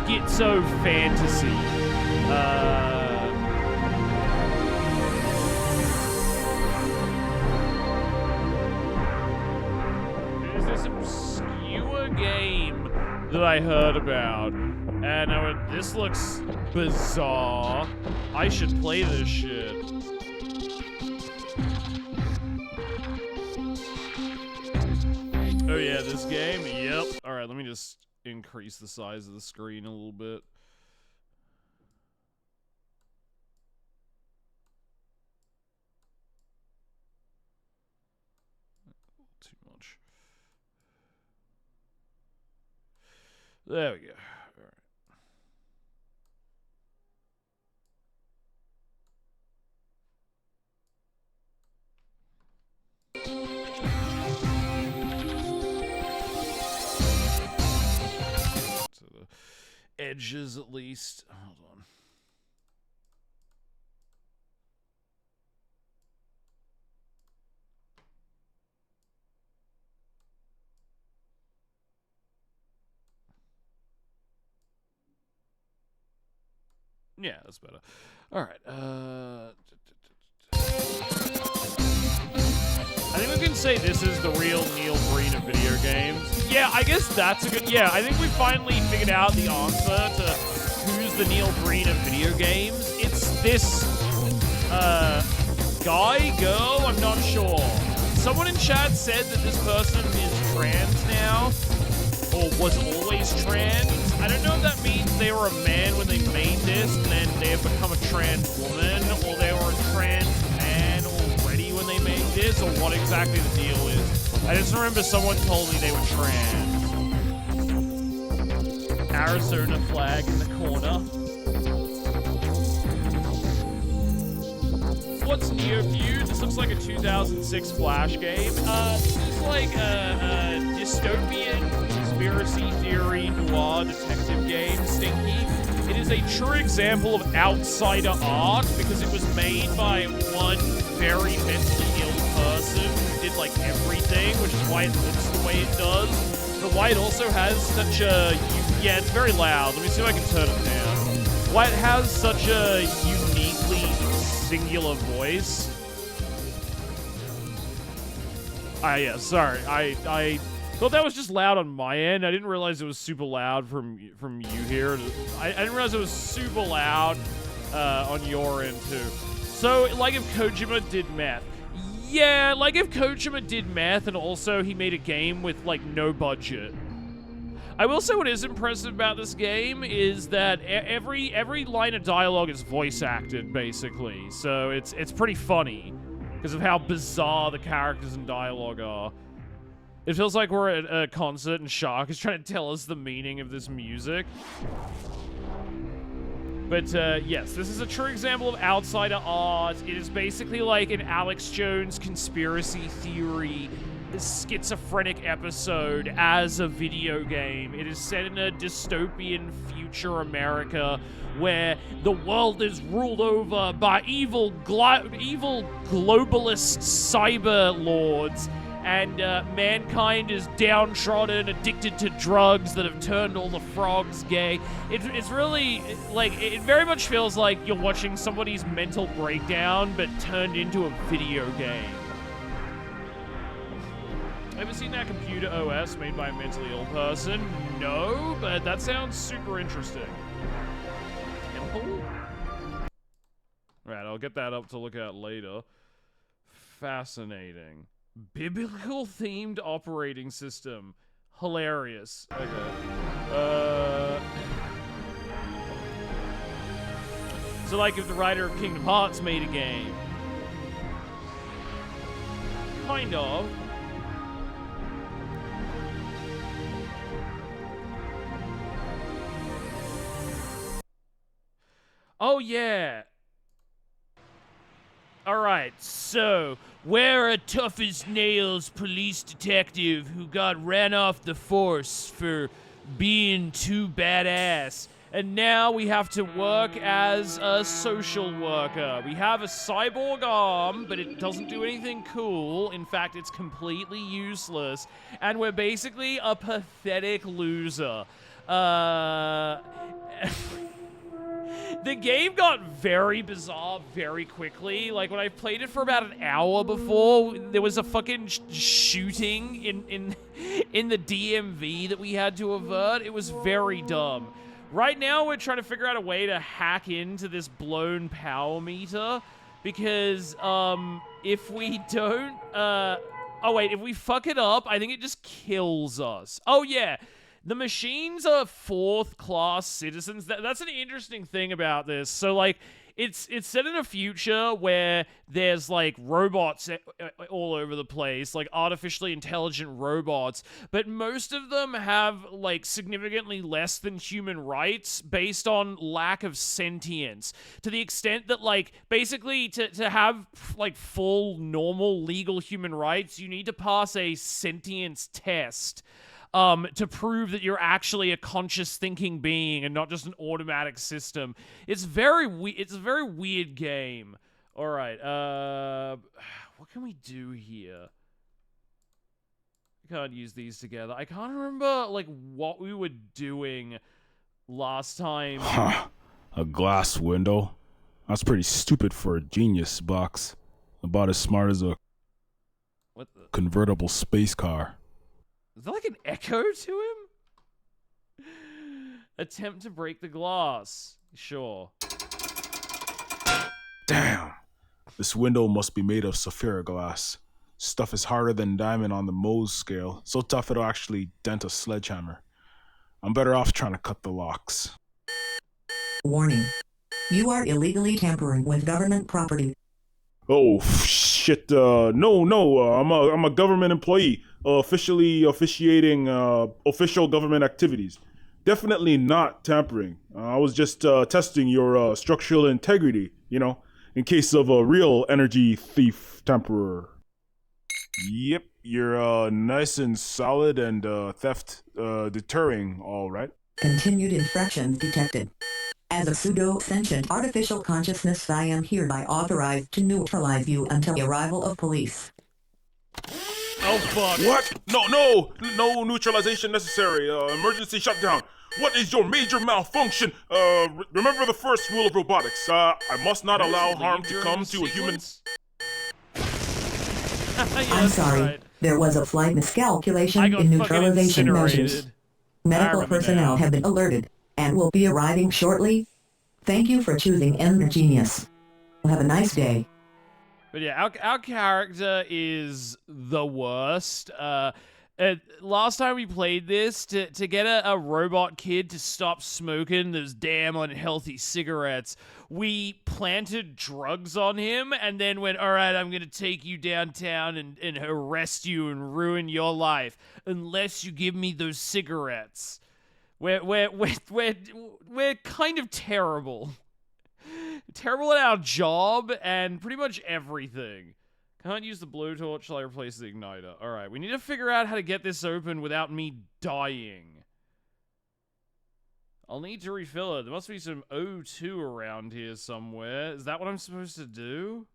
schizo fantasy. There's this obscure game that I heard about, and I went, this looks bizarre. I should play this shit. Oh yeah, this game? Yep. Alright, let me just increase the size of the screen a little bit. Too much. There we go. Alright. To the edges, at least. Hold on. Yeah, that's better. All right. I think we can say this is the real Neil Breen of video games. Yeah, I guess that's a good... Yeah, I think we finally figured out the answer to who's the Neil Breen of video games. It's this guy, girl, I'm not sure. Someone in chat said that this person is trans now, or was always trans. I don't know if that means they were a man when they made this and then they have become a trans woman, or they were a trans man already when they made this, or what exactly the deal is. I just remember someone told me they were trans. Arizona flag in the corner. What's Neofeud? This looks like a 2006 Flash game. This is like a dystopian conspiracy theory noir detective game, Stinky. It is a true example of outsider art because it was made by one very mentally ill person who did like everything, which is why it looks the way it does. But why it also has such a... Yeah, it's very loud. Let me see if I can turn it down. Why it has such a uniquely singular voice. Yeah, sorry. I thought that was just loud on my end. I didn't realize it was super loud from you here. I didn't realize it was super loud on your end too. So, like if Kojima did meth. Yeah, like if Kojima did meth and also he made a game with like no budget. I will say what is impressive about this game is that every line of dialogue is voice acted, basically. So it's pretty funny because of how bizarre the characters and dialogue are. It feels like we're at a concert and Shark is trying to tell us the meaning of this music. But yes, this is a true example of outsider art. It is basically like an Alex Jones conspiracy theory schizophrenic episode as a video game. It is set in a dystopian future America where the world is ruled over by evil globalist cyber lords, and mankind is downtrodden, addicted to drugs that have turned all the frogs gay. It's really, like, it very much feels like you're watching somebody's mental breakdown, but turned into a video game. Ever seen that computer OS made by a mentally ill person? No, but that sounds super interesting. Temple? Right, I'll get that up to look at later. Fascinating. Biblical themed operating system. Hilarious. Okay. So like if the writer of Kingdom Hearts made a game. Kind of. Oh, yeah. Alright, so, we're a tough-as-nails police detective who got ran off the force for being too badass. And now we have to work as a social worker. We have a cyborg arm, but it doesn't do anything cool. In fact, it's completely useless. And we're basically a pathetic loser. The game got very bizarre very quickly. Like, when I played it for about an hour before, there was a fucking shooting in the DMV that we had to avert. It was very dumb. Right now, we're trying to figure out a way to hack into this blown power meter, because, if we don't, oh wait, if we fuck it up, I think it just kills us. Oh yeah, the machines are fourth-class citizens. That's an interesting thing about this. So, like, it's set in a future where there's, like, robots all over the place, like artificially intelligent robots, but most of them have, like, significantly less than human rights based on lack of sentience, to the extent that, like, basically to have, like, full, normal, legal human rights, you need to pass a sentience test. To prove that you're actually a conscious thinking being and not just an automatic system. It's a very weird game. All right, what can we do here? I can't use these together. I can't remember, like, what we were doing last time. Huh. A glass window? That's pretty stupid for a genius box. About as smart as a convertible space car. Is there like an echo to him? Attempt to break the glass. Sure. Damn. This window must be made of sapphire glass. Stuff is harder than diamond on the Mohs scale. So tough it'll actually dent a sledgehammer. I'm better off trying to cut the locks. Warning. You are illegally tampering with government property. Oh, shit. I'm a government employee. Officially officiating official government activities. Definitely not tampering. I was just testing your structural integrity, you know, in case of a real energy thief tamperer. Yep, you're nice and solid and theft deterring, all right. Continued infractions detected. As a pseudo-sentient artificial consciousness, I am hereby authorized to neutralize you until the arrival of police. Oh, fuck. What? No neutralization necessary. Emergency shutdown. What is your major malfunction? Remember the first rule of robotics. I must not allow harm to come to a human. Yeah, I'm sorry. right. There was a flight miscalculation in neutralization measures. Medical personnel have been alerted and will be arriving shortly. Thank you for choosing Genius. Have a nice day. But yeah, our character is the worst. Last time we played this, to get a robot kid to stop smoking those damn unhealthy cigarettes, we planted drugs on him and then went, all right, I'm going to take you downtown and arrest you and ruin your life unless you give me those cigarettes. We're kind of terrible. Terrible at our job and pretty much everything. Can't use the blowtorch till I replace the igniter. Alright, we need to figure out how to get this open without me dying. I'll need to refill it. There must be some O2 around here somewhere. Is that what I'm supposed to do?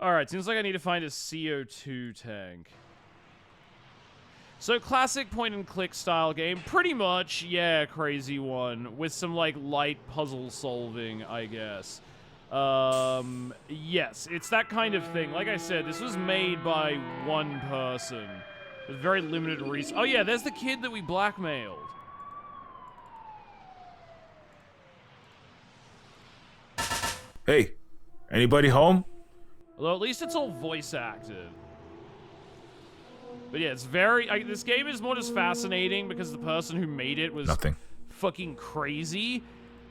Alright, seems like I need to find a CO2 tank. So, classic point-and-click style game. Pretty much, yeah, crazy one. With some, like, light puzzle solving, I guess. Yes, it's that kind of thing. Like I said, this was made by one person. With very limited resources. Oh yeah, there's the kid that we blackmailed. Hey, anybody home? Although at least it's all voice acted. But yeah, it's very... this game is more just fascinating because the person who made it was... fucking crazy.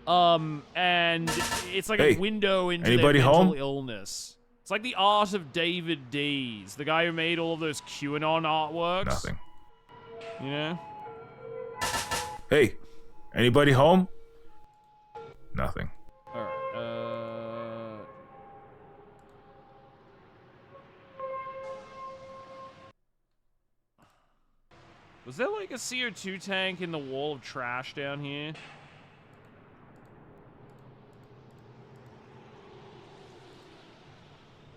And it's like a window into their mental illness. It's like the art of David Dees, the guy who made all of those QAnon artworks. Nothing. You know? Hey, anybody home? Nothing. Alright, Was there like a CO2 tank in the wall of trash down here?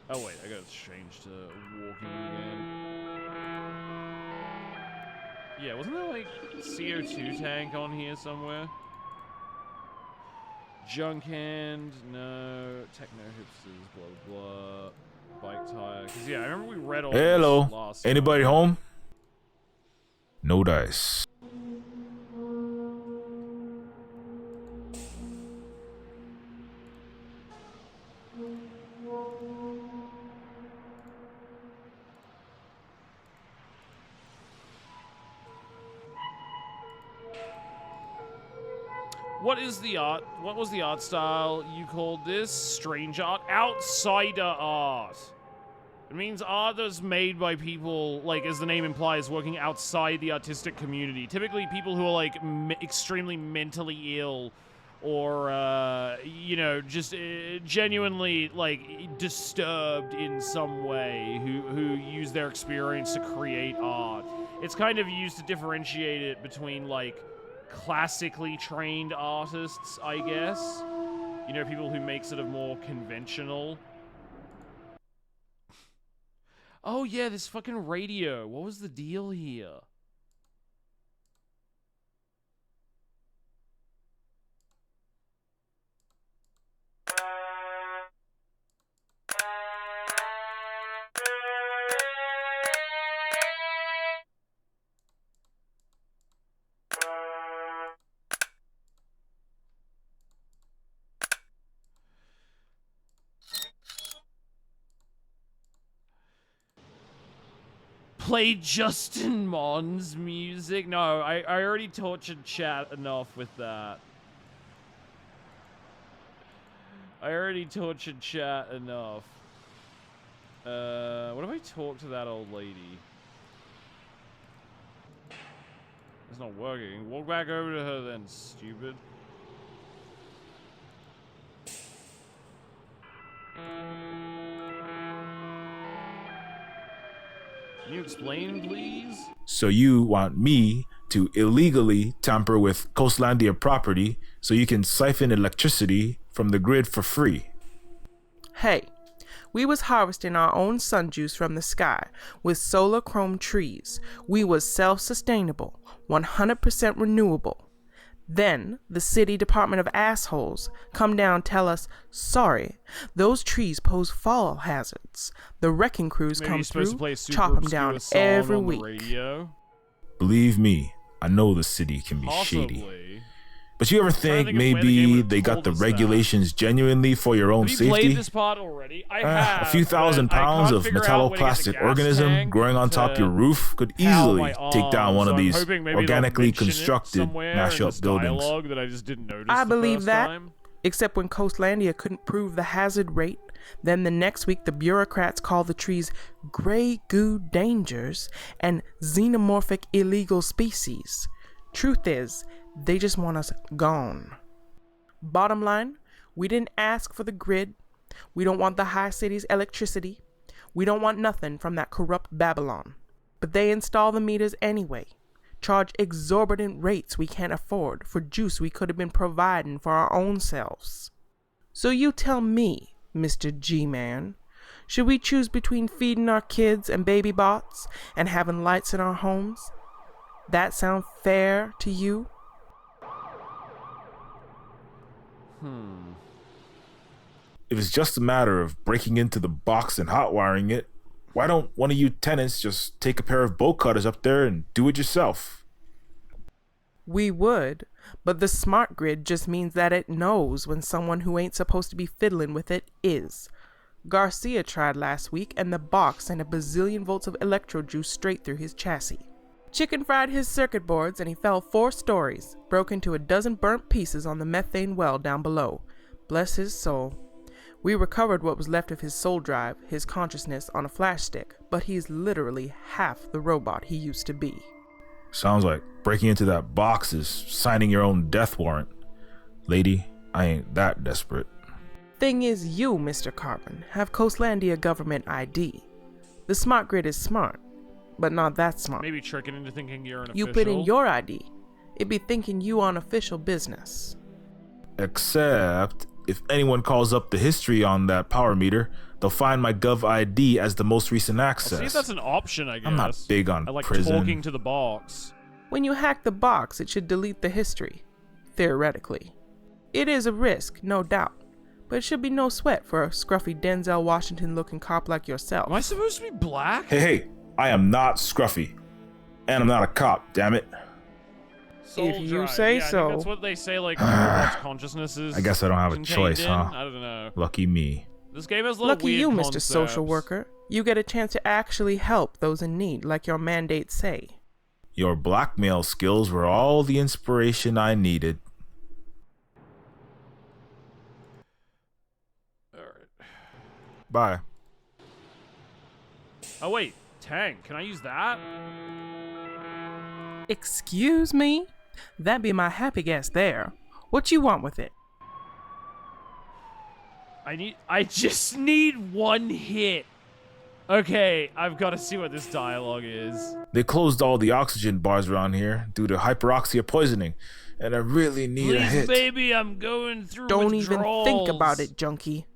Oh wait, I gotta change to walking again. Yeah, wasn't there like a CO2 tank on here somewhere? Junk hand, no. Techno hipsters, blah blah blah. Bike tire. Cause yeah, I remember we read all Hello. this last Anybody time. home? No dice. What is the art? What was the art style you called this? Strange art? Outsider art. It means art that's made by people, like, as the name implies, working outside the artistic community. Typically people who are, like, extremely mentally ill or, you know, just genuinely, like, disturbed in some way who use their experience to create art. It's kind of used to differentiate it between, like, classically trained artists, I guess. You know, people who make sort of more conventional. Oh yeah, this fucking radio. What was the deal here? Play Justin Mon's music? No, I already tortured chat enough with that. I already tortured chat enough. What if I talk to that old lady? It's not working. Walk back over to her then, stupid. Can you explain, please? So you want me to illegally tamper with Coastlandia property so you can siphon electricity from the grid for free? Hey, we was harvesting our own sun juice from the sky with solar chrome trees. We was self-sustainable, 100% renewable. Then the city department of assholes come down tell us, sorry, those trees pose fall hazards. The wrecking crews Maybe come he's supposed to through, play a super chop them obscure down song every on the week. radio. Believe me, I know the city can be shady. Possibly. But you ever trying to think think of where the game maybe would've they got told the us that. regulations genuinely for your own Have you safety? played this part already? I have. A few thousand but I pounds can't of figure out where to get the metalloplastic gas organism tank growing on top to your roof could power easily my take down arm, one so of I'm these hoping maybe they'll organically mention it constructed somewhere in mashup this buildings. dialogue that I just didn't notice I the believe first that, time. except when Coastlandia couldn't prove the hazard rate. Then the next week, the bureaucrats call the trees gray goo dangers and xenomorphic illegal species. Truth is, they just want us gone. Bottom line, we didn't ask for the grid. We don't want the high city's electricity. We don't want nothing from that corrupt Babylon. But they install the meters anyway. Charge exorbitant rates we can't afford for juice we could have been providing for our own selves. So you tell me, Mr. G-Man, should we choose between feeding our kids and baby bots and having lights in our homes? That sound fair to you? If it's just a matter of breaking into the box and hot wiring it, why don't one of you tenants just take a pair of bolt cutters up there and do it yourself? We would, but the smart grid just means that it knows when someone who ain't supposed to be fiddling with it is. Garcia tried last week and the box sent a bazillion volts of electro juice straight through his chassis. Chicken fried his circuit boards and he fell 4 stories, broke into a dozen burnt pieces on the methane well down below. Bless his soul. We recovered what was left of his soul drive, his consciousness, on a flash stick, but he's literally half the robot he used to be. Sounds like breaking into that box is signing your own death warrant. Lady, I ain't that desperate. Thing is, you, Mr. Carbon, have Coastlandia government ID. The smart grid is smart. but not that smart. Maybe trick it into thinking you're an You official. put in your ID, it'd be thinking you on official business. Except, if anyone calls up the history on that power meter, they'll find my Gov ID as the most recent access. See if that's an option, I guess. I'm not big on I like prison. talking to the box. When you hack the box, it should delete the history, theoretically. It is a risk, no doubt, but it should be no sweat for a scruffy Denzel Washington-looking cop like yourself. Am I supposed to be black? Hey, I am not scruffy. And I'm not a cop, damn it. Soul If you drive. say Yeah, I so. think that's what they say, like, robots' consciousnesses. I guess I don't have a contained choice, in. huh? I don't know. Lucky me. This game has a lot of Lucky weird you, Mr. concepts. Social Worker. You get a chance to actually help those in need, like your mandates say. Your blackmail skills were all the inspiration I needed. Alright. Bye. Oh, wait. Tang. Can I use that? Excuse me? That be my happy guess there. What you want with it? I just need one hit. Okay, I've got to see what this dialogue is. They closed all the oxygen bars around here due to hyperoxia poisoning, and I really need a Please, hit. baby, I'm going through Don't even withdrawals. think about it, junkie.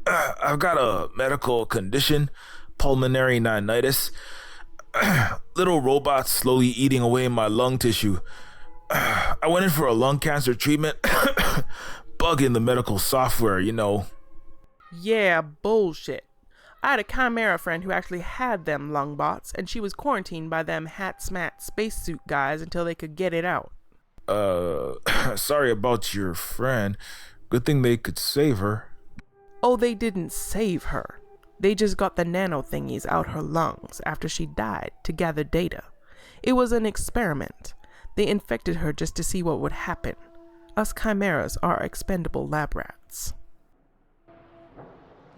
I've got a medical condition, pulmonary rhinitis. Little robots slowly eating away my lung tissue. I went in for a lung cancer treatment. Bug in the medical software, you know. Yeah, bullshit. I had a chimera friend who actually had them lung bots, and she was quarantined by them hat-smat spacesuit guys until they could get it out. Sorry about your friend. Good thing they could save her. Oh, they didn't save her. They just got the nano thingies out her lungs after she died to gather data. It was an experiment. They infected her just to see what would happen. Us chimeras are expendable lab rats.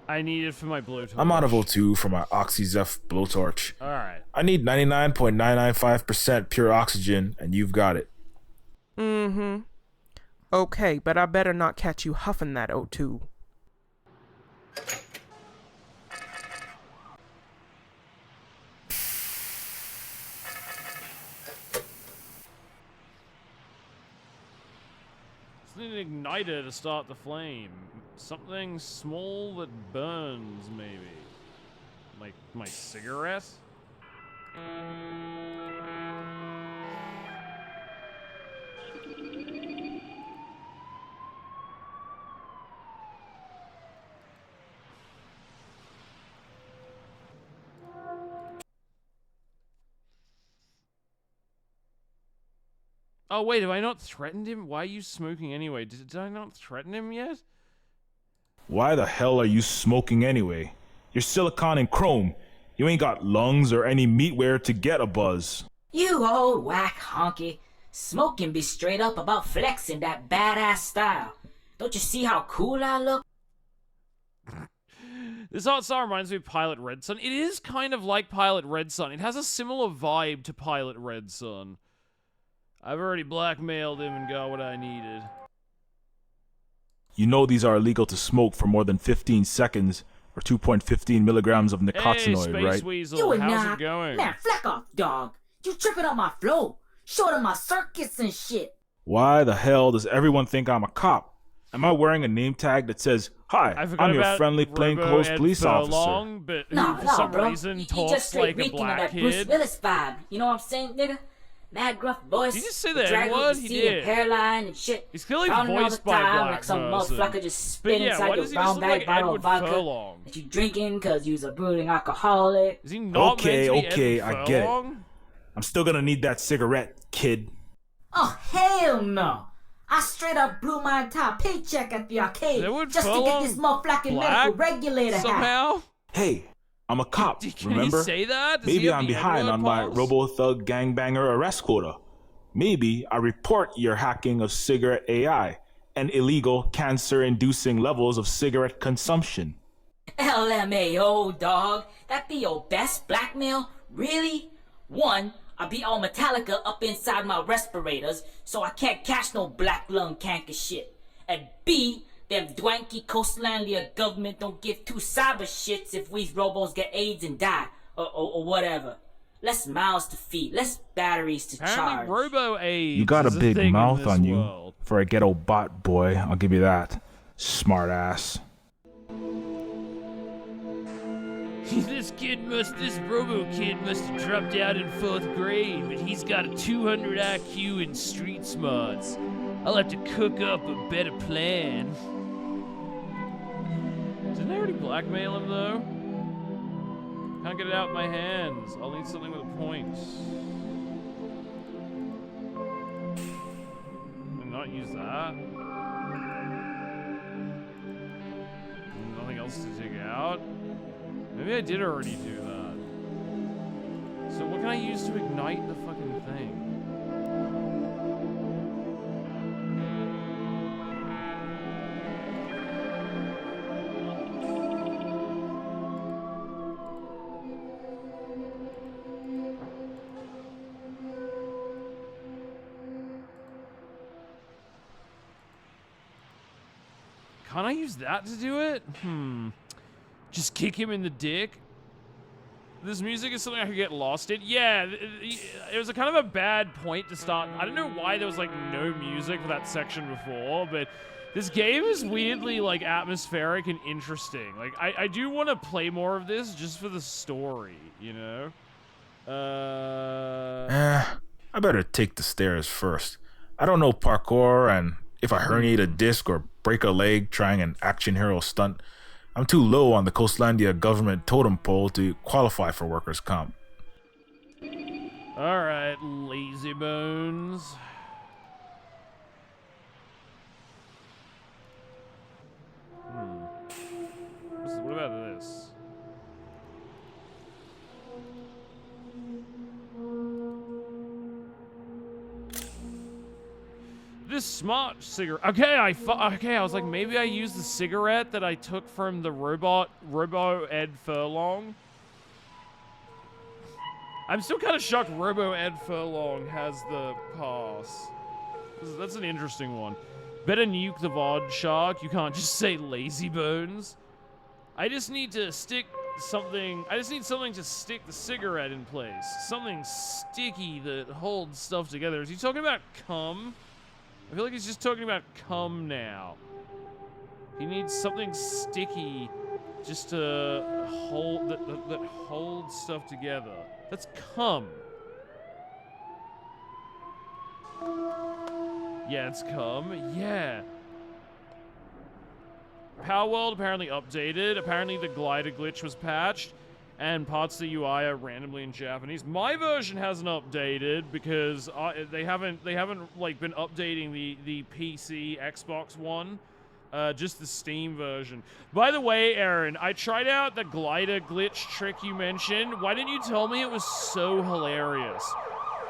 I need it for my blowtorch. I'm out of O2 for my OxyZeph blowtorch. Alright. I need 99.995% pure oxygen, and you've got it. Mm-hmm. Okay, but I better not catch you huffing that O2. Just need an igniter to start the flame. Something small that burns, maybe. Like my cigarette? Oh, wait, have I not threatened him? Why are you smoking anyway? Did I not threaten him yet? Why the hell are you smoking anyway? You're silicon and chrome. You ain't got lungs or any meatware to get a buzz. You old whack honky. Smoking be straight up about flexing that badass style. Don't you see how cool I look? This art style reminds me of Pilot Red Sun. It is kind of like Pilot Red Sun. It has a similar vibe to Pilot Red Sun. I've already blackmailed him and got what I needed. You know these are illegal to smoke for more than 15 seconds or 2.15 milligrams of Hey, nicotinoid, Space right? Weasel, You and how's I, it going? man, fleck off, dog. You tripping on my flow, shorting my circuits and shit. Why the hell does everyone think I'm a cop? Am I wearing a name tag that says, "Hi, I forgot I'm your about friendly Robo plainclothes Ed police officer"? Furlong, but who Nah, for nah, some bro. reason You just talks straight like a reeking of black that Bruce kid. Willis vibe. You know what I'm saying, nigga? Mad gruff voice. Did you just say the the drag N-word? with the He receding did. hairline and shit. He's clearly Frowning all voiced the by a time black like some person. motherfucker just But spit yeah, inside why your does he just brown look bag like bottle Edward of vodka Furlong? that you drinking because you's a brooding alcoholic. Is he not Okay, meant to be okay, Edward I get it. Furlong? I'm still gonna need that cigarette, kid. Oh, hell no. I straight up blew my entire paycheck at the arcade Edward just to get Furlong this motherfucking black medical regulator hat. Somehow? Hey, I'm a cop, Can remember? he say that? Does he Maybe have I'm the behind N-word on my pause? robo-thug gangbanger arrest quota. Maybe I report your hacking of cigarette AI and illegal cancer-inducing levels of cigarette consumption. LMAO, dog. That be your best blackmail? Really? One, I be all Metallica up inside my respirators, so I can't catch no black lung canker shit. And B, Them dwanky Coastlandia government don't give two cyber shits if we robos get AIDS and die, or whatever. Less mouths to feed, less batteries to charge. Apparently robo-AIDS You got a is big thing mouth in on this you world. for a ghetto bot boy. I'll give you that. Smart ass. This robo-kid must have dropped out in 4th grade, but he's got a 200 IQ in street smarts. I'll have to cook up a better plan. Didn't I already blackmail him, though? Can't get it out of my hands. I'll need something with a point. And not use that. Nothing else to dig out. Maybe I did already do that. So what can I use to ignite the fucking thing? Can't I use that to do it? Just kick him in the dick? This music is something I could get lost in? Yeah, it was a kind of a bad point to start. I don't know why there was, like, no music for that section before, but this game is weirdly, like, atmospheric and interesting. Like, I do want to play more of this just for the story, you know? I better take the stairs first. I don't know parkour, and if I herniate a disc or break a leg trying an action hero stunt, I'm too low on the Coastlandia government totem pole to qualify for workers' comp. Alright, lazy bones. What about this? This smart cigarette. Okay, I was like, maybe I used the cigarette that I took from the Robo Ed Furlong. I'm still kind of shocked Robo Ed Furlong has the pass. That's an interesting one. Better nuke the VOD shark. You can't just say lazy bones. I just need to stick something. I just need something to stick the cigarette in place. Something sticky that holds stuff together. Is he talking about cum? I feel like he's just talking about cum now. He needs something sticky just to hold that holds stuff together. That's cum. Yeah, it's cum. Yeah. Power World apparently updated. Apparently the glider glitch was patched, and parts of the UI are randomly in Japanese. My version hasn't updated because they haven't like been updating the PC Xbox One, just the Steam version. By the way, Aaron, I tried out the glider glitch trick you mentioned. Why didn't you tell me it was so hilarious?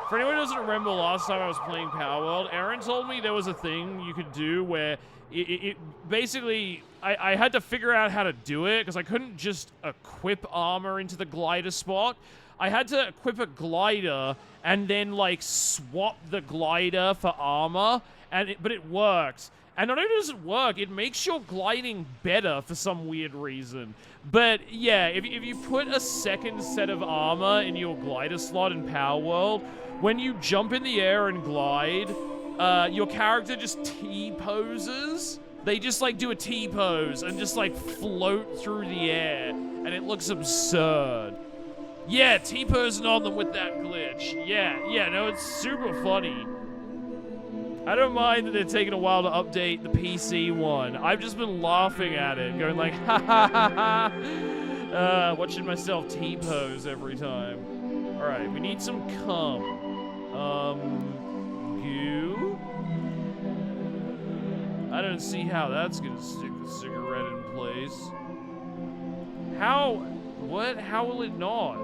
For anyone who doesn't remember last time I was playing Power World, Aaron told me there was a thing you could do where it basically, I had to figure out how to do it because I couldn't just equip armor into the glider spot. I had to equip a glider and then like swap the glider for armor, but it worked. And not only does it work, it makes your gliding better for some weird reason. But yeah, if you put a second set of armor in your glider slot in Power World, when you jump in the air and glide, your character just T-poses. They just like do a T-pose and just like float through the air, and it looks absurd. Yeah, T-posing on them with that glitch. Yeah, no, it's super funny. I don't mind that they're taking a while to update the PC one. I've just been laughing at it, going like, ha ha ha ha, watching myself T-pose every time. Alright, we need some cum. Goo? I don't see how that's gonna stick the cigarette in place. How? What? How will it not?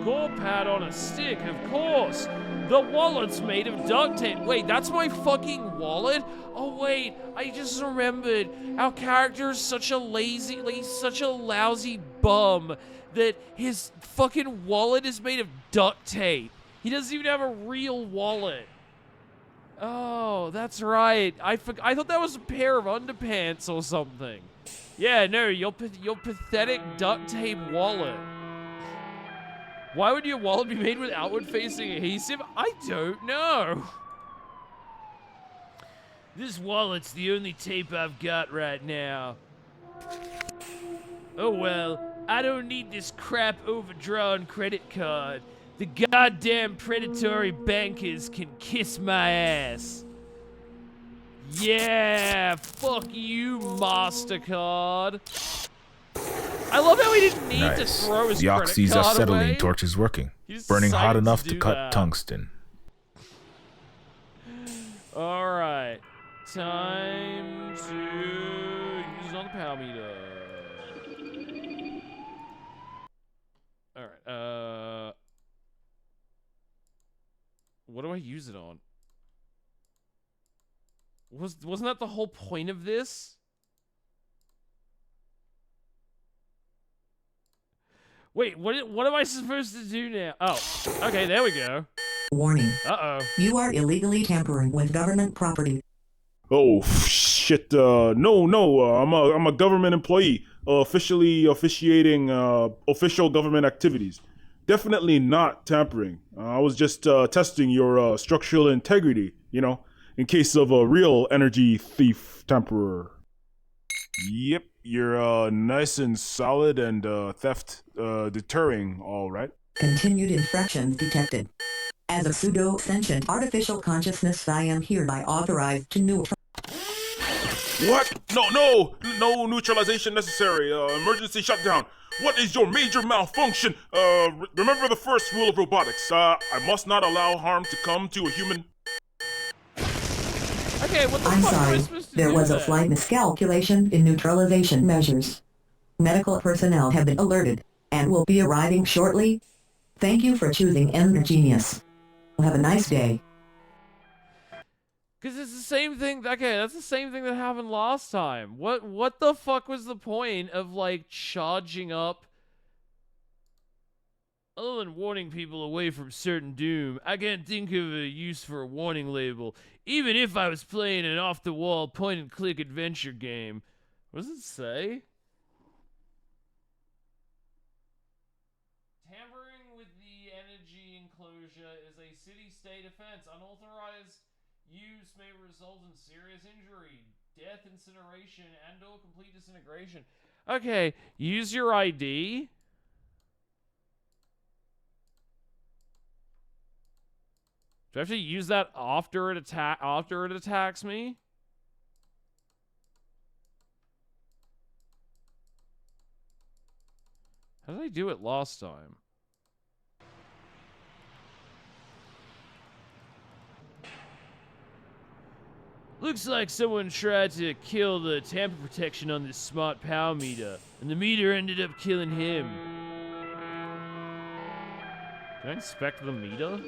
Score pad on a stick, of course. The wallet's made of duct tape. Wait, that's my fucking wallet? Oh wait, I just remembered. Our character is such a such a lousy bum that his fucking wallet is made of duct tape. He doesn't even have a real wallet. Oh, that's right. I thought that was a pair of underpants or something. Yeah, no, your pathetic duct tape wallet. Why would your wallet be made with outward-facing adhesive? I don't know. This wallet's the only tape I've got right now. Oh well, I don't need this crap overdrawn credit card. The goddamn predatory bankers can kiss my ass. Yeah, fuck you, MasterCard. I love how he didn't need to throw his the credit oxys card acetylene away. torch is working, burning hot decided enough to to do cut that. tungsten. All right, time to use it on the power meter. All right, what do I use it on? Wasn't that the whole point of this? Wait, what am I supposed to do now? Oh, okay, there we go. Warning. Uh-oh. You are illegally tampering with government property. Oh shit! I'm a government employee, officially officiating official government activities. Definitely not tampering. I was just testing your structural integrity, in case of a real energy thief tamperer. Yep, you're nice and solid and theft deterring, all right. Continued infractions detected. As a pseudo-sentient artificial consciousness, I am hereby authorized to neutralize. What? No neutralization necessary. Emergency shutdown. What is your major malfunction? Remember the first rule of robotics. I must not allow harm to come to a human. Okay, what the I'm fuck am I sorry, supposed to there do was a then? slight miscalculation in neutralization measures. Medical personnel have been alerted and will be arriving shortly. Thank you for choosing Genius. Have a nice day. Because it's the same thing. Okay, that's the same thing that happened last time. What the fuck was the point of, like, charging up? Other than warning people away from certain doom, I can't think of a use for a warning label, even if I was playing an off-the-wall point-and-click adventure game. What does it say? Tampering with the energy enclosure is a city-state offense. Unauthorized use may result in serious injury, death, incineration, and/or complete disintegration. Okay, use your ID. Do I have to use that after it attacks me? How did I do it last time? Looks like someone tried to kill the tamper protection on this smart power meter, and the meter ended up killing him. Can I inspect the meter?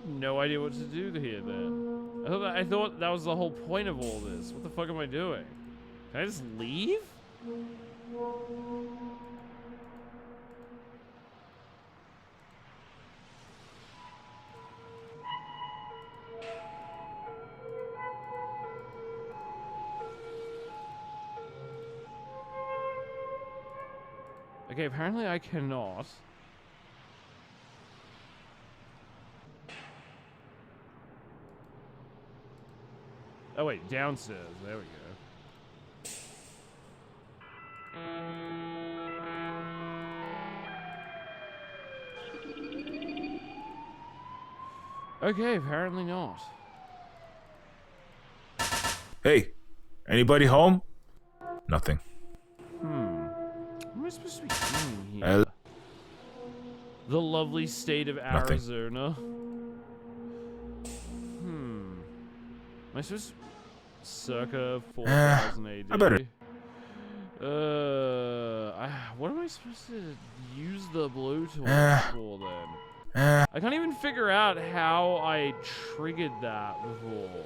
No idea what to do here then. I thought that was the whole point of all this. What the fuck am I doing? Can I just leave? Okay, apparently I cannot. Oh wait, downstairs. There we go. Okay, apparently not. Hey, anybody home? Nothing. What am I supposed to be doing here? Hel- The lovely state of Nothing. Arizona. Am I supposed to... Circa 4000 AD. I better. What am I supposed to use the Bluetooth for then? I can't even figure out how I triggered that before.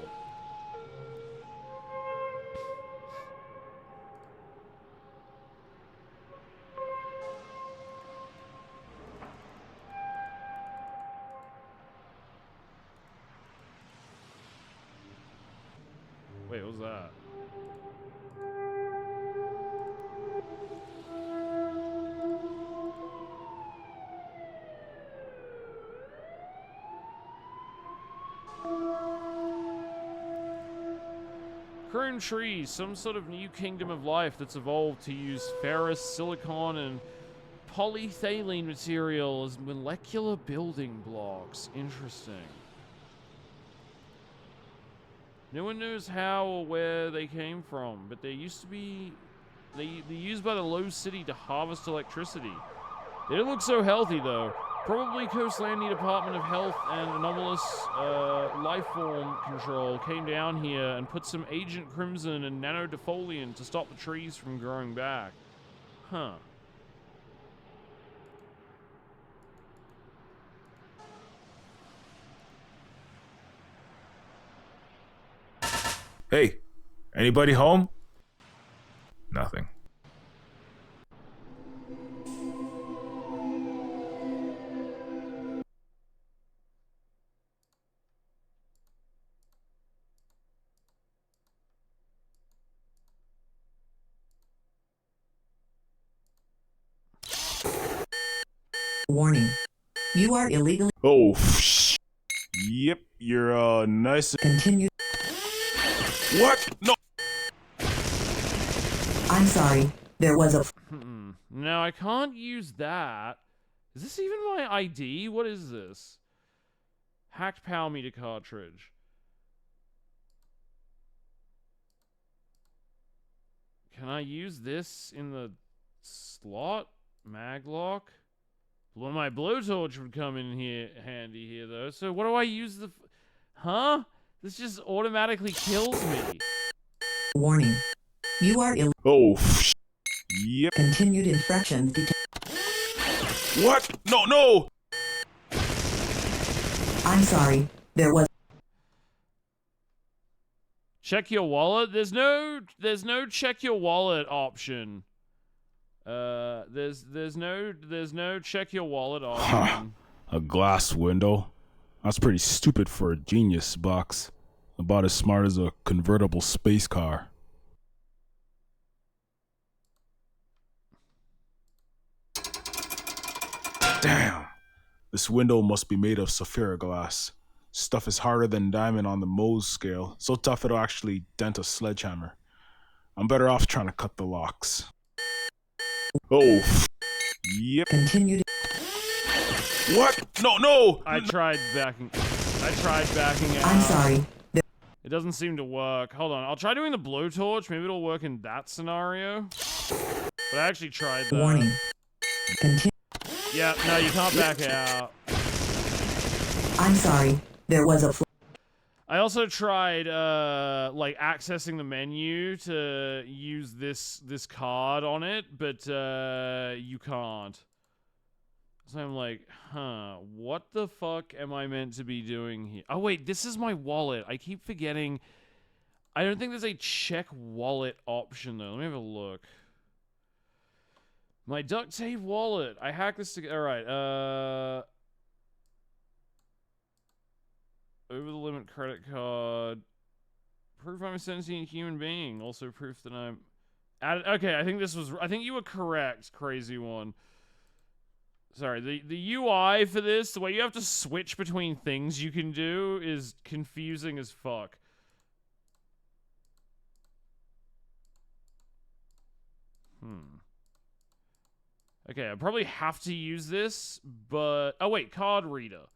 Wait, what was that? Chrome trees, some sort of new kingdom of life that's evolved to use ferrous, silicon, and polyethylene material as molecular building blocks. Interesting. No one knows how or where they came from, but they used to be... They're used by the Low City to harvest electricity. They don't look so healthy, though. Probably Coastlandia Department of Health and Anomalous Lifeform Control came down here and put some Agent Crimson and Nanodefoliant to stop the trees from growing back. Huh. Hey, anybody home? Nothing. Warning. You are illegally Oh, yep, you're nice. continued. What? No. I'm sorry. There was a No, I can't use that. Is this even my ID? What is this? Hacked power meter cartridge. Can I use this in the slot? Maglock? Well, my blowtorch would come in here handy here, though. So what do I use the... Huh? This just automatically kills me. warning. You are Oh, yep. continued infractions. What? No, no. I'm sorry. There was Check your wallet? There's no check your wallet option. There's no check your wallet option. A glass window? That's pretty stupid for a genius box. About as smart as a convertible space car. Damn. This window must be made of sapphire glass. Stuff is harder than diamond on the Mohs scale. So tough it'll actually dent a sledgehammer. I'm better off trying to cut the locks. Oh. Yep. continued. What? No, no! I tried backing out. I'm sorry. It doesn't seem to work. Hold on. I'll try doing the blowtorch. Maybe it'll work in that scenario. But I actually tried that. Warning. Yeah, no, you can't back out. I'm sorry. There was a I also tried like accessing the menu to use this card on it, but you can't. So I'm like, huh, what the fuck am I meant to be doing here? Oh wait, this is my wallet. I keep forgetting. I don't think there's a check wallet option though. Let me have a look. My duct tape wallet. I hacked this together. All right. Over the limit credit card. Proof I'm a sentient human being. Also proof that I'm... Okay, I think you were correct, crazy one. Sorry, the UI for this, the way you have to switch between things you can do is confusing as fuck. Okay, I probably have to use this, but... Oh, wait, card reader.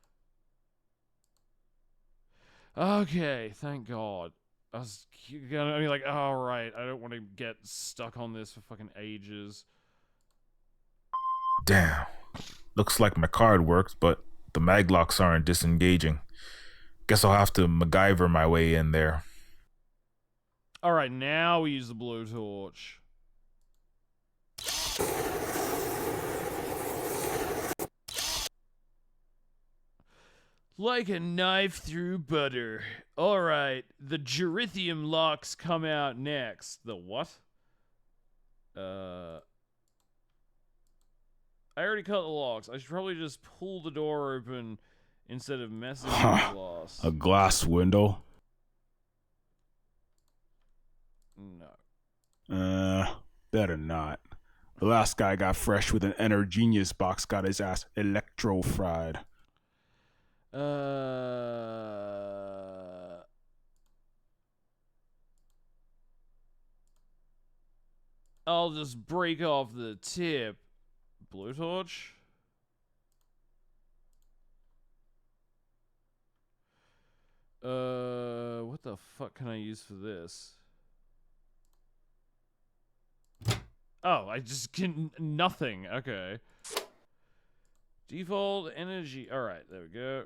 Okay, thank God. I was gonna be like, oh, right, I don't want to get stuck on this for fucking ages. Damn. Looks like my card works, but the maglocks aren't disengaging. Guess I'll have to MacGyver my way in there. Alright, now we use the blowtorch. Like a knife through butter. Alright, the Gerithium locks come out next. The what? I already cut the locks. I should probably just pull the door open instead of messing with the glass. A glass window? No. Better not. The last guy got fresh with an Enter Genius box, got his ass electro-fried. I'll just break off the tip. Blowtorch? What the fuck can I use for this? Oh, I just can nothing. Okay. Default energy. Alright, there we go.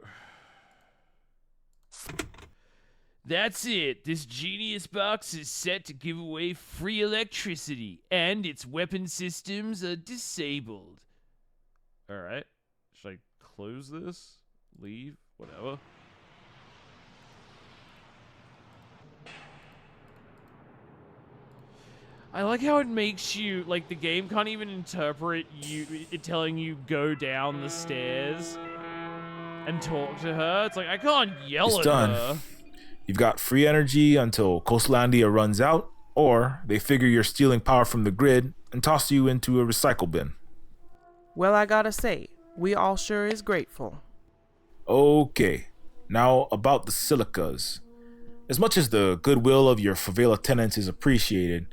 That's it. This genius box is set to give away free electricity, and its weapon systems are disabled. Alright. Should I close this? Leave? Whatever. I like how it makes you, like, the game can't even interpret it telling you go down the stairs and talk to her. It's like, I can't yell at her. You've got free energy until Coastlandia runs out, or they figure you're stealing power from the grid and toss you into a recycle bin. Well, I gotta say, we all sure is grateful. Okay, now about the silicas. As much as the goodwill of your favela tenants is appreciated,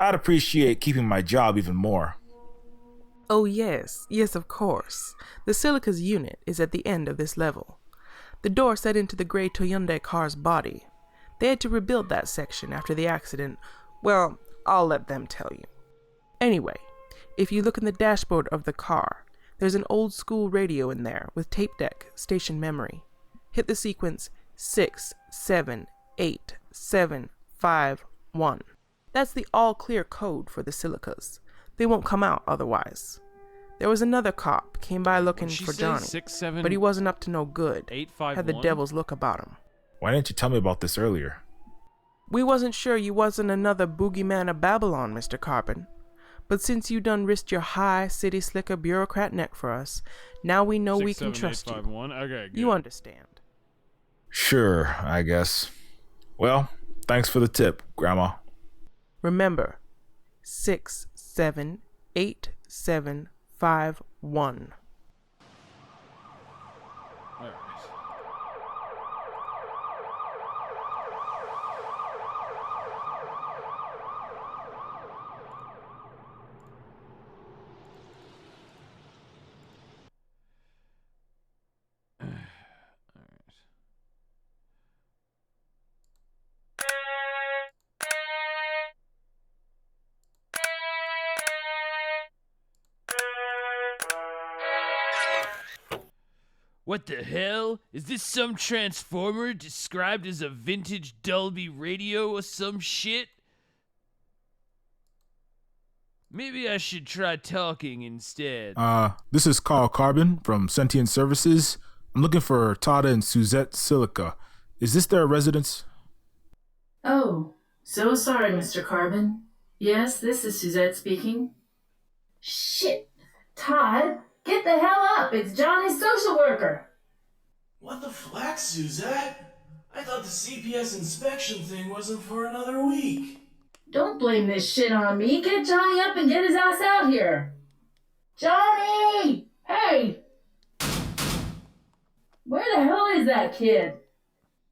I'd appreciate keeping my job even more. Oh yes, of course. The Silica's unit is at the end of this level. The door set into the gray Toyunde car's body. They had to rebuild that section after the accident. Well, I'll let them tell you. Anyway, if you look in the dashboard of the car, there's an old school radio in there with tape deck, station memory. Hit the sequence 6, 7, 8, 7, 5, 1. That's the all-clear code for the Silicas. They won't come out otherwise. There was another cop, came by looking for Johnny, 6, 7, but he wasn't up to no good. 8, 5, had the 1? devil's look about him. Why didn't you tell me about this earlier? We wasn't sure you wasn't another boogeyman of Babylon, Mr. Carbon. But since you done risked your high city slicker bureaucrat neck for us, now we know 6, we can 7, 8, trust 5, you. 1. Okay, good. You understand. Sure, I guess. Well, thanks for the tip, Grandma. Remember, 6, 7, 8, 7, 5, 1. All right. What the hell? Is this some transformer described as a vintage Dolby radio or some shit? Maybe I should try talking instead. This is Carl Carbon from Sentient Services. I'm looking for Tada and Suzette Silica. Is this their residence? Oh, so sorry, Mr. Carbon. Yes, this is Suzette speaking. Shit! Todd, get the hell up! It's Johnny's social worker! What the flack, Suzette? I thought the CPS inspection thing wasn't for another week. Don't blame this shit on me. Get Johnny up and get his ass out here! Johnny! Hey! Where the hell is that kid?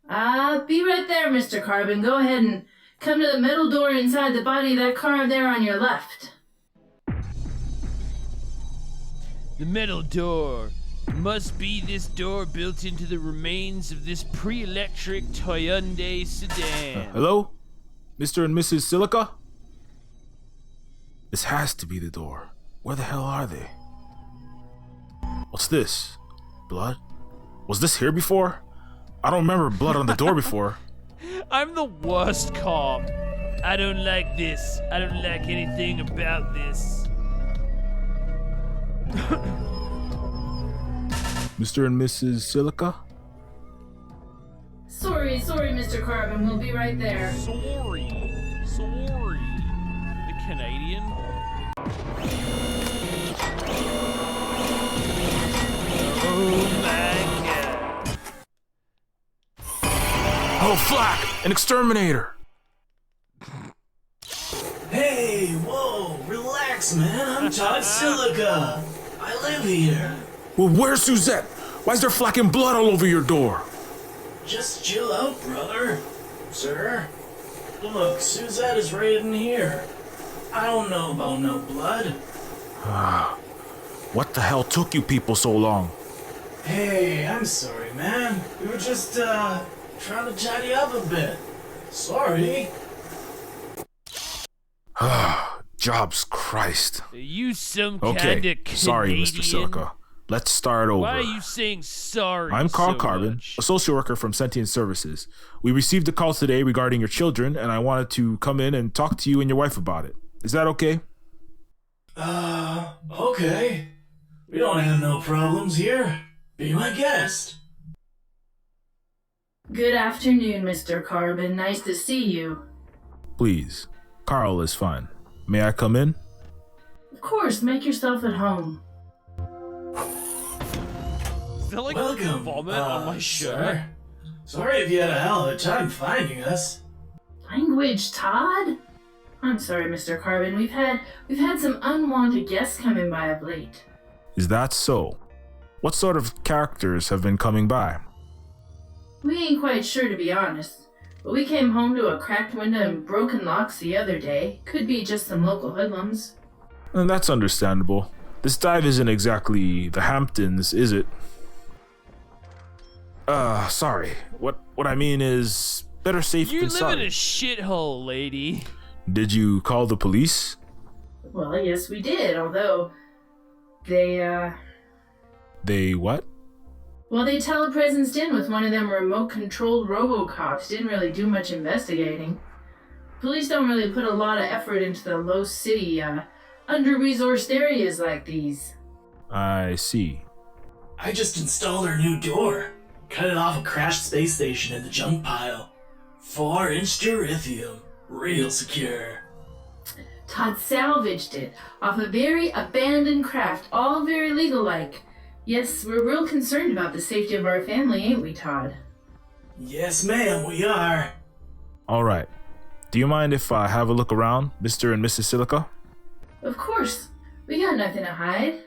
Be right there, Mr. Carbon. Go ahead and come to the metal door inside the body of that car there on your left. The metal door. Must be this door built into the remains of this pre-electric Hyundai sedan. Hello? Mr. and Mrs. Silica? This has to be the door. Where the hell are they? What's this? Blood? Was this here before? I don't remember blood on the door before. I'm the worst cop. I don't like this. I don't like anything about this. Mr. and Mrs. Silica? Sorry, Mr. Carbon. We'll be right there. Sorry. The Canadian? Oh my god. Oh, Flack! An exterminator! Hey, whoa, relax, man. I'm Todd Silica. I live here. Well, where's Suzette? Why is there flacking blood all over your door? Just chill out, brother. Sir. Look, Suzette is right in here. I don't know about no blood. What the hell took you people so long? Hey, I'm sorry, man. We were just, trying to tidy up a bit. Sorry. Jobs Christ. Are you some kind of Okay, Canadian? sorry, Mr. Silica. Let's start over. Why are you saying sorry? I'm Carl so Carbon, much? a social worker from Sentient Services. We received a call today regarding your children, and I wanted to come in and talk to you and your wife about it. Is that okay? Okay. We don't have no problems here. Be my guest. Good afternoon, Mr. Carbon. Nice to see you. Please. Carl is fine. May I come in? Of course, make yourself at home. Is that like Welcome, vomit on my shirt? sir. Sorry if you had a hell of a time finding us. Language, Todd? I'm sorry, Mr. Carbon. We've had some unwanted guests coming by of late. Is that so? What sort of characters have been coming by? We ain't quite sure, to be honest. But we came home to a cracked window and broken locks the other day. Could be just some local hoodlums. And that's understandable. This dive isn't exactly the Hamptons, is it? Sorry. What I mean is better safe You than live sorry. in a shithole, lady. Did you call the police? Well, yes, we did, although they They what? well, they telepresenced in with one of them remote-controlled robocops. Didn't really do much investigating. Police don't really put a lot of effort into the low-city, under-resourced areas like these. I see. I just installed our new door. Cut it off a crashed space station in the junk pile. 4-inch Durithium. Real secure. Todd salvaged it off a very abandoned craft, all very legal-like. Yes, we're real concerned about the safety of our family, ain't we, Todd? Yes, ma'am, we are. Alright. Do you mind if I have a look around, Mr. and Mrs. Silica? Of course. We got nothing to hide.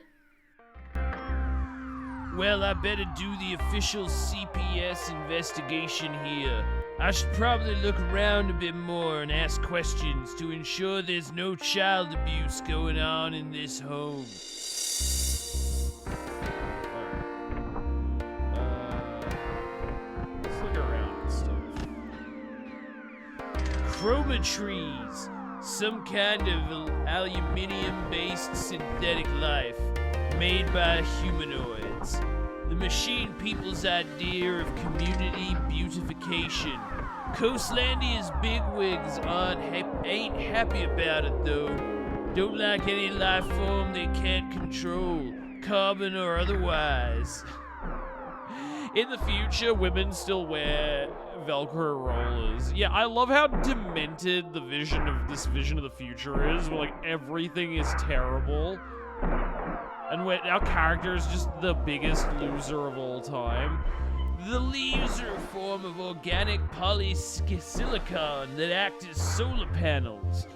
Well, I better do the official CPS investigation here. I should probably look around a bit more and ask questions to ensure there's no child abuse going on in this home. Let's look around and stuff. Chroma trees. Some kind of aluminium-based synthetic life made by humanoids. The machine people's idea of community beautification. Coastlandia's bigwigs ain't happy about it though. Don't like any life form they can't control, carbon or otherwise. In the future, women still wear Velcro rollers. Yeah, I love how demented the vision of the future is, where like everything is terrible. And our character is just the biggest loser of all time. The leaves are a form of organic polysilicon that act as solar panels.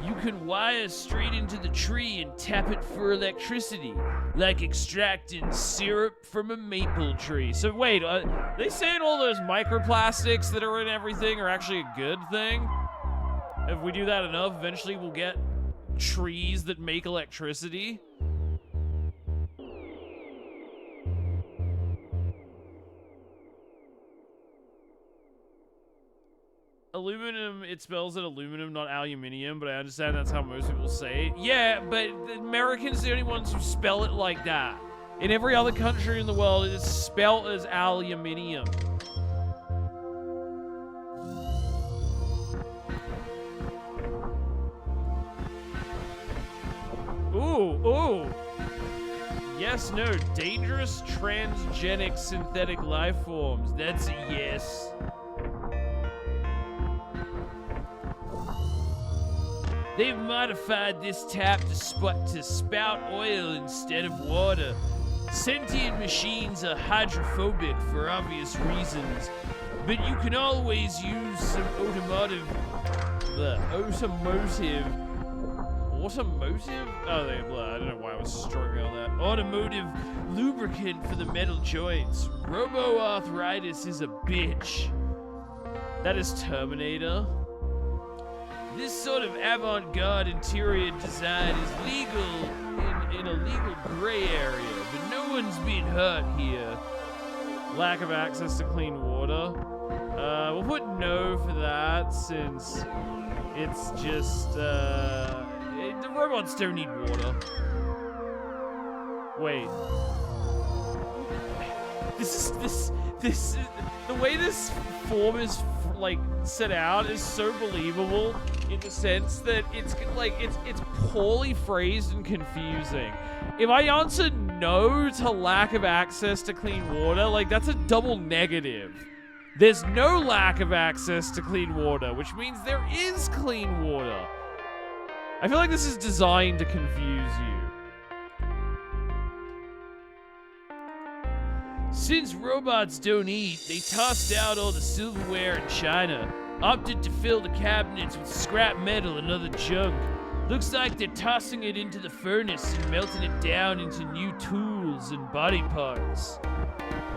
You can wire straight into the tree and tap it for electricity, like extracting syrup from a maple tree. So wait, they saying all those microplastics that are in everything are actually a good thing? If we do that enough, eventually we'll get trees that make electricity. Aluminum, it spells it aluminum, not aluminium, but I understand that's how most people say it. Yeah, but the Americans are the only ones who spell it like that. In every other country in the world, it is spelled as aluminium. Ooh. Yes, no, dangerous transgenic synthetic life forms. That's a yes. They've modified this tap to spout oil instead of water. Sentient machines are hydrophobic for obvious reasons, but you can always use some automotive? Oh, I don't know why I was struggling on that. Automotive lubricant for the metal joints. Robo-arthritis is a bitch. That is Terminator. This sort of avant-garde interior design is legal in a legal gray area, but no one's been hurt here. Lack of access to clean water. We'll put no for that since it's just, the robots don't need water. Wait. The way this form is like set out is so believable in the sense that it's poorly phrased and confusing. If I answer no to lack of access to clean water, like that's a double negative. There's no lack of access to clean water, which means there is clean water. I feel like this is designed to confuse you. Since robots don't eat, they tossed out all the silverware and china, opted to fill the cabinets with scrap metal and other junk. Looks like they're tossing it into the furnace and melting it down into new tools and body parts.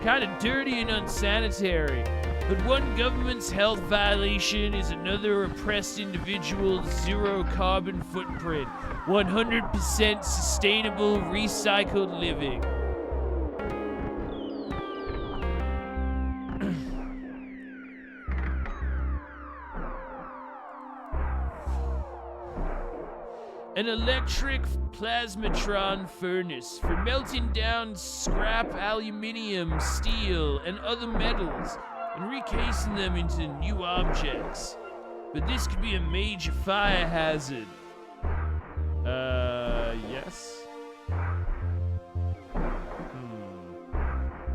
Kinda dirty and unsanitary, but one government's health violation is another oppressed individual's zero carbon footprint. 100% sustainable recycled living. An electric plasmatron furnace for melting down scrap aluminium, steel, and other metals and recasing them into new objects. But this could be a major fire hazard. Yes?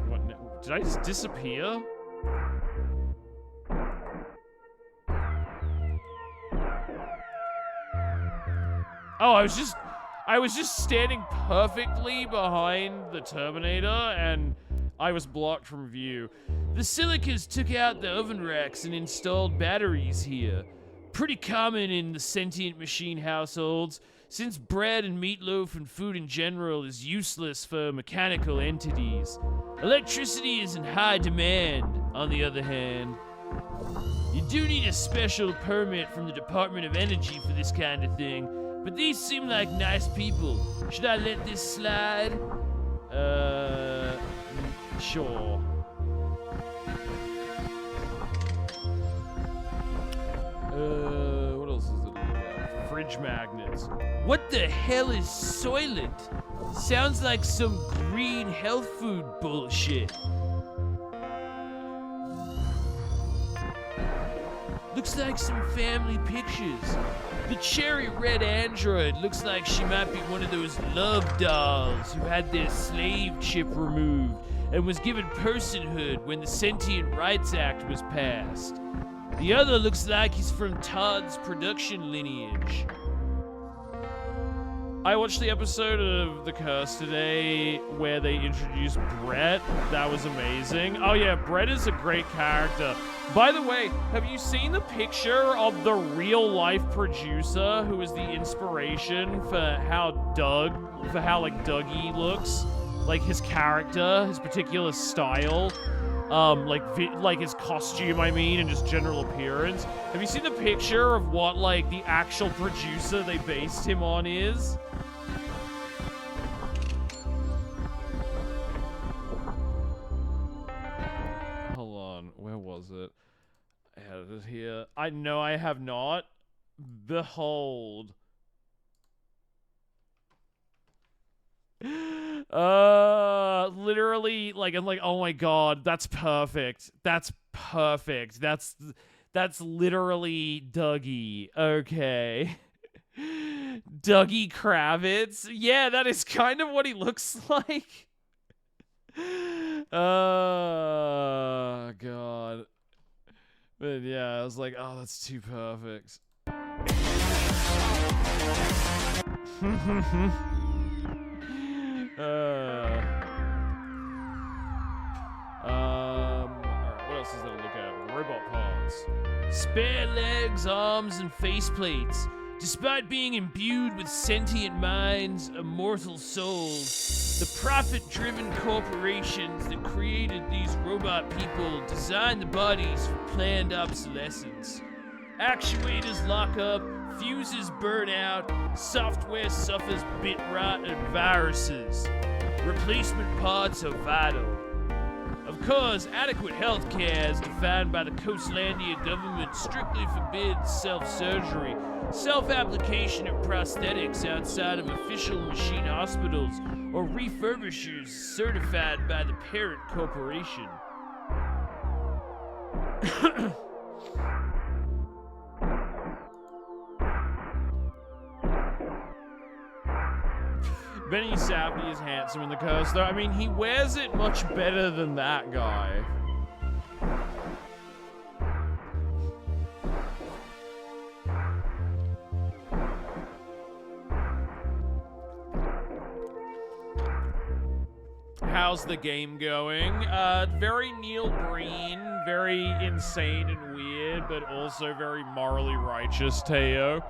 What now? Did I just disappear? Oh, I was just standing perfectly behind the Terminator, and I was blocked from view. The Silicas took out the oven racks and installed batteries here. Pretty common in the sentient machine households, since bread and meatloaf and food in general is useless for mechanical entities. Electricity is in high demand, on the other hand. You do need a special permit from the Department of Energy for this kind of thing, but these seem like nice people. Should I let this slide? Sure. What else is it? Fridge magnets. What the hell is Soylent? Sounds like some green health food bullshit. Looks like some family pictures. The cherry red android looks like she might be one of those love dolls who had their slave chip removed and was given personhood when the Sentient Rights Act was passed. The other looks like he's from Todd's production lineage. I watched the episode of The Curse today where they introduced Brett. That was amazing. Oh yeah, Brett is a great character. By the way, have you seen the picture of the real life producer who is the inspiration for how Dougie looks? Like his character, his particular style. Like his costume, I mean, and just general appearance. Have you seen the picture of what, like, the actual producer they based him on is? Hold on, where was it? Edit here. I know I have not. Behold. Literally, like, I'm like, oh my god, that's perfect. That's perfect. That's literally Dougie. Okay. Dougie Kravitz. Yeah, that is kind of what he looks like. Oh, God. But yeah, I was like, oh, that's too perfect. Alright, what else is there to look at? Robot parts. Spare legs, arms, and faceplates. Despite being imbued with sentient minds, immortal souls, the profit-driven corporations that created these robot people designed the bodies for planned obsolescence. Actuators lock up, fuses burn out, software suffers bit rot and viruses. Replacement parts are vital. Of course, adequate health care, as defined by the Coastlandia government, strictly forbids self-surgery, self-application of prosthetics outside of official machine hospitals, or refurbishers certified by the parent corporation. Benny Safdie is handsome in the curse, though. I mean, he wears it much better than that guy. How's the game going? Very Neil Breen, very insane and weird, but also very morally righteous, Teo.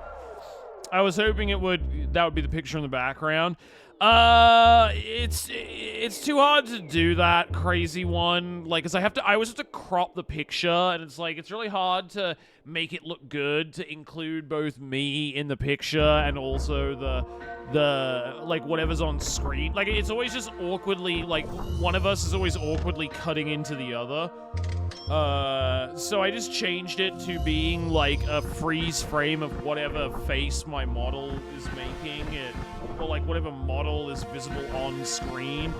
I was hoping that would be the picture in the background. It's too hard to do that crazy one, like, cause I always have to crop the picture, and it's like, it's really hard to make it look good, to include both me in the picture and also the like, whatever's on screen. Like, it's always just awkwardly, like, one of us is always awkwardly cutting into the other. So I just changed it to being like a freeze frame of whatever face my model is making it, or like whatever model is visible on screen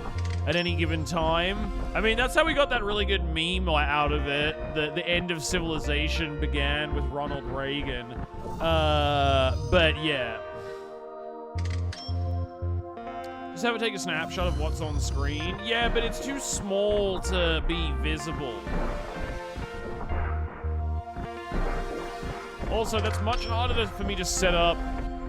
at any given time. I mean, that's how we got that really good meme out of it. The end of civilization began with Ronald Reagan. But yeah. Just have it take a snapshot of what's on screen. Yeah, but it's too small to be visible. Also, that's much harder for me to set up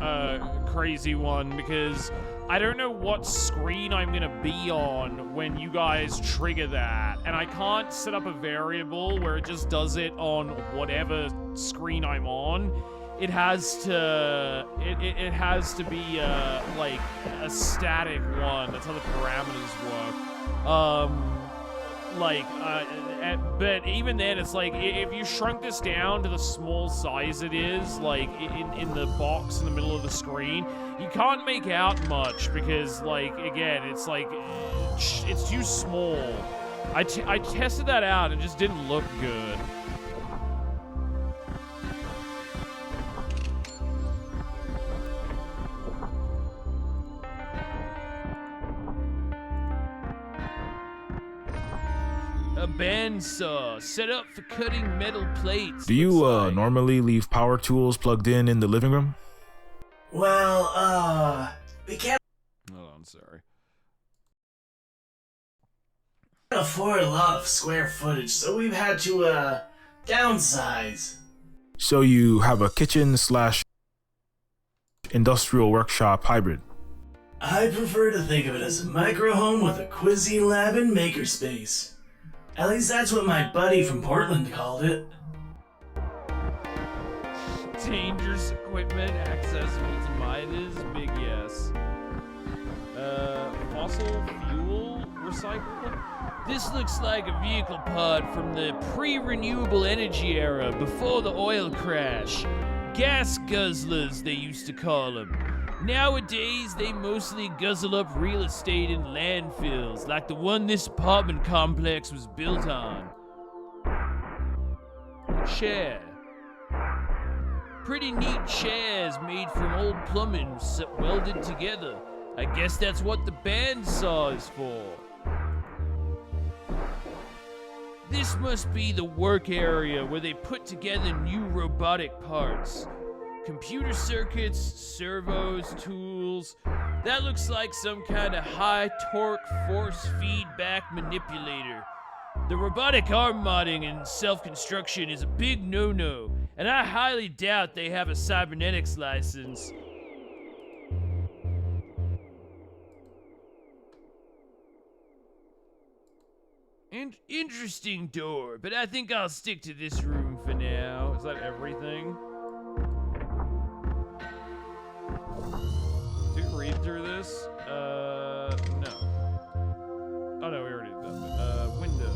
a crazy one because I don't know what screen I'm gonna be on when you guys trigger that, and I can't set up a variable where it just does it on whatever screen I'm on. It has to be like a static one. That's how the parameters work. But even then, it's like, if you shrunk this down to the small size it is, like, in the box in the middle of the screen, you can't make out much, because, like, again, it's like, it's too small. I tested that out, and it just didn't look good. A bandsaw set up for cutting metal plates. Do you normally leave power tools plugged in the living room? Well, we can't Hold on, sorry. afford a lot of square footage, so we've had to downsize. So you have a kitchen / industrial workshop hybrid? I prefer to think of it as a micro home with a cuisine lab and makerspace. At least that's what my buddy from Portland called it. Dangerous equipment accessible to miners, big yes. Fossil fuel recycle? This looks like a vehicle part from the pre-renewable energy era before the oil crash. Gas guzzlers, they used to call them. Nowadays, they mostly guzzle up real estate in landfills, like the one this apartment complex was built on. Chair. Pretty neat chairs made from old plumbing welded together. I guess that's what the bandsaw is for. This must be the work area where they put together new robotic parts. Computer circuits, servos, tools. That looks like some kind of high torque force feedback manipulator. The robotic arm modding and self-construction is a big no-no, and I highly doubt they have a cybernetics license. Interesting door, but I think I'll stick to this room for now. Is that everything? Did we read through this? No. Oh no, we already did that. Window.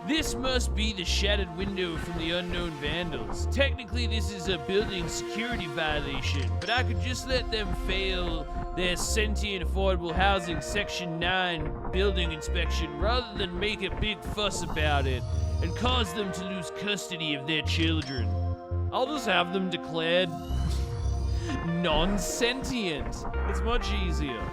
This must be the shattered window from the unknown vandals. Technically, this is a building security violation, but I could just let them fail their sentient affordable housing section 9 building inspection rather than make a big fuss about it and cause them to lose custody of their children. I'll just have them declared non-sentient. It's much easier.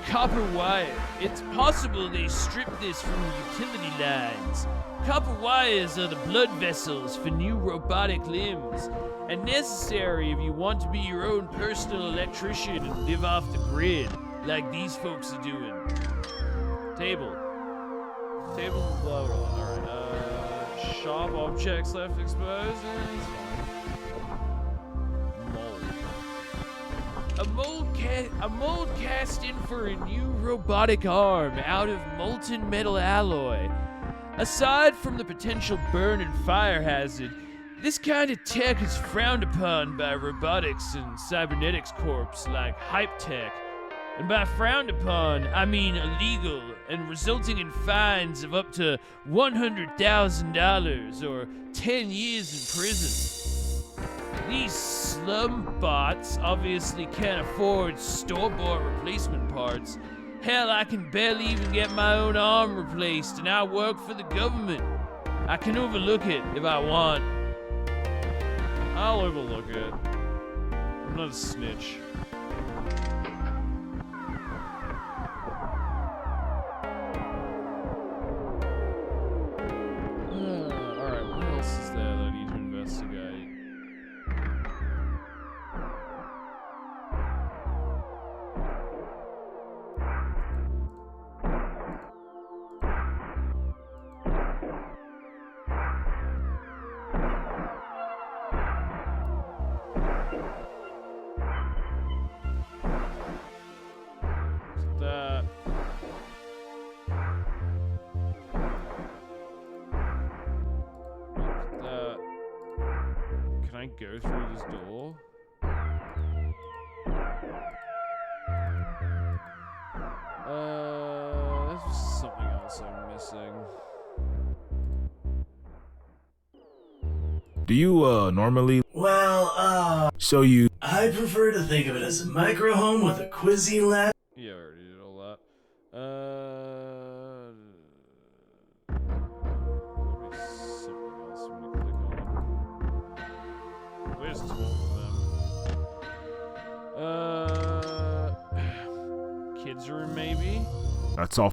Copper wire. It's possible they stripped this from utility lines. Copper wires are the blood vessels for new robotic limbs, and necessary if you want to be your own personal electrician and live off the grid, like these folks are doing. Table, blah, blah, blah. Alright, sharp objects left exposed. A mold cast in for a new robotic arm out of molten metal alloy. Aside from the potential burn and fire hazard, this kind of tech is frowned upon by robotics and cybernetics corps like Hype Tech. And by frowned upon, I mean illegal and resulting in fines of up to $100,000 or 10 years in prison. These slum bots obviously can't afford store-bought replacement parts. Hell, I can barely even get my own arm replaced, and I work for the government. I can overlook it if I want. I'll overlook it. I'm not a snitch. Alright, what else is there that I need to investigate? Go through this door. There's something else I'm missing. Do you, normally? Well, So you... I prefer to think of it as a micro home with a cuisine lab. Yeah, I already did all that. Something else I'm gonna click on. Where's talk with them? Kids room maybe? That's all.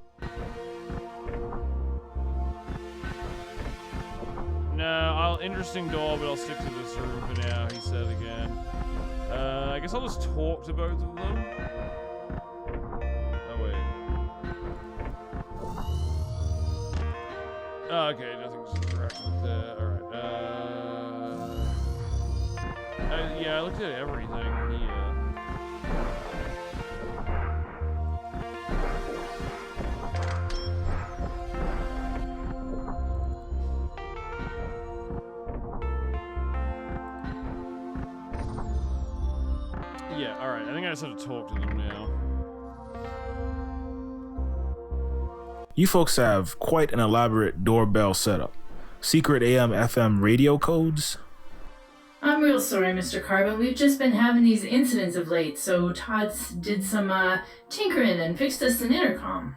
No, interesting door, but I'll stick to this room for now, he said again. I guess I'll just talk to both of them. Oh, wait. Oh, okay, nothing's interacting with that. Alright, yeah, I looked at everything here. Yeah, alright, I think I just have to talk to them now. You folks have quite an elaborate doorbell setup. Secret AM/FM radio codes? I'm real sorry, Mr. Carbon. We've just been having these incidents of late, so Todd did some tinkering and fixed us an intercom.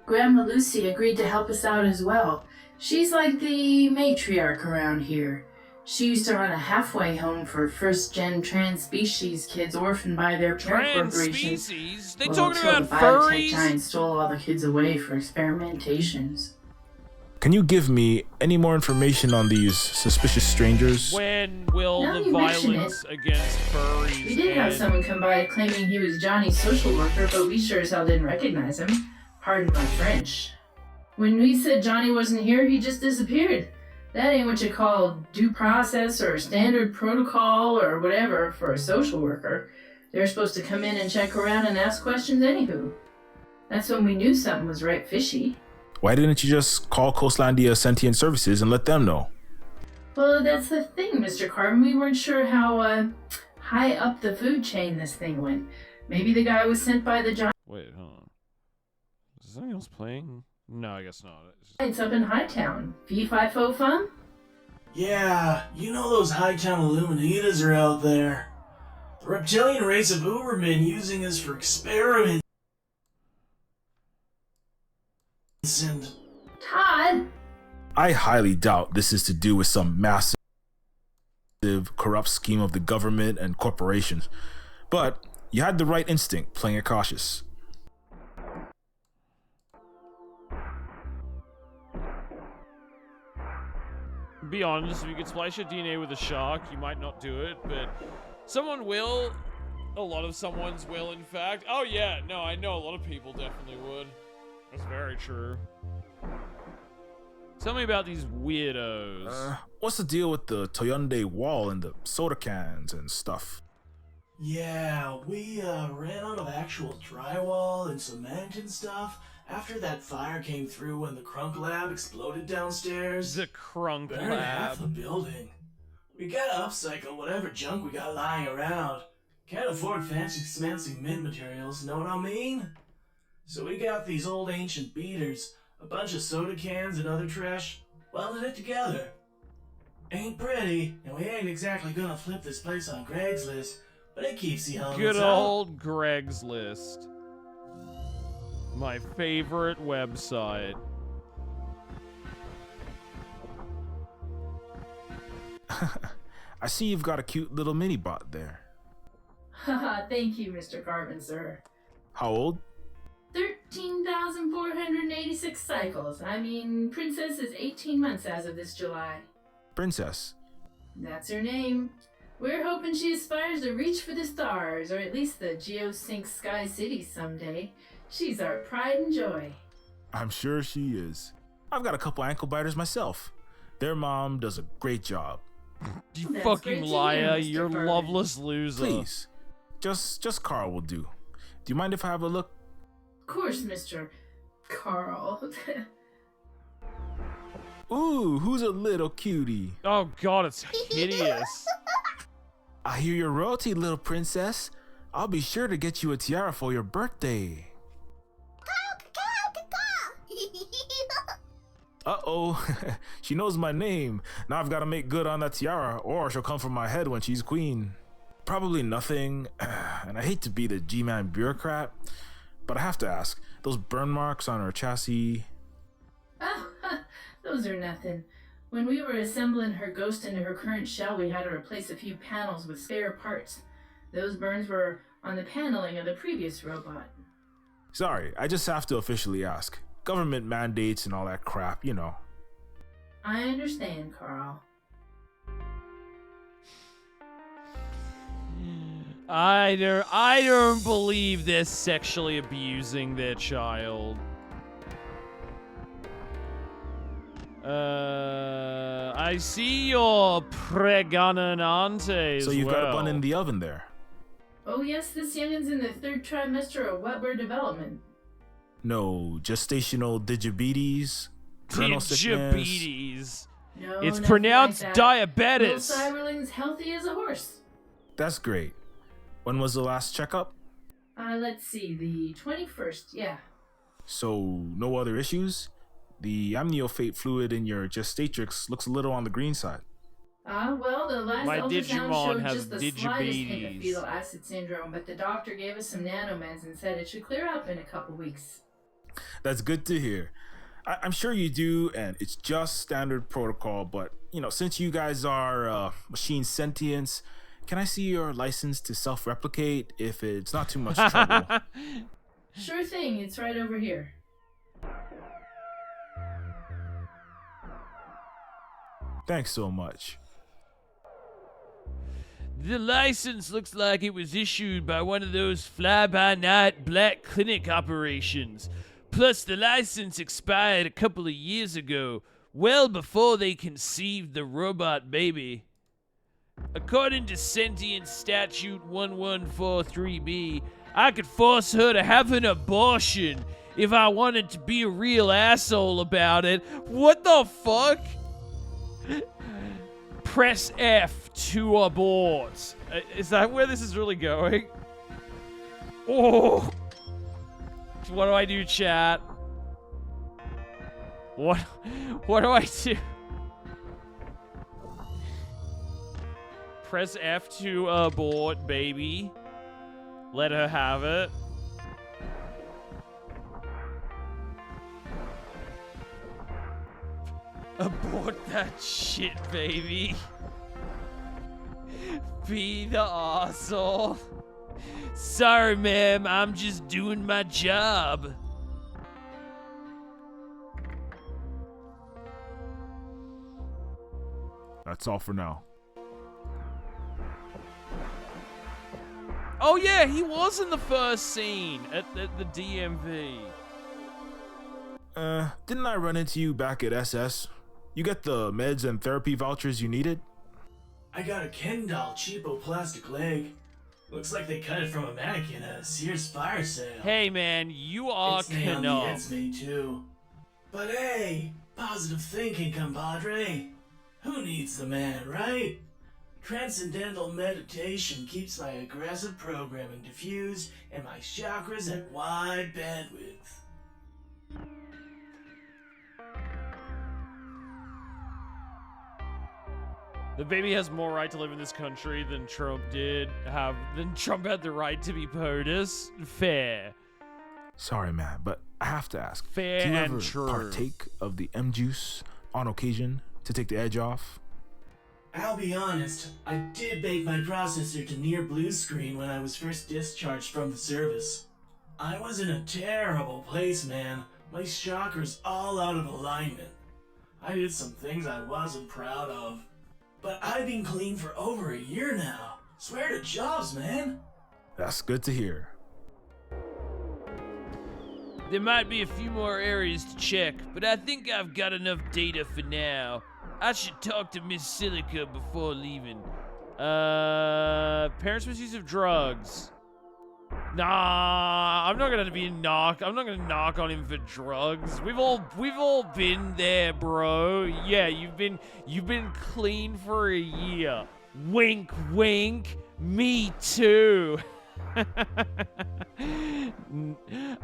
Grandma Lucy agreed to help us out as well. She's like the matriarch around here. She used to run a halfway home for first-gen trans-species kids orphaned by their parent corporation. Trans-species? They Well, talking until about the biotech furries? giant stole all the kids away for experimentations. Can you give me any more information on these suspicious strangers? When will Now the you mention violence against furries We did have end? someone come by claiming he was Johnny's social worker, but we sure as hell didn't recognize him. Pardon my French. When we said Johnny wasn't here, he just disappeared. That ain't what you call due process or standard protocol or whatever for a social worker. They're supposed to come in and check around and ask questions anywho. That's when we knew something was right fishy. Why didn't you just call Coastlandia Sentient Services and let them know? Well, that's the thing, Mr. Carbon. We weren't sure how high up the food chain this thing went. Maybe the guy was sent by the Wait, hold on. Is something else playing? No, I guess not. Giants up in Hightown. Fee-fi-fo fun? Yeah, you know those Hightown Illuminitas are out there. The reptilian race of Ubermen using us for experiments and... Todd! I highly doubt this is to do with some massive corrupt scheme of the government and corporations. But you had the right instinct, playing it cautious. Be honest, if you could splice your DNA with a shark, you might not do it, but someone will. A lot of someone's will, in fact. Oh yeah, no, I know a lot of people definitely would. That's very true. Tell me about these weirdos. What's the deal with the Toyonde wall and the soda cans and stuff? Yeah, we ran out of actual drywall and cement and stuff after that fire came through when the Crunk Lab exploded downstairs. The Crunk Burned half the Lab. building. We gotta upcycle whatever junk we got lying around. Can't afford fancy mint materials, know what I mean? So we got these old ancient beaters, a bunch of soda cans and other trash, welded it together. Ain't pretty, and we ain't exactly gonna flip this place on Craigslist, but it keeps the elements Good out. old Greg's List. My favorite website. I see you've got a cute little mini bot there. Haha, thank you, Mr. Carbon, sir. How old? 13,486 cycles. I mean, Princess is 18 months as of this July. Princess. That's her name. We're hoping she aspires to reach for the stars, or at least the Geosync Sky City someday. She's our pride and joy. I'm sure she is. I've got a couple ankle biters myself. Their mom does a great job. You That's fucking great to liar, hear, Mr. you're Furman. loveless loser. Please. Just Carl will do. Do you mind if I have a look? Of course, Mr. Carl. Ooh, who's a little cutie? Oh god, it's hideous. I hear you're royalty, little princess. I'll be sure to get you a tiara for your birthday. Uh-oh, she knows my name. Now I've got to make good on that tiara, or she'll come for my head when she's queen. Probably nothing, and I hate to be the G-Man bureaucrat, but I have to ask, those burn marks on her chassis... Oh, those are nothing. When we were assembling her ghost into her current shell, we had to replace a few panels with spare parts. Those burns were on the paneling of the previous robot. Sorry, I just have to officially ask. Government mandates and all that crap, you know. I understand, Carl. I don't believe they're sexually abusing their child. I see your pregnante as So you've well. got a bun in the oven there. Oh yes, this youngin's in the third trimester of wet bird development. No gestational diabetes, adrenal sickness. Diabetes. No, It's nothing pronounced like that. Little diabetes. Cyberling's healthy as a horse. That's great. When was the last checkup? Let's see, the 21st, yeah. So, no other issues? The amniophate fluid in your gestatrix looks a little on the green side. Well, the last My ultrasound Digimon showed has just the slightest hint of digibetes. fetal acid syndrome, but the doctor gave us some nanomeds and said it should clear up in a couple weeks. That's good to hear. I'm sure you do, and it's just standard protocol, but, since you guys are machine sentients, can I see your license to self-replicate if it's not too much trouble? Sure thing, it's right over here. Thanks so much. The license looks like it was issued by one of those fly-by-night black clinic operations. Plus, the license expired a couple of years ago, well before they conceived the robot baby. According to Sentient Statute 1143B, I could force her to have an abortion if I wanted to be a real asshole about it. What the fuck? Press F to abort. Is that where this is really going? Oh! What do I do, chat? What do I do? Press F to abort, baby. Let her have it. Abort that shit, baby. Be the arsehole. Sorry, ma'am. I'm just doing my job. That's all for now. Oh yeah, he was in the first scene at the DMV. Didn't I run into you back at SS? You get the meds and therapy vouchers you needed? I got a Ken doll cheapo plastic leg. Looks like they cut it from a mannequin at a Sears fire sale. Hey man, you are It's me on the Canuck. ends made too. But hey, positive thinking, compadre. Who needs the man, right? Transcendental meditation keeps my aggressive programming diffused and my chakras at wide bandwidth. The baby has more right to live in this country than Trump Trump had the right to be POTUS. Fair. Sorry, man, but I have to ask. Fair do you and ever true. partake of the M-juice on occasion to take the edge off? I'll be honest, I did bake my processor to near blue screen when I was first discharged from the service. I was in a terrible place, man. My chakras all out of alignment. I did some things I wasn't proud of. But I've been clean for over a year now. Swear to jobs, man. That's good to hear. There might be a few more areas to check, but I think I've got enough data for now. I should talk to Miss Silica before leaving. Parents' misuse of drugs. Nah, I'm not gonna knock on him for drugs. We've all been there, bro. Yeah, you've been clean for a year. Wink, wink. Me too.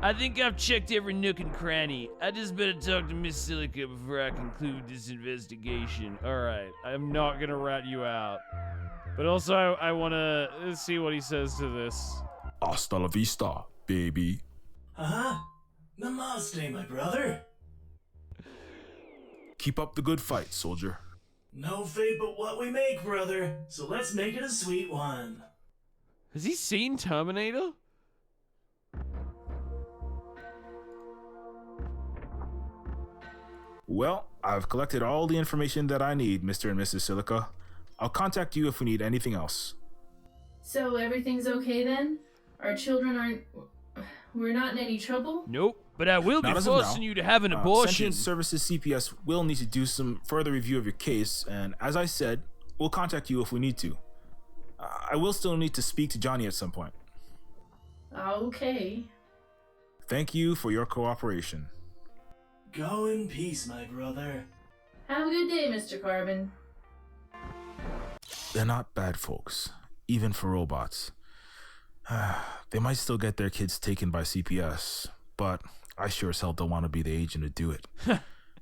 I think I've checked every nook and cranny. I just better talk to Miss Silica before I conclude this investigation. Alright, I'm not gonna rat you out. But also, I wanna see what he says to this. Hasta la vista, baby. Uh-huh. Namaste, my brother. Keep up the good fight, soldier. No fate but what we make, brother. So let's make it a sweet one. Has he seen Terminator? Well, I've collected all the information that I need, Mr. and Mrs. Silica. I'll contact you if we need anything else. So everything's okay then? Our children aren't... We're not in any trouble? Nope. But I will be Not as of forcing now. you to have an abortion. Sentient Services CPS will need to do some further review of your case, and as I said, we'll contact you if we need to. I will still need to speak to Johnny at some point. Okay. Thank you for your cooperation. Go in peace, my brother. Have a good day, Mr. Carbon. They're not bad folks, even for robots. They might still get their kids taken by CPS, but I sure as hell don't want to be the agent to do it.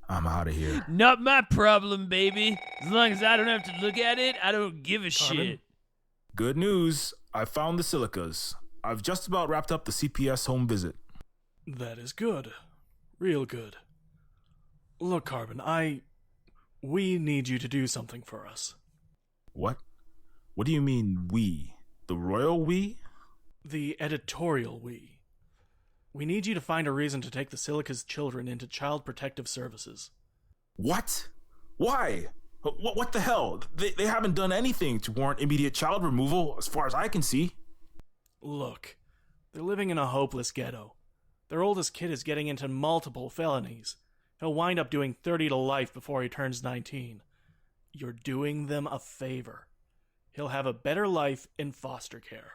I'm out of here. Not my problem, baby. As long as I don't have to look at it, I don't give a Carmen? shit. Good news. I found the silicas. I've just about wrapped up the CPS home visit. That is good. Real good. Look, Carbon, we need you to do something for us. What? What do you mean, we? The royal we? The editorial we. We need you to find a reason to take the Silica's children into Child Protective Services. What? Why? What the hell? They haven't done anything to warrant immediate child removal, as far as I can see. Look, they're living in a hopeless ghetto. Their oldest kid is getting into multiple felonies. He'll wind up doing 30 to life before he turns 19. You're doing them a favor. He'll have a better life in foster care.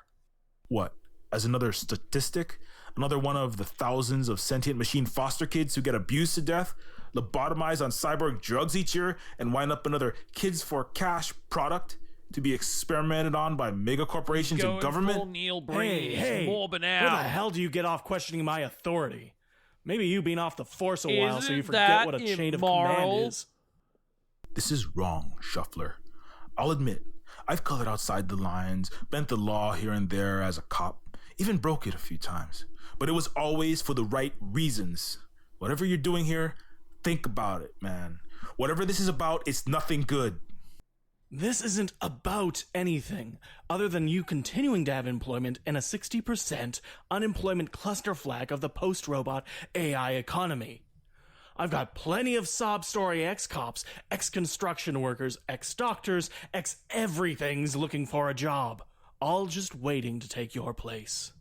What? As another statistic? Another one of the thousands of sentient machine foster kids who get abused to death, lobotomized on cyborg drugs each year, and wind up another kids for cash product to be experimented on by mega corporations and government? Full Neil Breen. Hey, morbing where out. the hell do you get off questioning my authority? Maybe you been off the force a while so you Isn't forget that what a chain of immoral? command is. This is wrong, Shuffler. I'll admit, I've colored outside the lines, bent the law here and there as a cop, even broke it a few times. But it was always for the right reasons. Whatever you're doing here, think about it, man. Whatever this is about, it's nothing good. This isn't about anything other than you continuing to have employment in a 60% unemployment cluster flag of the post-robot AI economy. I've got plenty of sob story ex-cops, ex-construction workers, ex-doctors, ex-everythings looking for a job, all just waiting to take your place.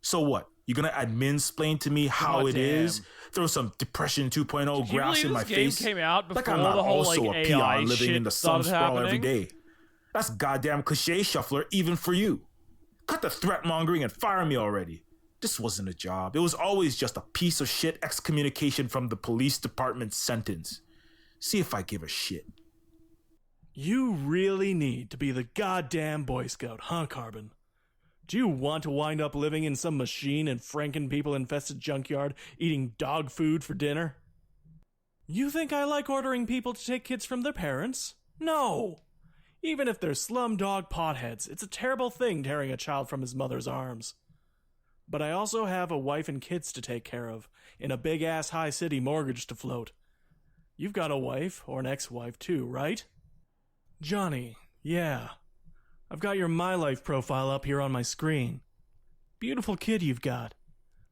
So what? You gonna admin-splain to me how it is? Throw some Depression 2.0 graphs in my face? Came out before Like I'm not the whole also like a AI peon living shit in the started sun sprawl every happening. day. That's goddamn cliche, Shuffler, even for you. Cut the threat-mongering and fire me already. This wasn't a job. It was always just a piece of shit excommunication from the police department's sentence. See if I give a shit. You really need to be the goddamn Boy Scout, huh, Carbon? Do you want to wind up living in some machine and Franken people-infested junkyard eating dog food for dinner? You think I like ordering people to take kids from their parents? No! Even if they're slum-dog potheads, it's a terrible thing tearing a child from his mother's arms. But I also have a wife and kids to take care of, in a big-ass high-city mortgage to float. You've got a wife, or an ex-wife too, right? Johnny, yeah. I've got your My Life profile up here on my screen. Beautiful kid you've got.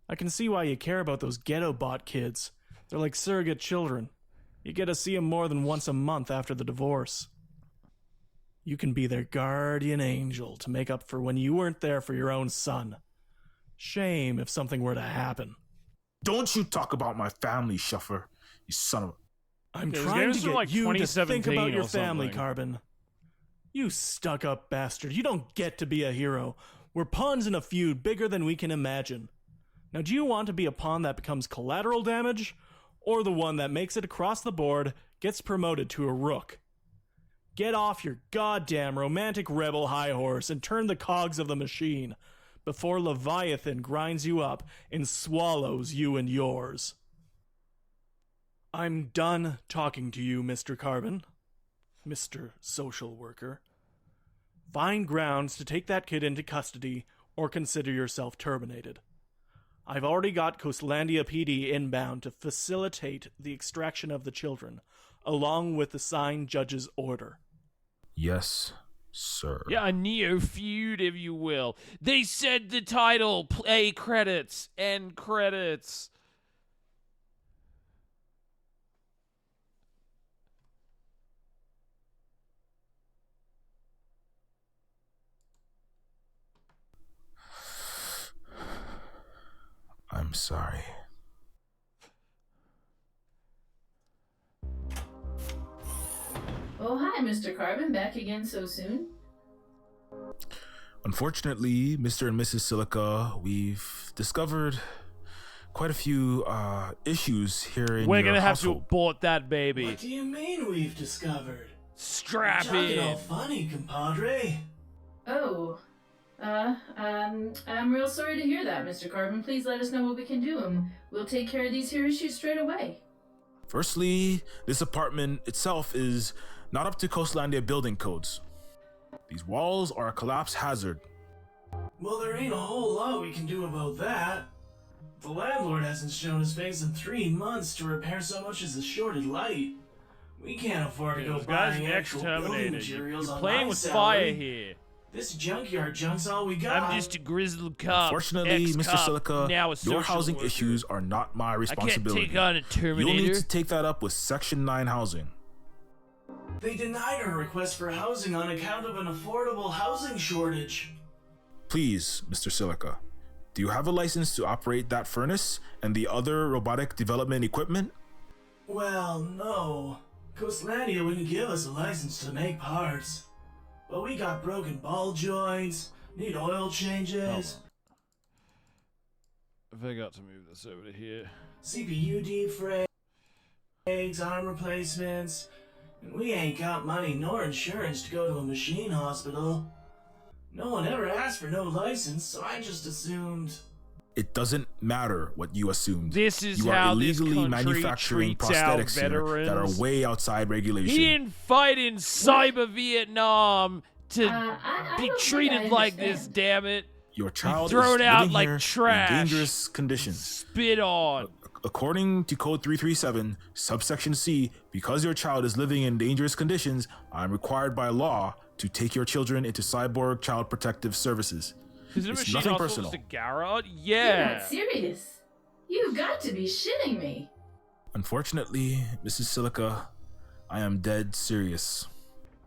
I can see why you care about those ghetto bot kids. They're like surrogate children. You get to see them more than once a month after the divorce. You can be their guardian angel to make up for when you weren't there for your own son. Shame if something were to happen. Don't you talk about my family, Shuffler, you son of a... I'm Yeah, trying to this get was like you to think 2017 about your or family, something. Carbon. You stuck-up bastard. You don't get to be a hero. We're pawns in a feud bigger than we can imagine. Now, do you want to be a pawn that becomes collateral damage, or the one that makes it across the board, gets promoted to a rook? Get off your goddamn romantic rebel high horse and turn the cogs of the machine before Leviathan grinds you up and swallows you and yours. I'm done talking to you, Mr. Carbon. Mr. Social Worker. Find grounds to take that kid into custody or consider yourself terminated. I've already got Coastlandia PD inbound to facilitate the extraction of the children, along with the signed judge's order. Yes, sir. Yeah, a Neofeud, if you will. They said the title, play credits, end credits. I'm sorry. Oh, hi, Mr. Carbon. Back again so soon? Unfortunately, Mr. and Mrs. Silica, we've discovered quite a few issues here in We're your gonna have to household. abort that baby. What do you mean we've discovered? Strap Talking all in. funny, compadre. Oh, I'm real sorry to hear that, Mr. Carbon. Please let us know what we can do, and we'll take care of these here issues straight away. Firstly, this apartment itself is not up to Coastlandia building codes. These walls are a collapse hazard. Well, there ain't a whole lot we can do about that. The landlord hasn't shown his face in 3 months to repair so much as a shorted light. We can't afford to go This guy's buying an actual building exterminator. materials You're on playing my with salary. fire here. This junkyard junk's all we got. I'm just a grizzled cop. Unfortunately, Mr. ex-cop, Silica, now a your social housing worker. issues are not my I responsibility. can't take on a Terminator. You'll need to take that up with Section 9 housing. They denied our request for housing on account of an affordable housing shortage. Please, Mr. Silica, do you have a license to operate that furnace and the other robotic development equipment? Well, no. Coastlandia wouldn't give us a license to make parts. But we got broken ball joints, need oil changes, I forgot to move this over to here. CPU defrags, arm replacements, and we ain't got money nor insurance to go to a machine hospital. No one ever asked for no license, so I just assumed. It doesn't matter what you assumed. This is you how are this illegally country manufacturing treats our prosthetics here that are veterans. way outside regulation. He didn't fight in cyber Vietnam to I be don't treated think I like this, understand. damn it. Your child throw is it out living like here trash. in dangerous conditions. Spit on. According to Code 337, subsection C, because your child is living in dangerous conditions, I'm required by law to take your children into Cyborg Child Protective Services. Is it a It's machine nothing hospital personal. just a garage? You're Yeah. not serious. You've got to be shitting me. Unfortunately, Mrs. Silica, I am dead serious.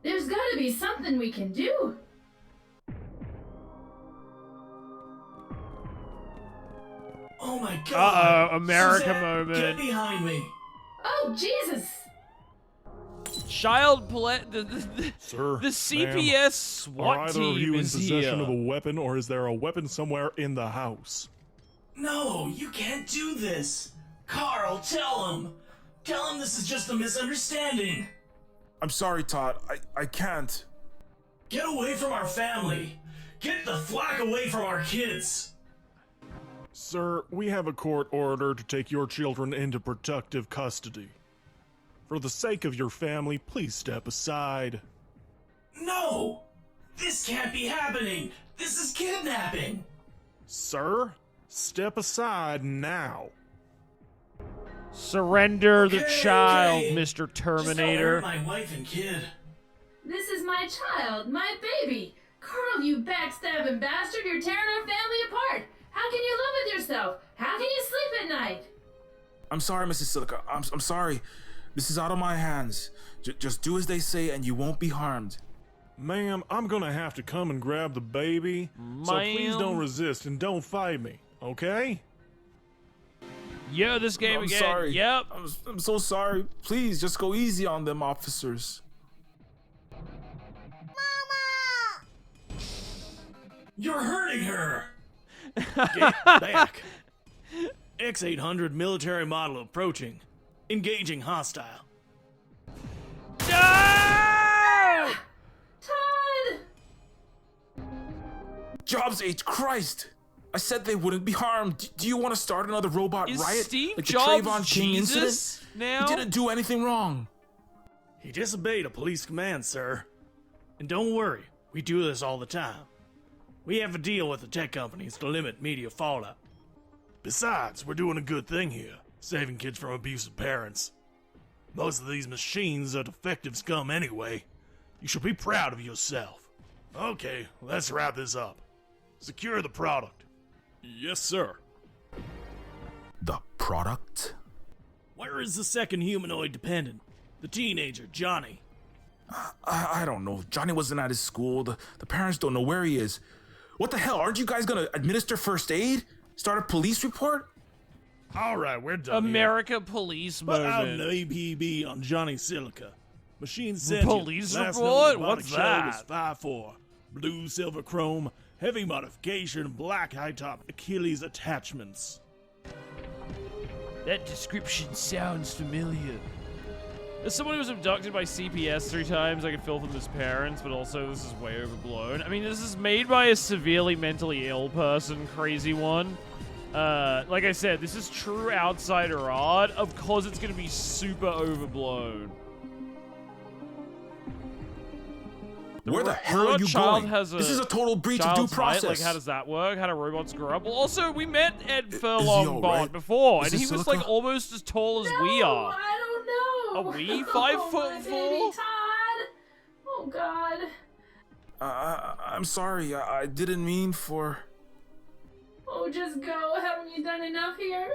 There's got to be something we can do. Oh my god! Uh-oh, America Suzette, moment. Get behind me! Oh, Jesus! Child play the Sir, the CPS SWAT are either of team you in is possession here. of a weapon, or is there a weapon somewhere in the house? No, you can't do this! Carl, tell him! Tell him this is just a misunderstanding! I'm sorry, Todd. I can't. Get away from our family! Get the flack away from our kids! Sir, we have a court order to take your children into protective custody. For the sake of your family, please step aside. No! This can't be happening! This is kidnapping! Sir, step aside now. Surrender the Okay, child, okay. Mr. Just don't Terminator. hurt my wife and kid. This is my child, my baby. Carl, you backstabbing bastard, you're tearing our family apart. How can you live with yourself? How can you sleep at night? I'm sorry, Mrs. Silica. I'm sorry. This is out of my hands. Just do as they say and you won't be harmed. Ma'am, I'm gonna have to come and grab the baby, so please don't Ma'am. resist and don't fight me, okay? Yo, this game I'm again. sorry. Yep. I'm so sorry. Please, just go easy on them, officers. You're hurting her! Get back. X-800 military model approaching. Engaging hostile. No! Todd! Jobs H. Christ! I said they wouldn't be harmed. Do you want to start another robot Is riot? Steve like Jobs the Trayvon King Jesus incident? now? He didn't do anything wrong. He disobeyed a police command, sir. And don't worry, we do this all the time. We have a deal with the tech companies to limit media fallout. Besides, we're doing a good thing here, saving kids from abusive parents. Most of these machines are defective scum anyway. You should be proud of yourself. Okay, let's wrap this up. Secure the product. Yes, sir. The product? Where is the second humanoid dependent? The teenager, Johnny. I don't know. Johnny wasn't at his school. The parents don't know where he is. What the hell? Aren't you guys gonna administer first aid? Start a police report? All right, we're done. America police Put out moment. an APB on Johnny Silica. Machine sent Police Last report? known What's robotic show that? was 5-4. Blue, silver, chrome, heavy modification, black high top Achilles attachments. That description sounds familiar. As someone who was abducted by CPS 3 times, I can feel from his parents, but also this is way overblown. I mean, this is made by a severely mentally ill person, crazy one. Like I said, this is true outsider art. Of course it's gonna be super overblown. Where the hell are you going? This is a total breach of due process. Like, how does that work? How do robots grow up? Well, also, we met Ed Furlong before, and he was like almost as tall as we are. I don't know. Are we 5'4"? Baby Todd. Oh God. I'm sorry. I didn't mean for. Oh, just go. Haven't you done enough here?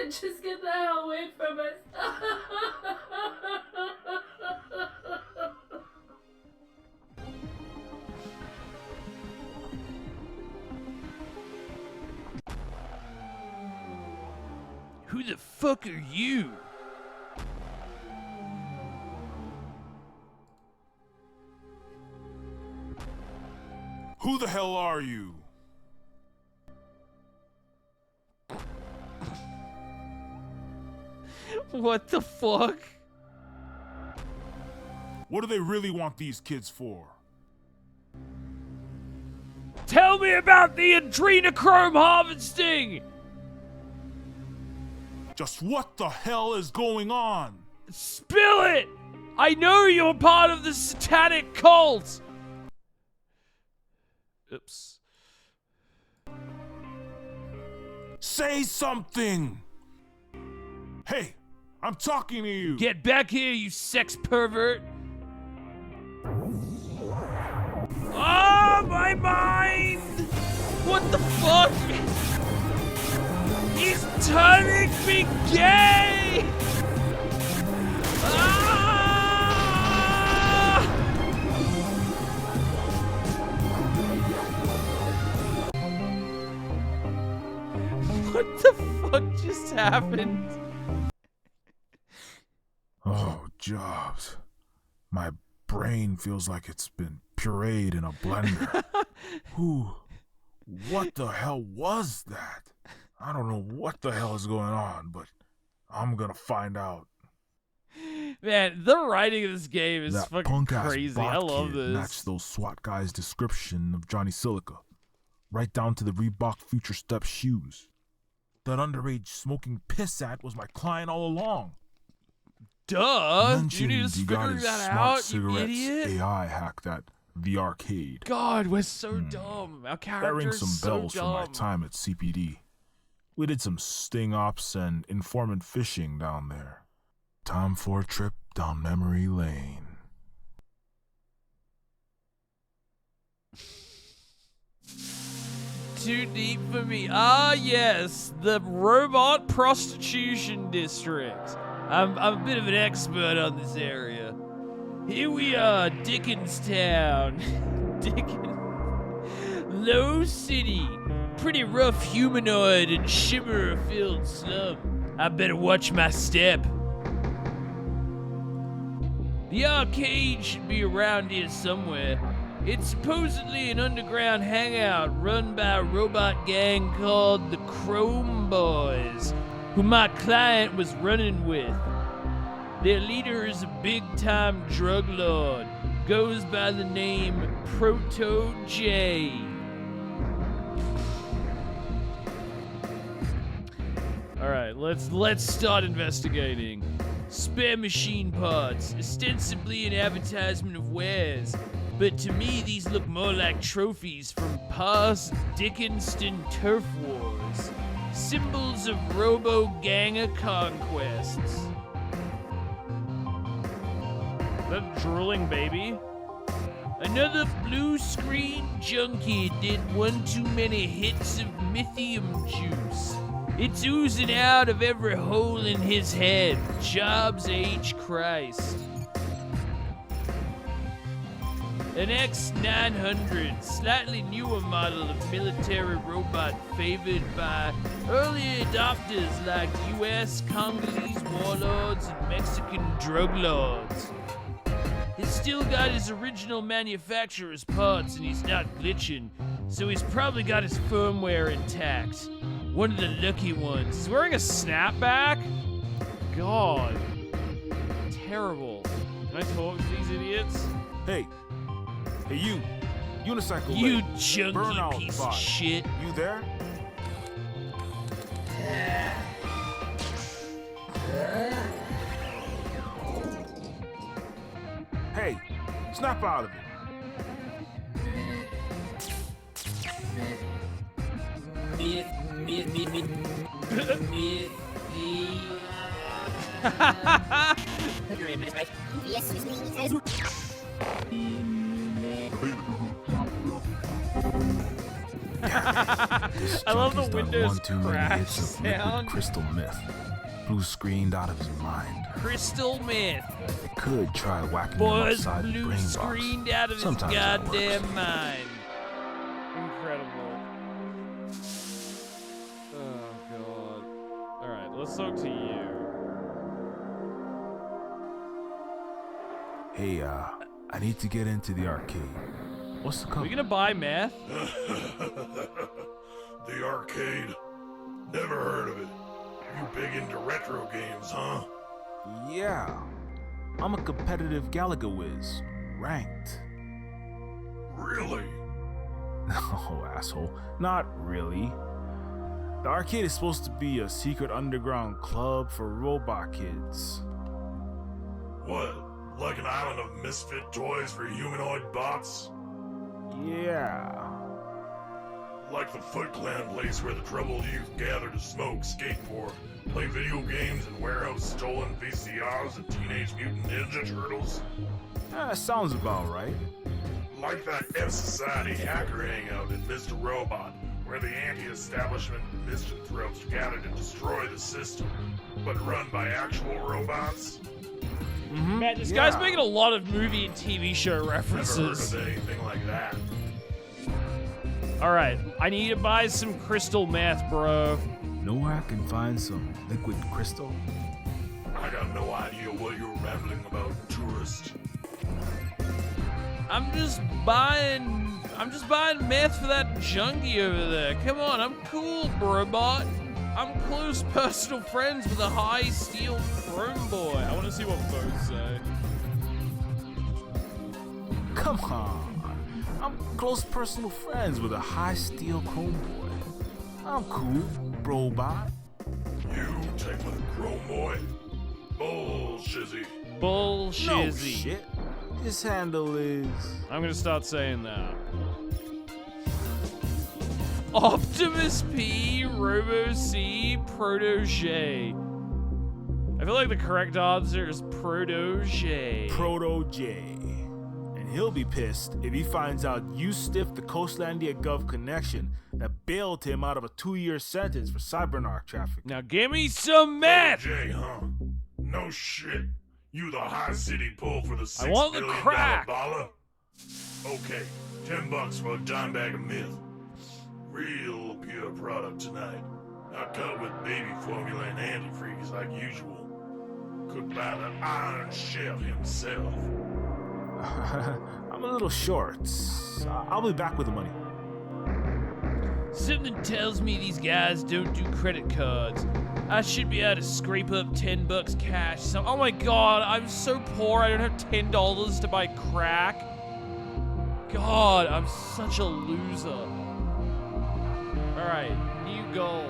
Just get the hell away from us. Who the fuck are you? Who the hell are you? What the fuck? What do they really want these kids for? Tell me about the adrenochrome harvesting! Just what the hell is going on? Spill it! I know you're part of the satanic cult! Oops. Say something! Hey, I'm talking to you! Get back here, you sex pervert! Oh, my mind! What the fuck? He's turning me gay! Ah! What the fuck just happened? Oh, Jobs. My brain feels like it's been pureed in a blender. What the hell was that? I don't know what the hell is going on, but I'm gonna find out. Man, the writing of this game is that fucking crazy. I love this. Matched those SWAT guys' description of Johnny Silica, right down to the Reebok Future Step shoes. That underage smoking pissat was my client all along. Duh! You need to figure that out, you idiot! AI hacked at the arcade. God, we're so dumb. Our characters that rings some so bells dumb. from my time at CPD. We did some sting ops and informant phishing down there. Time for a trip down memory lane. Too deep for me. Ah, yes, the robot prostitution district. I'm a bit of an expert on this area. Here we are, Dickenstown. Low City. Pretty rough humanoid and shimmer-filled slum. I better watch my step. The arcade should be around here somewhere. It's supposedly an underground hangout run by a robot gang called the Chrome Boys, who my client was running with. Their leader is a big-time drug lord, goes by the name Proto J. Alright, let's start investigating. Spare machine parts, ostensibly an advertisement of wares. But to me, these look more like trophies from past Dickinston turf wars. Symbols of robo-ganger conquests. That drooling baby? Another blue screen junkie did one too many hits of mythium juice. It's oozing out of every hole in his head. Jobs H. Christ. An X-900, slightly newer model of military robot favored by early adopters like US, Congolese warlords, and Mexican drug lords. He's still got his original manufacturer's parts and he's not glitching, so he's probably got his firmware intact. One of the lucky ones. He's wearing a snapback? God. terrible. Can I talk to these idiots? Hey, you, unicycle You leg, junky burnout piece bot. of shit. You there? Hey, snap out of it. I love the Windows crash sound. Crystal meth. Blue screened out of his mind. Crystal myth. They could try whacking him Boys upside the blue brain box. screened out of his Sometimes that goddamn works. mind. Incredible. Oh god. Alright, let's talk to you. Hey, I need to get into the arcade. What's the Are we company? gonna buy meth? The arcade. Never heard of it. You big into retro games, huh? Yeah. I'm a competitive Galaga whiz. Ranked. Really? No, asshole. Not really. The arcade is supposed to be a secret underground club for robot kids. What? Like an island of misfit toys for humanoid bots? Yeah. Like the Foot Clan place where the troubled youth gather to smoke, skateboard, play video games, and warehouse stolen VCRs of Teenage Mutant Ninja Turtles? Sounds about right. Like that F-Society hacker hangout in Mr. Robot, where the anti-establishment misanthropes gather to destroy the system, but run by actual robots? Man, this guy's making a lot of movie and TV show Never heard references. of anything like that. Alright, I need to buy some crystal meth, bro. Know where I can find some liquid crystal? I got no idea what you're rambling about, tourist. I'm just buying meth for that junkie over there. Come on, I'm cool, brobot. I'm close personal friends with a high steel chrome boy. I want to see what both say. Come on. I'm close personal friends with a high steel chrome boy. I'm cool, brobot. You take with a chrome boy? Bullshizzy. Bullshizzy. No shit. His handle is... I'm gonna start saying that. Optimus P, Robo C, Protege. I feel like the correct answer is Protege. Proto-J. And he'll be pissed if he finds out you stiffed the Coastlandia Gov connection that bailed him out of a 2-year sentence for cybernark traffic. Now give me some meth! Jay, huh? No shit. You the high city pull for the $6 want the billion crack. baller? Okay, $10 for a dime bag of myth. Real pure product tonight. Not cut with baby formula and antifreeze like usual. Cooked by the Iron Chef himself. I'm a little short. I'll be back with the money. Something tells me these guys don't do credit cards. I should be able to scrape up $10 cash. So, oh my god, I'm so poor I don't have $10 to buy crack. God, I'm such a loser. Alright, new goal.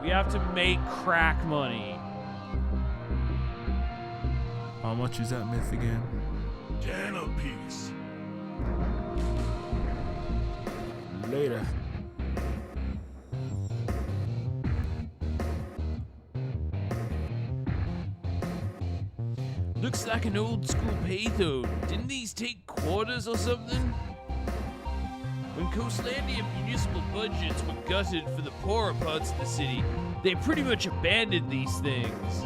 We have to make crack money. How much is that myth again? 10 apiece. Later. Looks like an old school payphone. Didn't these take quarters or something? When Coastlandia municipal budgets were gutted for the poorer parts of the city, they pretty much abandoned these things.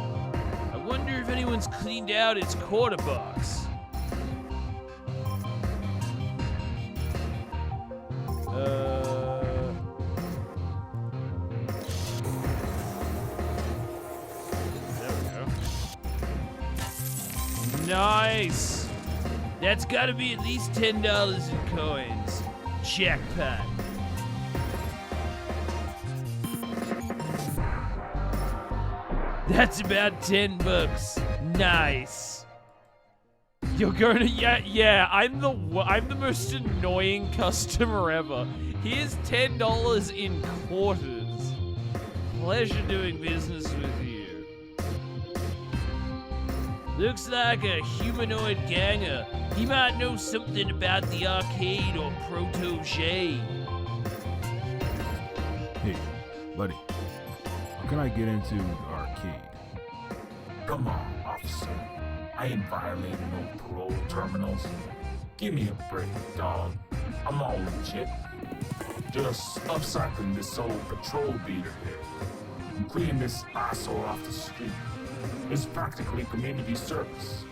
I wonder if anyone's cleaned out its quarter box. There we go. Nice! That's gotta be at least $10 in coins. Jackpot. That's about $10. Nice. You're going to yeah. I'm the most annoying customer ever. Here's $10 in quarters. Pleasure doing business with you. Looks like a humanoid ganger. He might know something about the arcade or protege. Hey, buddy. How can I get into the arcade? Come on, officer. I ain't violating no parole terminals. Give me a break, dog. I'm all legit. Just upcycling this old patrol beater here. I'm cleaning this asshole off the street. It's practically community service.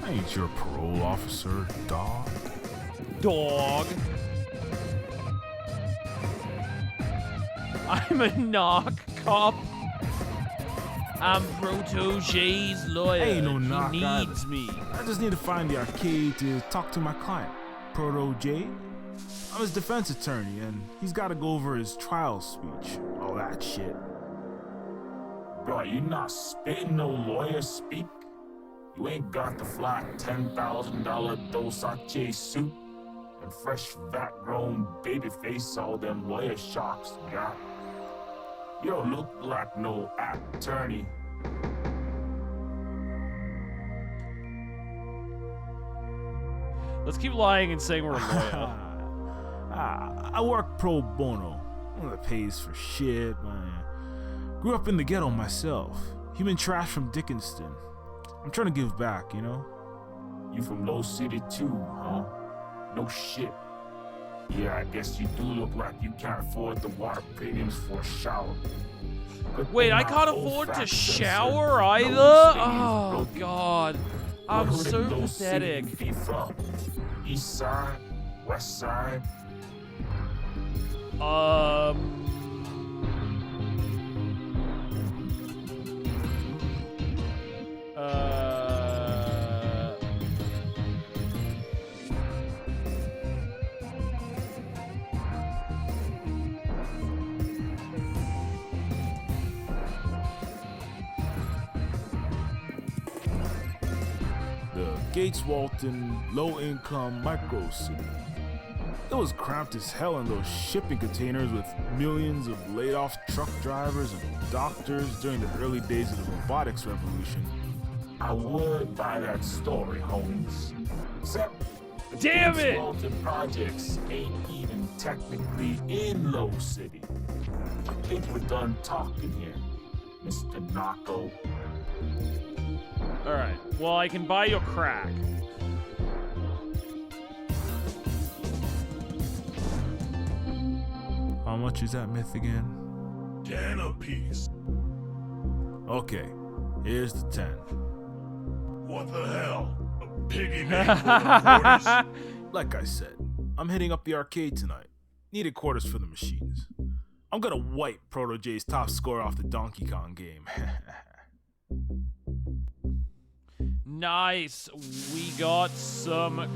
I ain't your parole officer, dog. Dog. I'm a knock cop. I'm Protoge's lawyer. Ain't no he knock needs either. me. I just need to find the arcade to talk to my client, Protoge. I'm his defense attorney, and he's got to go over his trial speech, all that shit. Bro, you not spitting no lawyer speak? You ain't got the flat $10,000 Dosache suit and fresh fat-grown baby face all them lawyer shops you got. You don't look like no attorney. Let's keep lying and saying we're a lawyer. I work pro bono. One that pays for shit, man. Grew up in the ghetto myself. Human trash from Dickinston. I'm trying to give back, you know? You from Low City too, huh? No shit. Yeah, I guess you do look like you can't afford the water premiums for a shower. Wait, I can't afford to shower either? Oh, God. I'm so pathetic. From? East side? West side? The Gates Walton low-income micro city. It was cramped as hell in those shipping containers with millions of laid-off truck drivers and doctors during the early days of the robotics revolution. I would buy that story, Holmes. Except the Damn Gates it! Walton projects ain't even technically in Low City. I think we're done talking here, Mr. Narco. Alright, well, I can buy your crack. How much is that myth again? 10 apiece. Okay, here's the 10. What the hell? A piggy bank full of quarters? Like I said, I'm hitting up the arcade tonight. Needed quarters for the machines. I'm gonna wipe Protoge's top score off the Donkey Kong game. Nice. We got some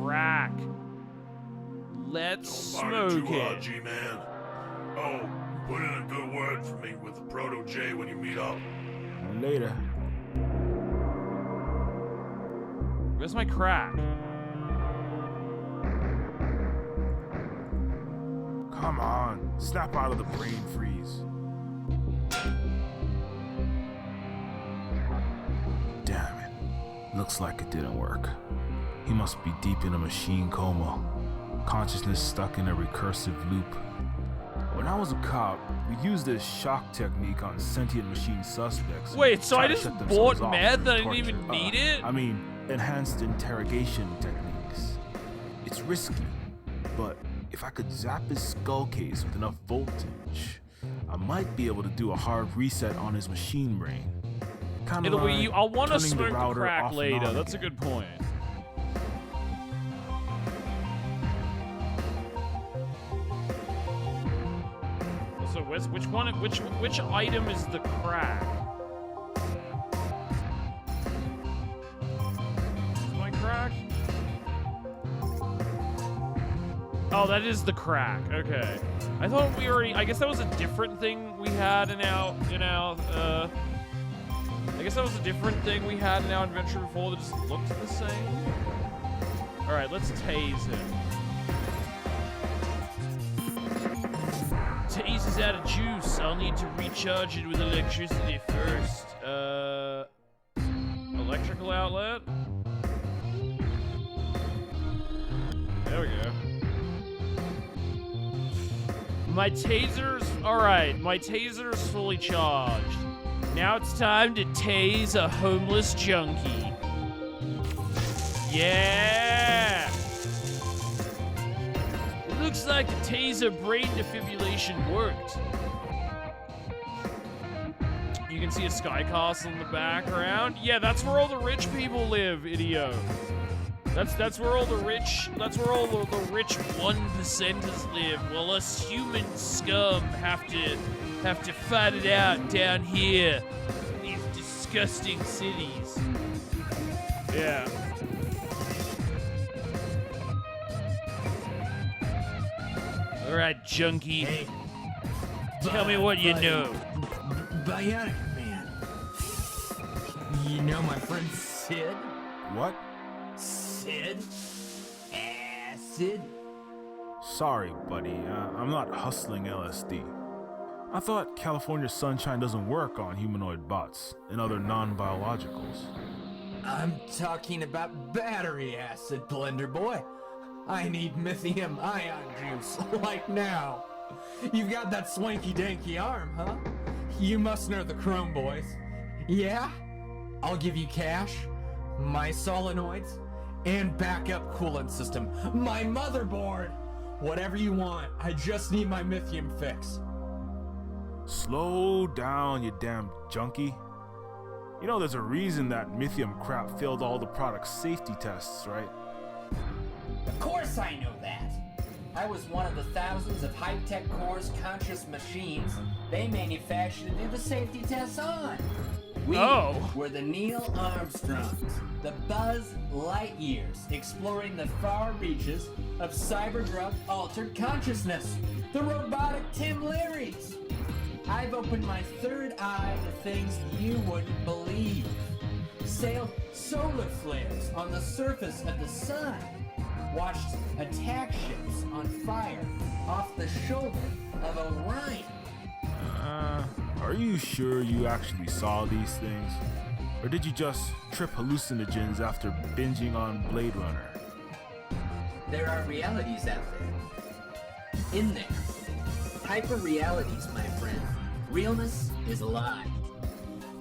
crack. Let's Don't bargain smoke too hard, it. G-Man. Oh, put in a good word for me with the Protege when you meet up. Later. Where's my crack? Come on, snap out of the brain freeze. Damn it. Looks like it didn't work. He must be deep in a machine coma. Consciousness stuck in a recursive loop. When I was a cop, we used this shock technique on sentient machine suspects. Wait, so I Try to just shut themselves bought off meth through and I didn't torture. even need it? I mean, enhanced interrogation techniques. It's risky, but if I could zap his skull case with enough voltage, I might be able to do a hard reset on his machine brain. Kinda It'll be like you. I want to turning smoke the router crack off and later. on That's a again. good point. So which one? Which item is the crack? Is my crack? Oh, that is the crack. Okay. I thought we already. I guess that was a different thing we had in our I guess that was a different thing we had in our adventure before that just looked the same. Alright, let's tase him. Tase is out of juice. I'll need to recharge it with electricity first. Electrical outlet? There we go. My taser's... Alright, my taser's fully charged. Now it's time to tase a homeless junkie. Yeah! It looks like the taser brain defibrillation worked. You can see a sky castle in the background. Yeah, that's where all the rich people live, idiot. That's where all the rich 1%ers live, while us human scum have to fight it out down here in these disgusting cities. Yeah. All right, junkie. Hey, tell me what you know. Bionic Man. You know my friend Sid? What? Sid? Acid? Sorry, buddy. I'm not hustling LSD. I thought California sunshine doesn't work on humanoid bots and other non-biologicals. I'm talking about battery acid, Blender Boy. I need lithium ion juice, like now. You've got that swanky-danky arm, huh? You must know the Chrome Boys. Yeah? I'll give you cash, my solenoids, and backup coolant system. My motherboard! Whatever you want, I just need my lithium fix. Slow down, you damn junkie. You know there's a reason that lithium crap failed all the product's safety tests, right? Of course I know that. I was one of the thousands of high-tech cores conscious machines they manufactured to do the safety tests on. We were the Neil Armstrongs, the Buzz Lightyears, exploring the far reaches of cyber-drug-altered consciousness, the robotic Tim Learys. I've opened my third eye to things you wouldn't believe. Sailed solar flares on the surface of the sun. Watched attack ships on fire off the shoulder of Orion. Are you sure you actually saw these things? Or did you just trip hallucinogens after binging on Blade Runner? There are realities out there. In there. Hyper-realities, my friend. Realness is a lie.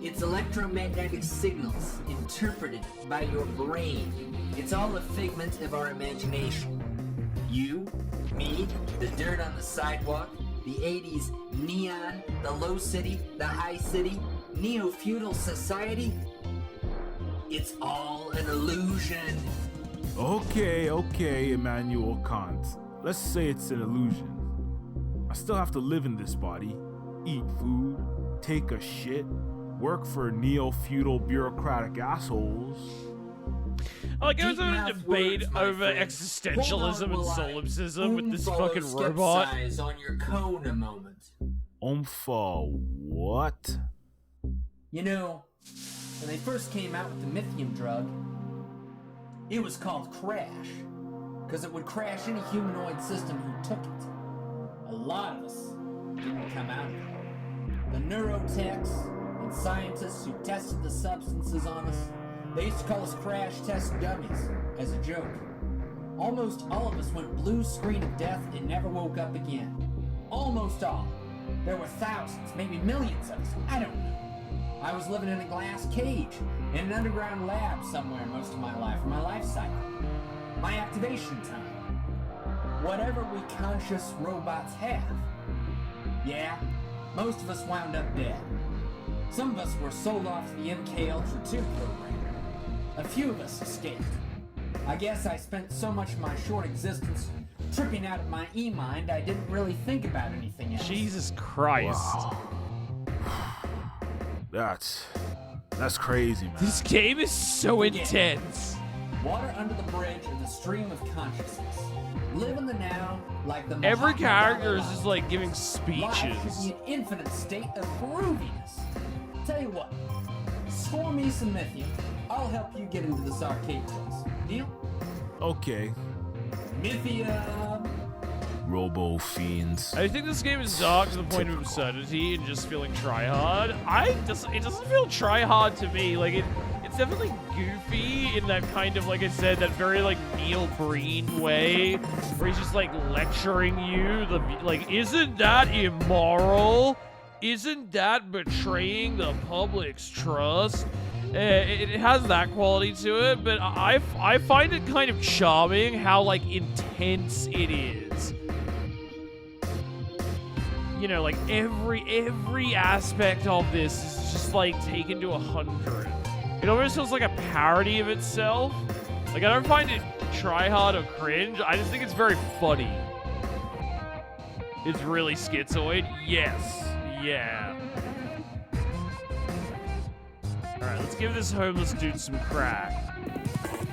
It's electromagnetic signals interpreted by your brain. It's all a figment of our imagination. You, me, the dirt on the sidewalk, the 80s neon, the low city, the high city, neo-feudal society. It's all an illusion. Okay, Immanuel Kant. Let's say it's an illusion. I still have to live in this body, eat food, take a shit, work for neo-feudal bureaucratic assholes. Like, I was having a debate over existentialism and solipsism with this fucking robot. On your cone a moment. What? You know, when they first came out with the lithium drug, it was called Crash, because it would crash any humanoid system who took it. A lot of us didn't come out of it. The neurotechs and scientists who tested the substances on us, they used to call us crash test dummies, as a joke. Almost all of us went blue screen of death and never woke up again. Almost all. There were thousands, maybe millions of us, I don't know. I was living in a glass cage, in an underground lab somewhere most of my life, or my life cycle. My activation time. Whatever we conscious robots have. Yeah, most of us wound up dead. Some of us were sold off to the MK-Ultra 2 program. A few of us escaped. I guess I spent so much of my short existence tripping out of my E-mind I didn't really think about anything else. Jesus Christ. Wow. That's crazy, man. This game is so intense. Water under the bridge in the stream of consciousness. Live in the now like the Every Mahatma character is Gandhi just like giving Life should speeches. be an infinite state of grooviness. Tell you what, pour me some Mythium. I'll help you get into this arcade place. Deal? Okay. Mythium! Robo fiends. I think this game is dark to the point of absurdity and just feeling try-hard. It doesn't feel try-hard to me. Like, it's definitely goofy in that kind of, like I said, that very, like, Neil Breen way, where he's just, like, lecturing you. Like, isn't that immoral? Isn't that betraying the public's trust? It has that quality to it, but I find it kind of charming how, like, intense it is. You know, like, every aspect of this is just, like, taken to 100. It almost feels like a parody of itself. Like, I don't find it try-hard or cringe. I just think it's very funny. It's really schizoid. Yes. Yeah. Alright, let's give this homeless dude some crack.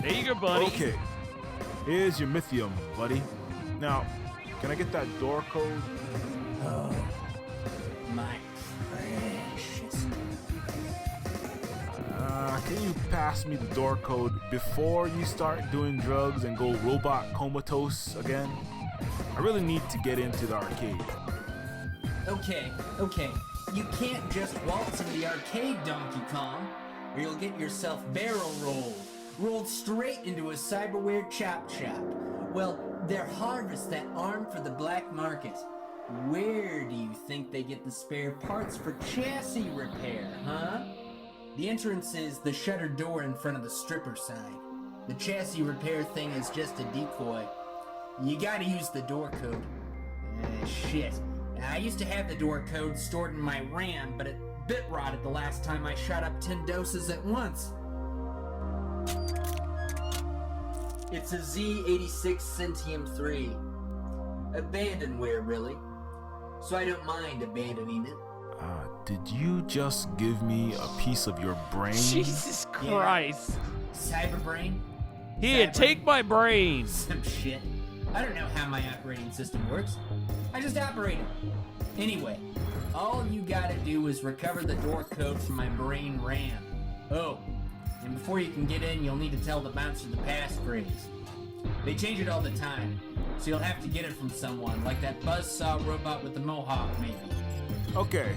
There you go, buddy. Okay. Here's your Mythium, buddy. Now, can I get that door code? Oh, my precious. Can you pass me the door code before you start doing drugs and go robot comatose again? I really need to get into the arcade. Okay. You can't just waltz into the arcade, Donkey Kong, or you'll get yourself barrel rolled straight into a cyberware chop shop. Well, they're harvest that arm for the black market. Where do you think they get the spare parts for chassis repair, huh? The entrance is the shuttered door in front of the stripper sign. The chassis repair thing is just a decoy. You gotta use the door code. Shit. I used to have the door code stored in my RAM, but it bit rotted the last time I shot up 10 doses at once. It's a Z86 Centium 3. Abandonware, really. So I don't mind abandoning it. Did you just give me a piece of your brain? Jesus Christ. Yeah. Cyberbrain? Here, take my brain. Some shit. I don't know how my operating system works. I just operate it. Anyway, all you gotta do is recover the door code from my brain RAM. Oh, and before you can get in, you'll need to tell the bouncer the passphrase. They change it all the time, so you'll have to get it from someone, like that buzzsaw robot with the mohawk, maybe. Okay,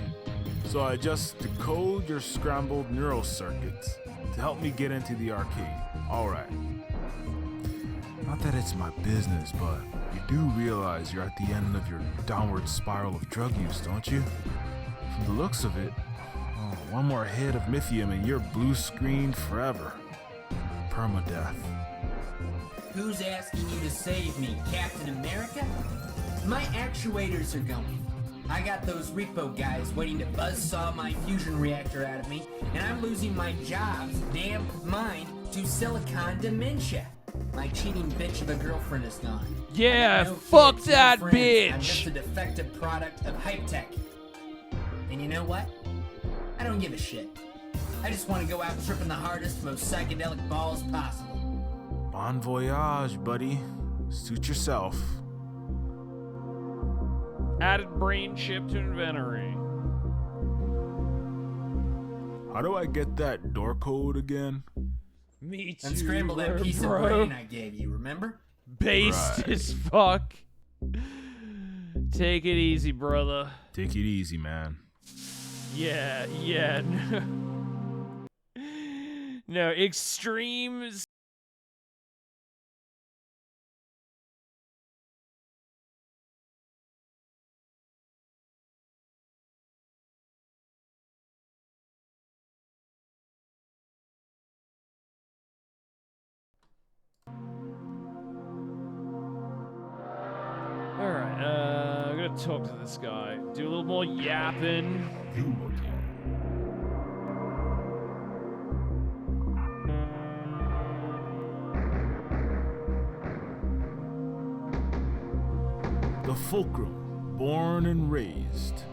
so I just decode your scrambled neural circuits to help me get into the arcade. Alright. Not that it's my business, but you do realize you're at the end of your downward spiral of drug use, don't you? From the looks of it, one more hit of Mythium and you're blue screened forever. Permadeath. Who's asking you to save me, Captain America? My actuators are going. I got those repo guys waiting to buzzsaw my fusion reactor out of me, and I'm losing my job's damn mind to silicon dementia. My cheating bitch of a girlfriend is gone. Yeah, No fuck kids, no that friends. bitch. I'm just a defective product of hype tech. And you know what? I don't give a shit. I just want to go out tripping the hardest, most psychedelic balls possible. Bon voyage, buddy. Suit yourself. Added brain chip to inventory. How do I get that door code again? Me too. Unscramble that piece of brain I gave you, remember? Based Right. as fuck. Take it easy, brother. Take it easy, man. Yeah. No, extreme. Alright, I'm gonna talk to this guy. Do a little more yapping. The Fulcrum, born and raised.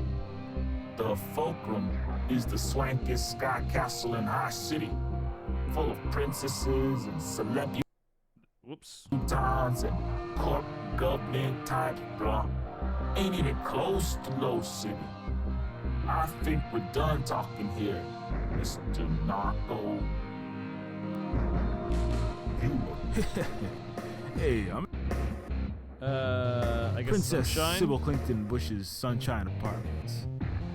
The Fulcrum is the swankiest sky castle in High City, full of princesses and celebrities. Whoops. Towns and corp government types, bro. Ain't even close to Low City. I think we're done talking here. Mr. Narco. Hey, I'm I guess Princess Sunshine? Sybil Clinton Bush's Sunshine Apartments.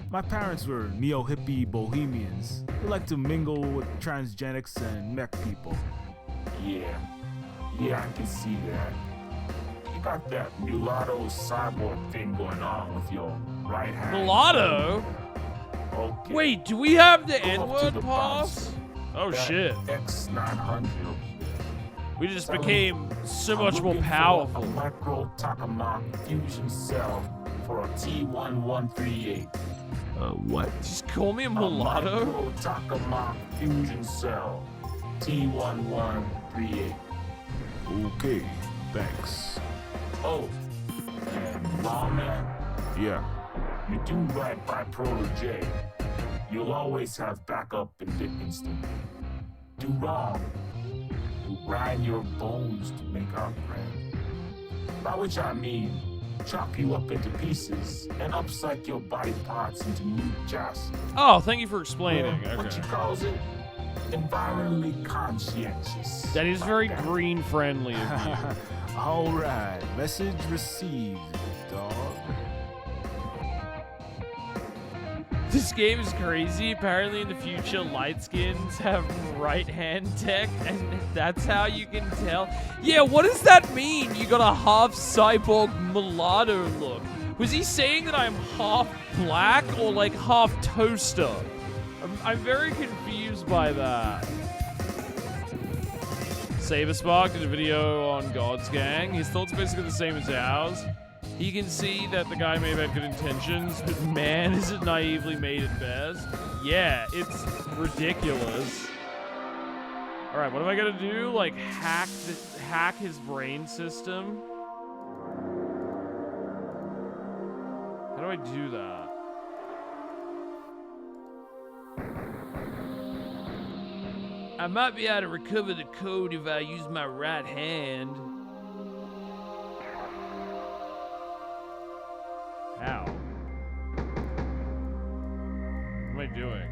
My parents were neo-hippie bohemians who like to mingle with transgenics and mech people. Yeah, I can see that. You got that mulatto cyborg thing going on with your right hand. Mulatto? Okay. Wait, do we have the Go up to N-word the pass? Oh That shit. X900. We just Tell became so I'm much more looking for powerful. A micro tokamak fusion cell for a T1138. What? Just call me a mulatto? Micro tokamak fusion cell. T1138. Okay, thanks. Oh, and lawman, Yeah. you do right by protege. You'll always have backup in the instant. Do wrong, you grind your bones to make our bread. By which I mean, chop you up into pieces and upcycle your body parts into new chassis. Oh, thank you for explaining. What you Okay. calls it? Environmentally conscientious. That is very green friendly of you. All right, message received, dog. This game is crazy. Apparently in the future, light skins have right hand tech, and that's how you can tell. Yeah, what does that mean? You got a half cyborg mulatto look. Was he saying that I'm half black or like half toaster? I'm very confused by that. Saberspark did a video on God's Gang. His thoughts are basically the same as ours. He can see that the guy may have had good intentions, but man, is it naively made at best. Yeah, it's ridiculous. All right, what am I gonna do? Like hack his brain system? How do I do that? I might be able to recover the code if I use my right hand. How? What am I doing?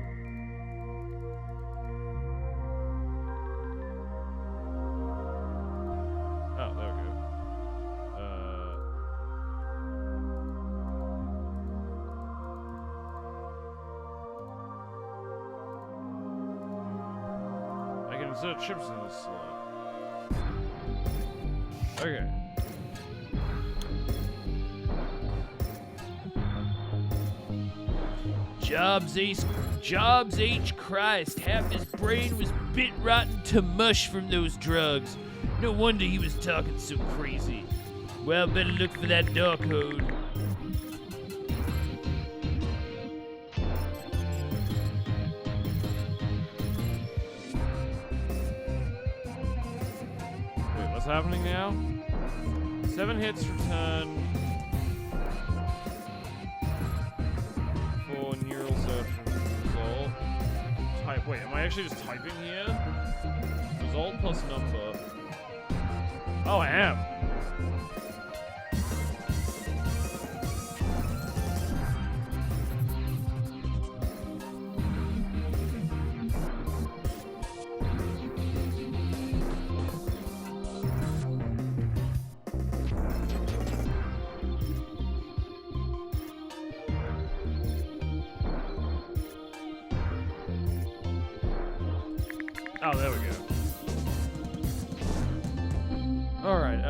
Oh, there we go. I can insert chips in this slot. Okay. Jobs H. Christ, half his brain was bit rotten to mush from those drugs. No wonder he was talking so crazy. Well, better look for that door code. Wait, what's happening now? 7 hits return. Neural search result. Type. Wait, am I actually just typing here? Result plus number. Oh, I am. Oh, there we go. Alright,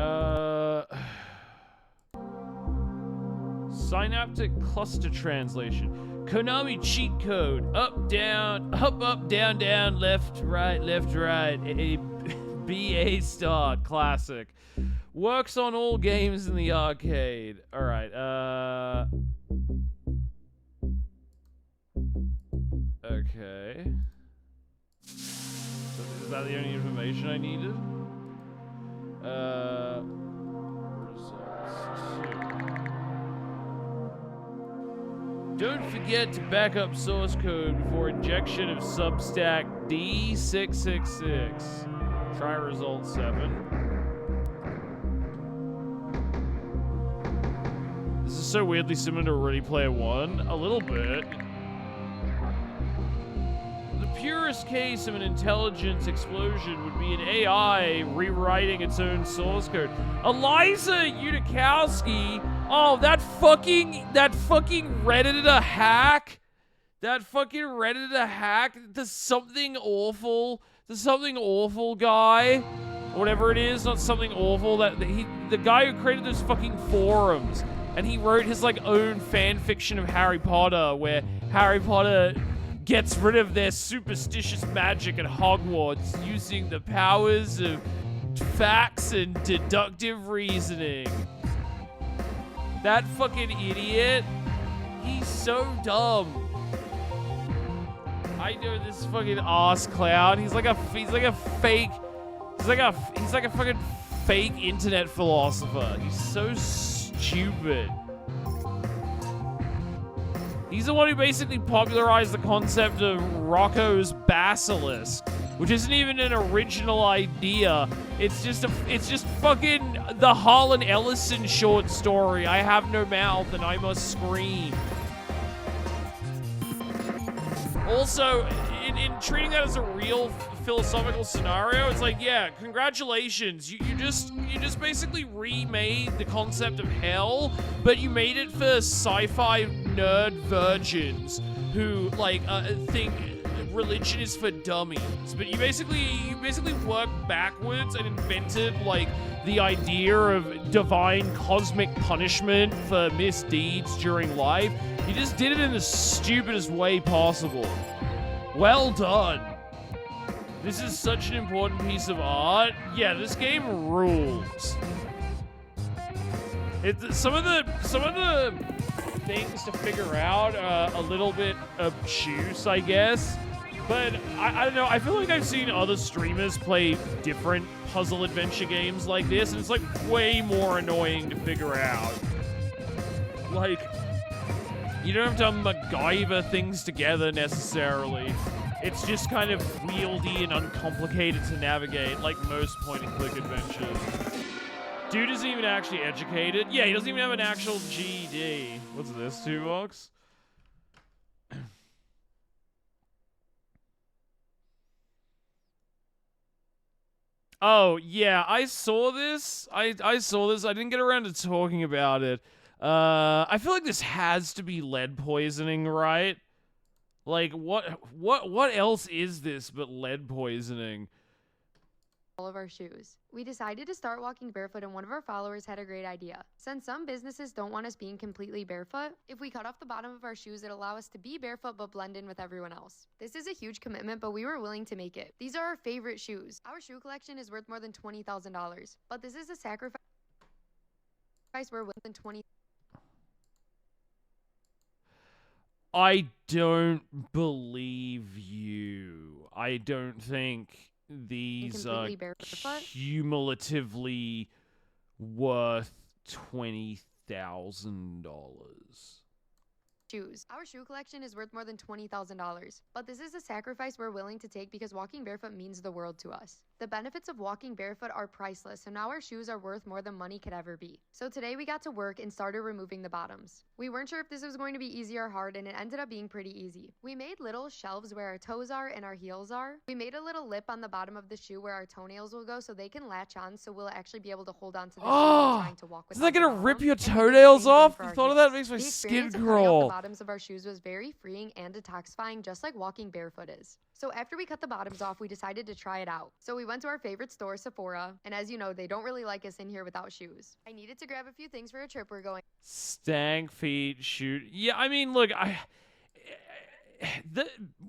Synaptic cluster translation. Konami cheat code. Up, down, left, right. A BA start. Classic. Works on all games in the arcade. Alright, okay. Is that the only information I needed? Results 2. Don't forget to back up source code before injection of Substack D666. Try result 7. This is so weirdly similar to Ready Player One. A little bit. The purest case of an intelligence explosion would be an AI rewriting its own source code. Eliza Yudikowski, oh, that fucking Redditor hack. That fucking Redditor hack. The something awful guy. Whatever it is, not something awful. The guy who created those fucking forums. And he wrote his, like, own fan fiction of Harry Potter, where Harry Potter gets rid of their superstitious magic at Hogwarts using the powers of facts and deductive reasoning. That fucking idiot. He's so dumb. I know this fucking ass clown. He's like a fucking fake internet philosopher. He's so stupid. He's the one who basically popularized the concept of Rocco's basilisk, which isn't even an original idea. It's just fucking the Harlan Ellison short story. I have no mouth and I must scream. Also, in treating that as a real philosophical scenario, it's like, yeah, congratulations. You just basically remade the concept of hell, but you made it for sci-fi nerd virgins who like think religion is for dummies. But you basically worked backwards and invented like the idea of divine cosmic punishment for misdeeds during life. You just did it in the stupidest way possible. Well done. This is such an important piece of art. Yeah, this game rules. Some of the things to figure out are a little bit obtuse, I guess. But I don't know. I feel like I've seen other streamers play different puzzle adventure games like this, and it's like way more annoying to figure out. Like, you don't have to MacGyver things together necessarily. It's just kind of wieldy and uncomplicated to navigate, like most point-and-click adventures. Dude isn't even actually educated. Yeah, he doesn't even have an actual GED. What's this, $2? Oh, yeah, I saw this. I saw this. I didn't get around to talking about it. I feel like this has to be lead poisoning, right? Like, what else is this but lead poisoning? All of our shoes. We decided to start walking barefoot, and one of our followers had a great idea. Since some businesses don't want us being completely barefoot, if we cut off the bottom of our shoes, it'll allow us to be barefoot but blend in with everyone else. This is a huge commitment, but we were willing to make it. These are our favorite shoes. Our shoe collection is worth more than $20,000, but this is a sacrifice we're willing to $20,000. I don't believe you. I don't think these are cumulatively worth $20,000. Shoes. Our shoe collection is worth more than $20,000, but this is a sacrifice we're willing to take because walking barefoot means the world to us. The benefits of walking barefoot are priceless, so now our shoes are worth more than money could ever be. So today we got to work and started removing the bottoms. We weren't sure if this was going to be easy or hard, and it ended up being pretty easy. We made little shelves where our toes are and our heels are. We made a little lip on the bottom of the shoe where our toenails will go so they can latch on, so we'll actually be able to hold on to the shoe while trying to walk with. Is that gonna rip your toenails off? The thought of that makes my skin crawl. The bottoms of our shoes was very freeing and detoxifying, just like walking barefoot is. So after we cut the bottoms off, we decided to try it out. So we went to our favorite store, Sephora, and as you know, they don't really like us in here without shoes. I needed to grab a few things for a trip we're going. Stank feet, shoot. Yeah, I mean, look,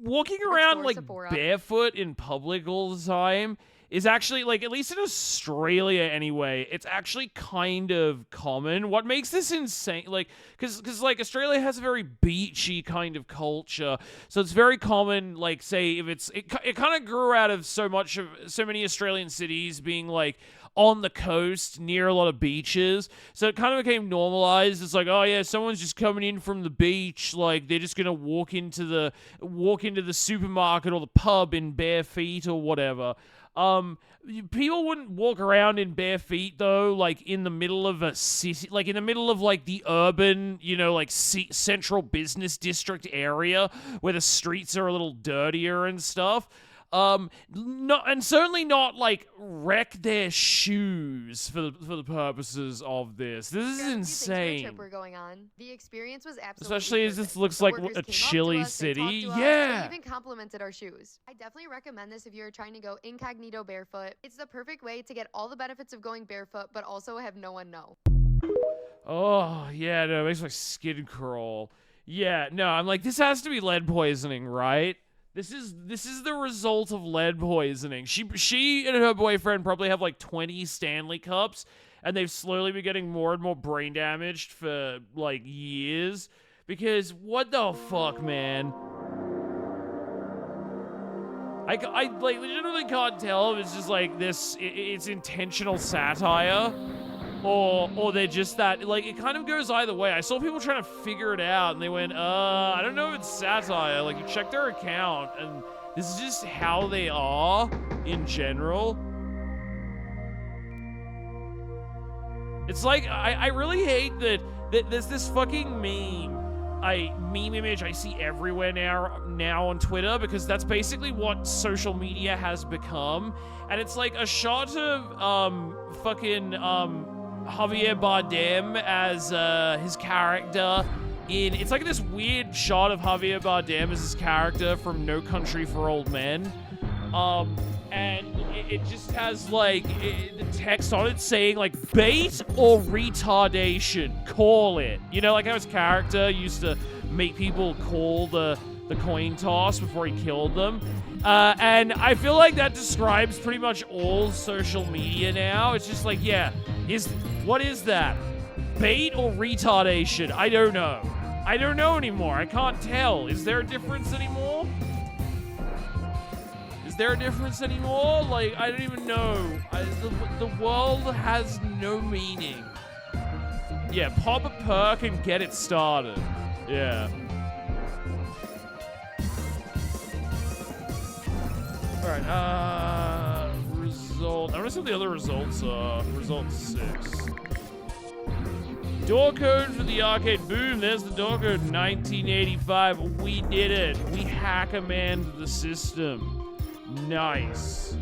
walking around like Sephora. Barefoot in public all the time is actually, like, at least in Australia anyway, it's actually kind of common. What makes this insane, like, because like Australia has a very beachy kind of culture, so it's very common, like, say if it kind of grew out of so many Australian cities being like on the coast near a lot of beaches, so it kind of became normalized. It's like, oh yeah, someone's just coming in from the beach, like they're just gonna walk into the supermarket or the pub in bare feet or whatever. People wouldn't walk around in bare feet though, like in the middle of a city, like in the middle of like the urban, like central business district area where the streets are a little dirtier and stuff. And certainly not like wreck their shoes for the purposes of this. This is insane. Trip we're going on. The experience was absolutely especially as perfect. this looks The like workers a came up chilly to us, they city. talked to us, Yeah. they even complimented our shoes. I definitely recommend this if you're trying to go incognito barefoot. It's the perfect way to get all the benefits of going barefoot, but also have no one know. Oh, yeah, no, it makes my skin crawl. Yeah, no, I'm like, this has to be lead poisoning, right? This is the result of lead poisoning. She and her boyfriend probably have like 20 Stanley Cups, and they've slowly been getting more and more brain damaged for like years. Because what the fuck, man? I like legitimately can't tell if it's just like this. It's intentional satire. Or they're just that, like, it kind of goes either way. I saw people trying to figure it out, and they went, I don't know if it's satire. Like, you check their account, and this is just how they are in general. It's like, I really hate that there's this fucking meme image I see everywhere now on Twitter, because that's basically what social media has become. And it's like a shot of, Javier Bardem as his character it's like this weird shot of Javier Bardem as his character from No Country for Old Men, and it just has like the text on it saying like bait or retardation, call it, like how his character used to make people call the coin toss before he killed them. And I feel like that describes pretty much all social media now. It's just like, yeah, what is that? Bait or retardation? I don't know. I don't know anymore. I can't tell. Is there a difference anymore? Is there a difference anymore? Like, I don't even know. The world has no meaning. Yeah, pop a perk and get it started. Yeah. Alright, result. I want to see what the other results are. Result 6. Door code for the arcade. Boom, there's the door code. 1985. We did it. We hack-a-manned the system. Nice.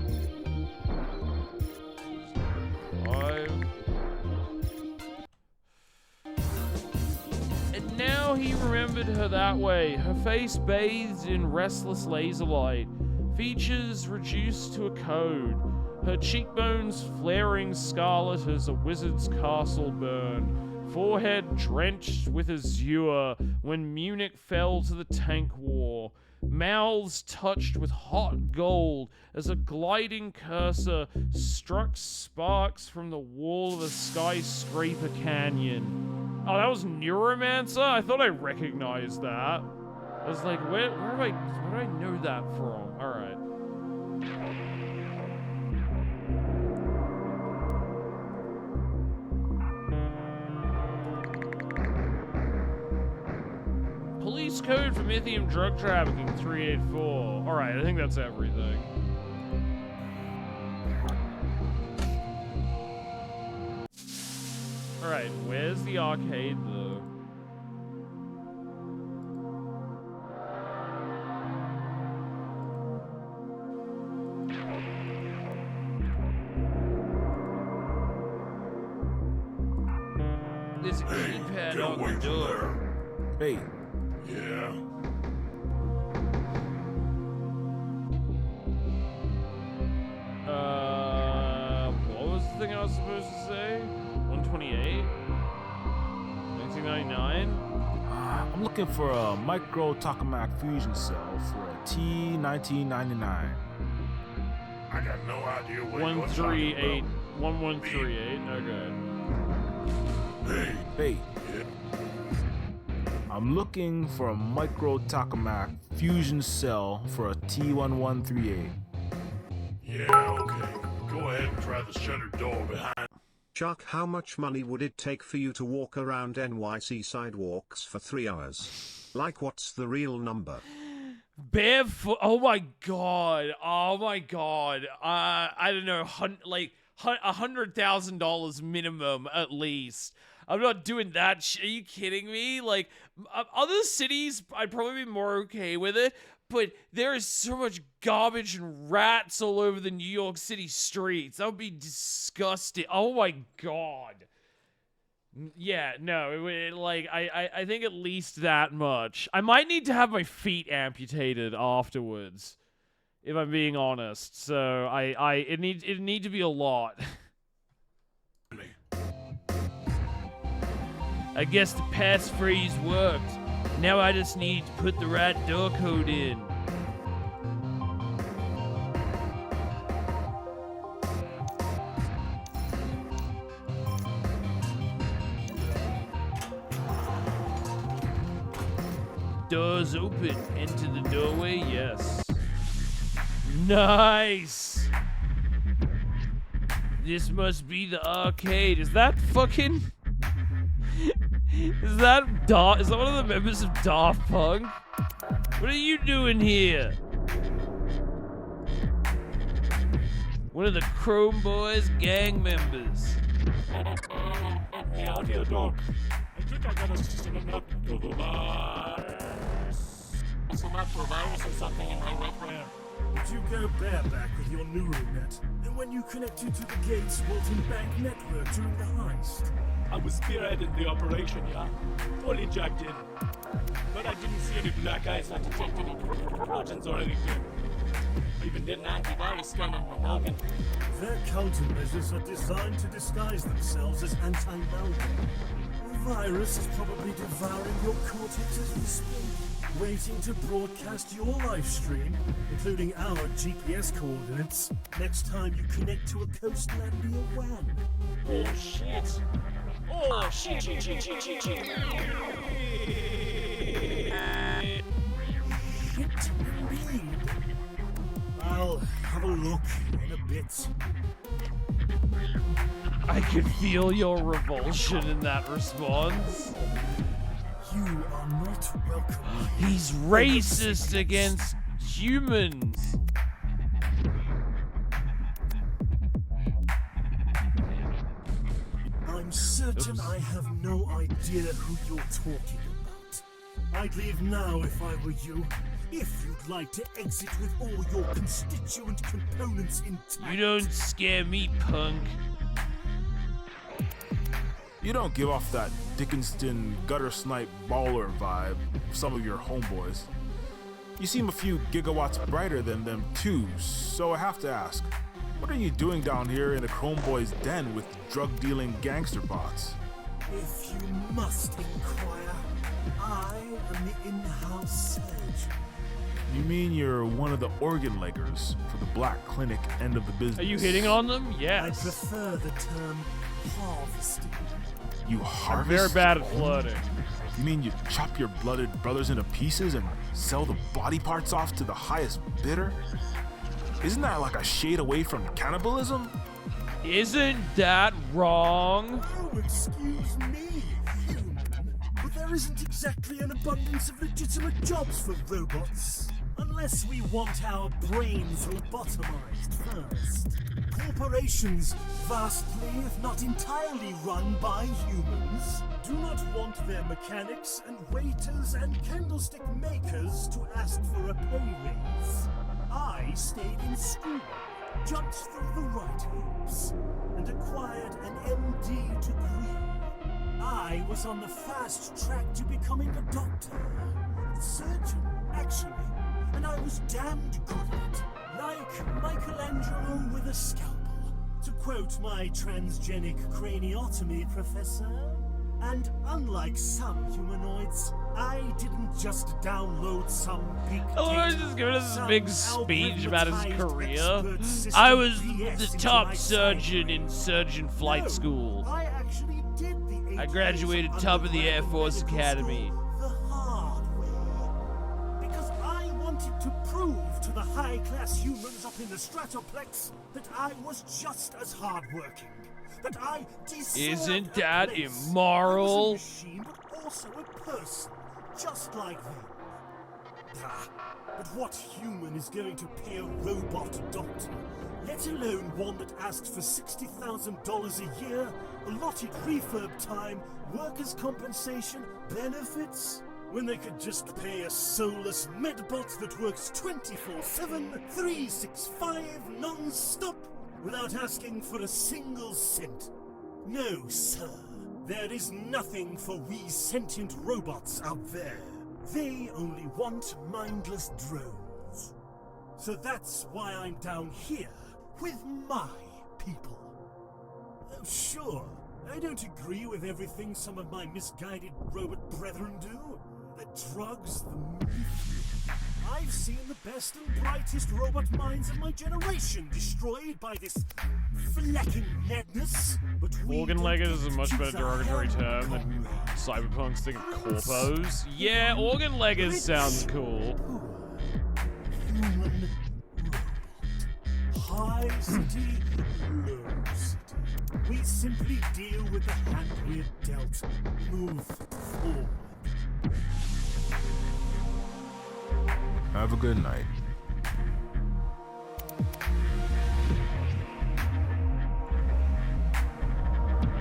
5. And now he remembered her that way. Her face bathed in restless laser light. Features reduced to a code. Her cheekbones flaring scarlet as a wizard's castle burned. Forehead drenched with azure when Munich fell to the tank war. Mouths touched with hot gold as a gliding cursor struck sparks from the wall of a skyscraper canyon. Oh, that was Neuromancer? I thought I recognized that. I was like, where do I know that from? Alright. Police code for lithium drug trafficking 384. Alright, I think that's everything. Alright, where's the arcade though? There's a keypad on the door. Hey. Yeah. What was the thing I was supposed to say? 128? 1999? I'm looking for a micro tokamak fusion cell for a T1999. I got no idea what 138. 1138. Okay. Hey. I'm looking for a micro tokamak fusion cell for a T1138. Yeah, okay. Go ahead and try the shuttered door behind. Chuck, how much money would it take for you to walk around NYC sidewalks for 3 hours? Like, what's the real number? Barefoot. Oh my god. Oh my god. I don't know. Like $100,000 minimum at least. I'm not doing that shit. Are you kidding me? Like, other cities, I'd probably be more okay with it. But there is so much garbage and rats all over the New York City streets. That would be disgusting. Oh my god. Yeah, no, I think at least that much. I might need to have my feet amputated afterwards, if I'm being honest. So it need to be a lot. I guess the pass-freeze worked. Now I just need to put the right door code in. Doors open. Enter the doorway. Yes. Nice. This must be the arcade. Is that fucking... Is that one of the members of Daft Punk? What are you doing here? One of the Chrome Boys gang members. Hey, out here, dog. I think I got a system of some virus or something in my webware. But you go bareback with your neural net, and when you connected to the Gates Walton Bank network during the heist. I was spearheading the operation, yeah? Fully jacked in. But I didn't see any black eyes that detected any projects or anything. I even did an antivirus scan on my noggin. Their countermeasures are designed to disguise themselves as anti-malware. The virus is probably devouring your cortex as we speak, waiting to broadcast your live stream, including our GPS coordinates, next time you connect to a Coastlandia WAN. Oh shit! Oh shit! Shit indeed. I'll have a look in a bit. I could feel your revulsion in that response. You are not welcome. He's racist against humans. I'm certain I have no idea who you're talking about. I'd leave now if I were you. If you'd like to exit with all your constituent components intact. You don't scare me, punk. You don't give off that Dickinston gutter snipe baller vibe of some of your homeboys. You seem a few gigawatts brighter than them too, so I have to ask, what are you doing down here in the Chrome Boys' den with drug-dealing gangster bots? If you must inquire, I am the in-house surgeon. You mean you're one of the organ leggers for the Black Clinic end of the business? Are you hitting on them? Yes. I prefer the term harvesting. You harvest? I'm very bad at flooding. You mean you chop your blooded brothers into pieces and sell the body parts off to the highest bidder? Isn't that like a shade away from cannibalism? Isn't that wrong? Oh, excuse me, human. But there isn't exactly an abundance of legitimate jobs for robots. Unless we want our brains lobotomized first. Corporations, vastly, if not entirely run by humans, do not want their mechanics and waiters and candlestick makers to ask for a pay raise. I stayed in school, jumped through the right hoops, and acquired an MD degree. I was on the fast track to becoming a doctor. Surgeon, actually. And I was damned good at it. Like Michelangelo with a scalpel, to quote my transgenic craniotomy professor. And unlike some humanoids, I didn't just download some big I was just giving us this big speech about his career. I was the top surgeon in surgeon flight school. I actually did the I graduated top of the Air Force Academy. The hard way. Because I wanted to prove to the high-class humans up in the Stratoplex that I was just as hardworking. That I Isn't that immoral? I was a machine, but also a person, just like them. But what human is going to pay a robot doctor, let alone one that asks for $60,000 a year, allotted refurb time, workers' compensation, benefits? When they could just pay a soulless medbot that works 24/7, 365, non-stop, without asking for a single cent. No, sir. There is nothing for we sentient robots out there. They only want mindless drones. So that's why I'm down here with my people. Oh, sure, I don't agree with everything some of my misguided robot brethren do. The drugs, the myth. I've seen the best and brightest robot minds of my generation destroyed by this flecking madness. But Organ leggers is a much better derogatory term than Cyberpunk's thing of corpos. Yeah, organ leggers sounds cool. Human robot. High city, low city. We simply deal with the hand we're dealt. Move forward. Have a good night.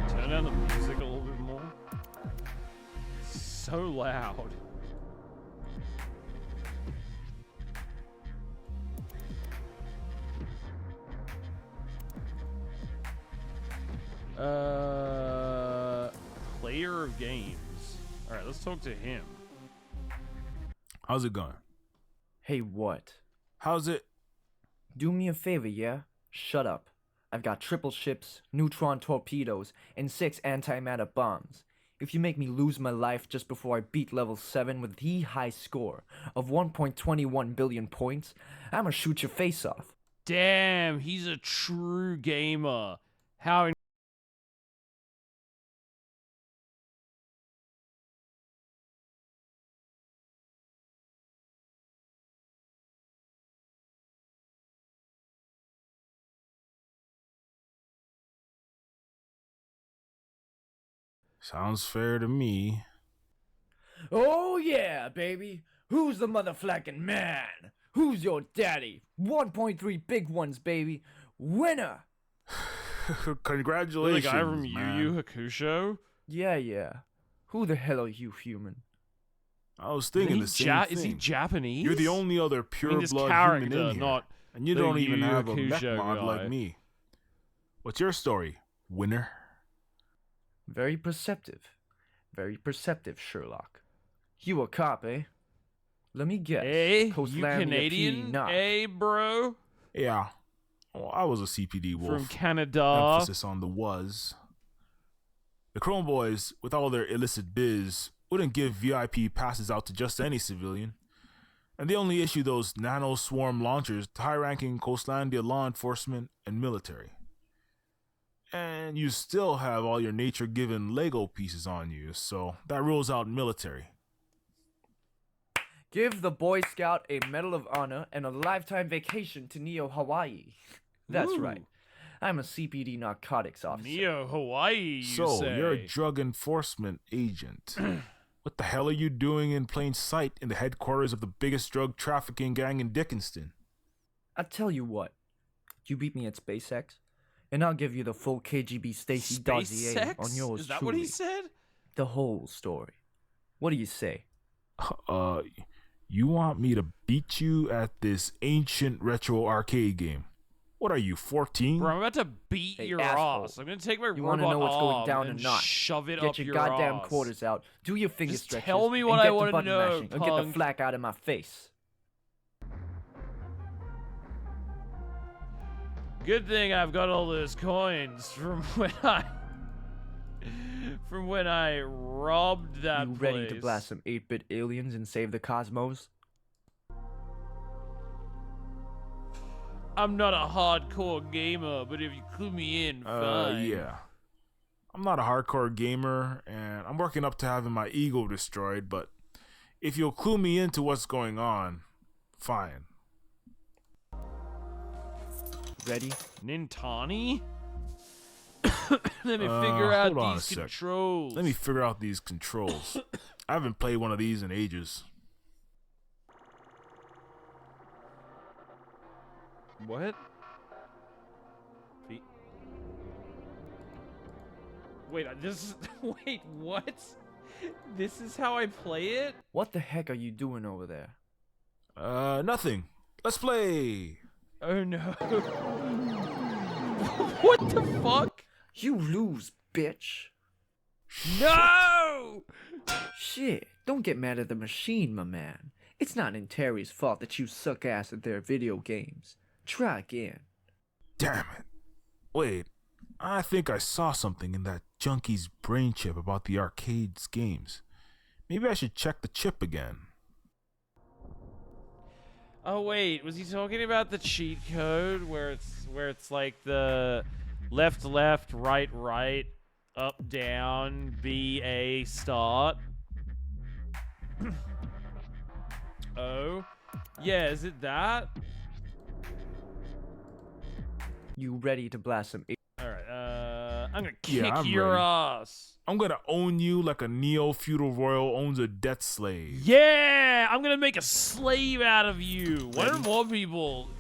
Turn down the music a little bit more. It's so loud. Player of games. Alright, let's talk to him. How's it going? Hey, what? How's it? Do me a favor, yeah? Shut up. I've got triple ships, neutron torpedoes, and 6 antimatter bombs. If you make me lose my life just before I beat level 7 with the high score of 1.21 billion points, I'ma shoot your face off. Damn, he's a true gamer. How Sounds fair to me. Oh yeah, baby! Who's the motherfucking man? Who's your daddy? 1.3 big ones, baby! Winner! Congratulations, the guy from Yu man. Yu Hakusho? Yeah. Who the hell are you, human? I was thinking the same thing. Is he Japanese? You're the only other this pure-blood character, human in here, not and you the don't even Yu Yu have a mech Hakusho mod guy. like me. What's your story, winner? Very perceptive, Sherlock. You a cop, eh? Let me guess. Hey, you Coastlandia Canadian? PD knock. Hey, bro? Yeah. Well, I was a CPD wolf. From Canada. Emphasis on the was. The Chrome Boys, with all their illicit biz, wouldn't give VIP passes out to just any civilian. And they only issue those nano swarm launchers to high-ranking Coastlandia law enforcement and military. And you still have all your nature-given Lego pieces on you, so that rules out military. Give the Boy Scout a Medal of Honor and a lifetime vacation to Neo Hawaii. That's Ooh. right. I'm a CPD narcotics officer. Neo Hawaii, you So, say? you're a drug enforcement agent. What the hell are you doing in plain sight in the headquarters of the biggest drug trafficking gang in Dickinston? I tell you what. You beat me at SpaceX, and I'll give you the full KGB Stacy dossier SpaceX? on yours Is that truly. what he said? The whole story. What do you say? You want me to beat you at this ancient retro arcade game? What are you, 14? Bro, I'm about to beat Hey, your asshole. ass. I'm gonna take my You robot want to know what's going arm down or and not? shove it Get up your your goddamn ass. quarters out. Do your finger Just stretches. tell me and what get I the wanna button know, mashing, or get the punk. flack out of my face. Good thing I've got all those coins from when I robbed that You ready to place. blast some 8-bit aliens and save the cosmos? I'm not a hardcore gamer, but if you clue me in, fine. Yeah. I'm not a hardcore gamer, and I'm working up to having my ego destroyed, but if you'll clue me into what's going on, fine. Ready? Nintani? Let me figure out hold on a these sec. controls. Let me figure out these controls. I haven't played one of these in ages. What? Wait, this is... Wait, what? This is how I play it? What the heck are you doing over there? Nothing. Let's play. Oh no. What the fuck? You lose, bitch. No! Shit, don't get mad at the machine, my man. It's not Terry's fault that you suck ass at their video games. Try again. Damn it. Wait, I think I saw something in that junkie's brain chip about the arcade's games. Maybe I should check the chip again. Oh wait, was he talking about the cheat code where it's like the left left, right right, up down, B A start? Oh. Yeah, is it that? You ready to blast some Alright, I'm gonna kick I'm your ready. ass. I'm gonna own you like a neo-feudal royal owns a debt slave. Yeah! I'm gonna make a slave out of you. Why don't more people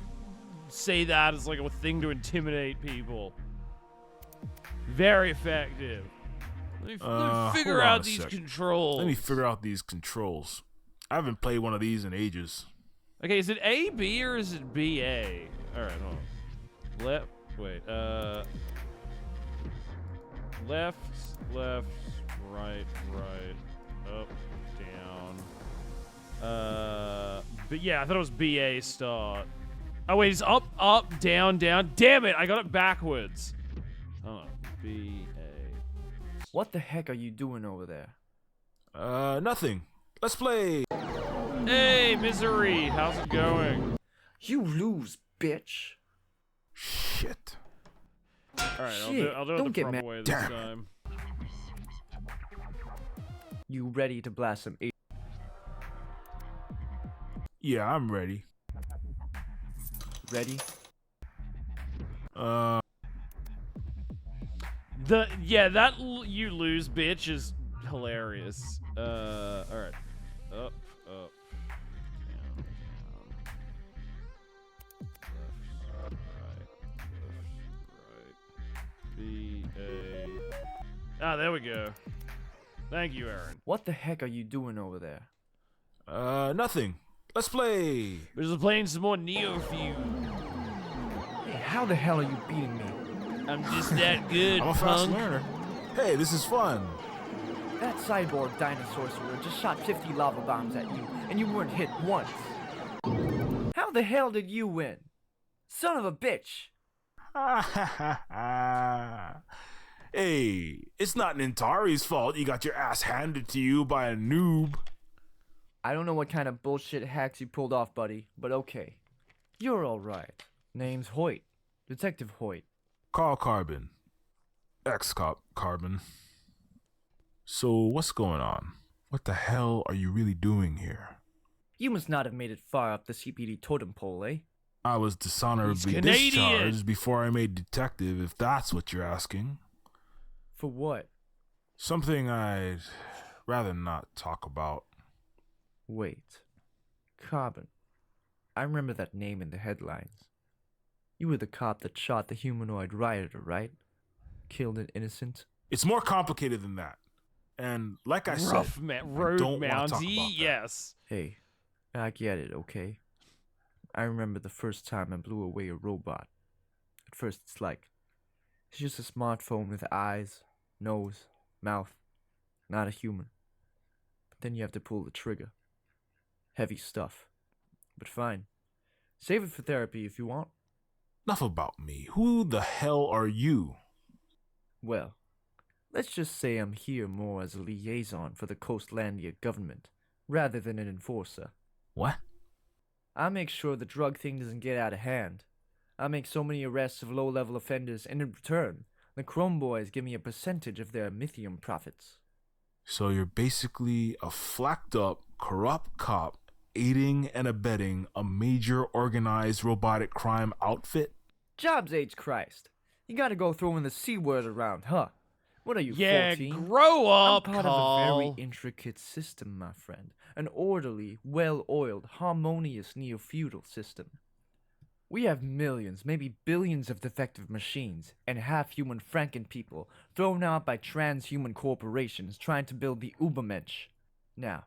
say that as like a thing to intimidate people? Very effective. Let me figure hold on out a these sec. controls. Let me figure out these controls. I haven't played one of these in ages. Okay, is it A, B, or is it B, A? Alright, hold on. Left, left, right, up, down. But yeah, I thought it was BA start. Oh wait, it's up, down. Damn it, I got it backwards. Hold on, BA. What the heck are you doing over there? Nothing. Let's play. Hey, Misery, how's it going? You lose, bitch. Shit. Alright, Shit, I'll do it don't the get proper mad. way this time. You ready to blast some Yeah, I'm ready. Ready? That you lose, bitch, is hilarious. Alright. Up. B-A. Ah, there we go. Thank you, Aaron. What the heck are you doing over there? Nothing. Let's play. We're just playing some more Neofeud. Hey, how the hell are you beating me? I'm just that good, I'm a fast punk. learner. Hey, this is fun. That cyborg dinosaur sorcerer just shot 50 lava bombs at you, and you weren't hit once. How the hell did you win? Son of a bitch! Hey, it's not Nintari's fault you got your ass handed to you by a noob. I don't know what kind of bullshit hacks you pulled off, buddy, but okay. You're alright. Name's Hoyt. Detective Hoyt. Carl Carbon. Ex-cop Carbon. So, what's going on? What the hell are you really doing here? You must not have made it far up the CPD totem pole, eh? I was dishonorably discharged before I made detective, if that's what you're asking. For what? Something I'd rather not talk about. Wait. Carbon. I remember that name in the headlines. You were the cop that shot the humanoid rioter, right? Killed an innocent? It's more complicated than that. And like I said, road don't want to talk mountie, about that. yes. Hey, I get it, okay? I remember the first time I blew away a robot. At first it's like, it's just a smartphone with eyes, nose, mouth, not a human. But then you have to pull the trigger. Heavy stuff. But fine. Save it for therapy if you want. Enough about me. Who the hell are you? Well, let's just say I'm here more as a liaison for the Coastlandia government, rather than an enforcer. What? I make sure the drug thing doesn't get out of hand. I make so many arrests of low-level offenders, and in return, the Chrome Boys give me a percentage of their Mythium profits. So you're basically a flacked up, corrupt cop aiding and abetting a major organized robotic crime outfit? Jobs H. Christ. You gotta go throwing the C word around, huh? What are you, Yeah, 14? grow up, I'm part Carl. of a very intricate system, my friend. An orderly, well-oiled, harmonious neo-feudal system. We have millions, maybe billions of defective machines, and half-human Franken people thrown out by transhuman corporations trying to build the Ubermensch. Now,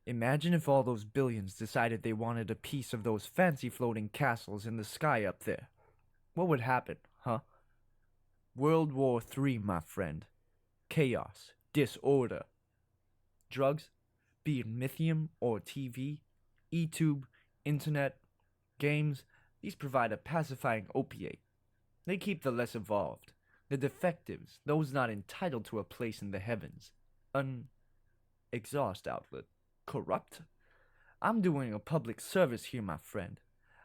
imagine if all those billions decided they wanted a piece of those fancy floating castles in the sky up there. What would happen, huh? World War III, my friend. Chaos, disorder. Drugs, be it lithium or TV, E-tube, internet, games, these provide a pacifying opiate. They keep the less evolved, the defectives, those not entitled to a place in the heavens, an exhaust outlet. Corrupt? I'm doing a public service here, my friend.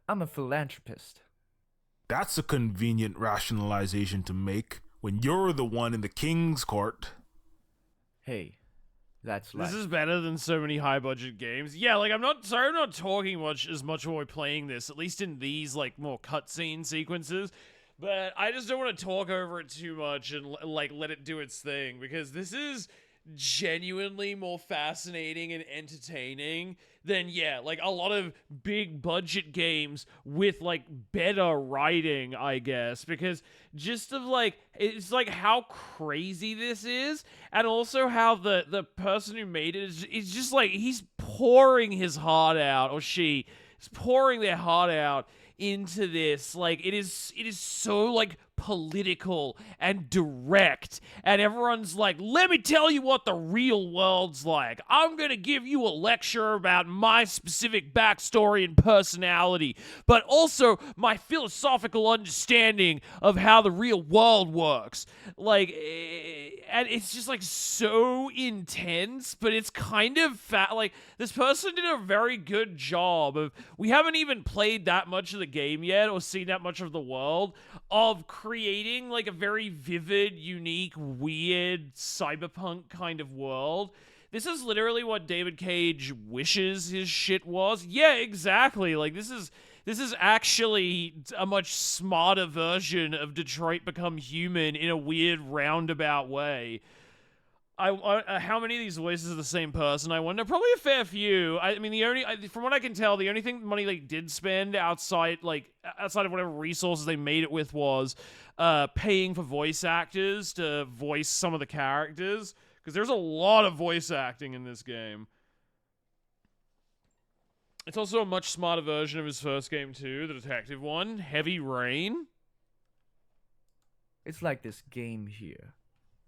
I'm a philanthropist. That's a convenient rationalization to make when you're the one in the king's court. Hey, that's life. This is better than so many high-budget games. Yeah, like, I'm not talking as much while we're playing this, at least in these, like, more cutscene sequences, but I just don't want to talk over it too much and, like, let it do its thing, because this is genuinely more fascinating and entertaining than, yeah, like, a lot of big budget games with, like, better writing, I guess, because just of, like, it's like how crazy this is, and also how the person who made it is just like, he's pouring his heart out, or she is pouring their heart out into this. Like, it is so, like, political and direct, and everyone's like, let me tell you what the real world's like. I'm gonna give you a lecture about my specific backstory and personality, but also my philosophical understanding of how the real world works. Like, and it's just, like, so intense, but it's kind of like, this person did a very good job of, we haven't even played that much of the game yet, or seen that much of the world, of creating, like, a very vivid, unique, weird, cyberpunk kind of world. This is literally what David Cage wishes his shit was. Yeah, exactly. Like, this is actually a much smarter version of Detroit Become Human in a weird roundabout way. How many of these voices are the same person? I wonder. Probably a fair few. I mean, from what I can tell, the only thing money they did spend outside of whatever resources they made it with was paying for voice actors to voice some of the characters, because there's a lot of voice acting in this game. It's also a much smarter version of his first game too, the detective one, Heavy Rain. It's like this game here.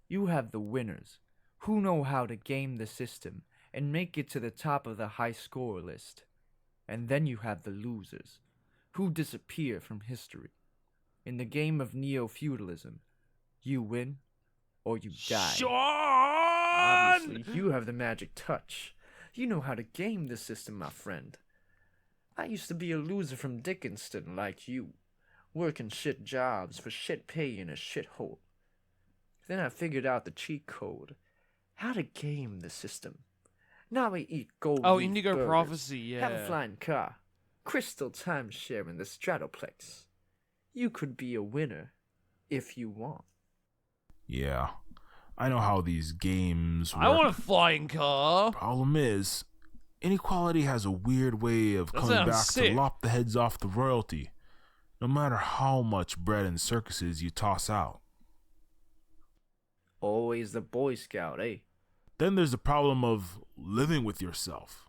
You have the winners, who know how to game the system and make it to the top of the high score list. And then you have the losers, who disappear from history. In the game of neo-feudalism, you win or you die. Sean! Obviously, you have the magic touch. You know how to game the system, my friend. I used to be a loser from Dickinston like you, working shit jobs for shit pay in a shithole. Then I figured out the cheat code. How to game the system. Now I eat gold. Oh, leaf Indigo burgers, Prophecy, yeah. Have a flying car. Crystal timeshare in the Stratoplex. You could be a winner if you want. Yeah, I know how these games work. I want a flying car. Problem is, inequality has a weird way of coming back sick. to lop the heads off the royalty, no matter how much bread and circuses you toss out. Always the Boy Scout, eh? Then there's the problem of living with yourself.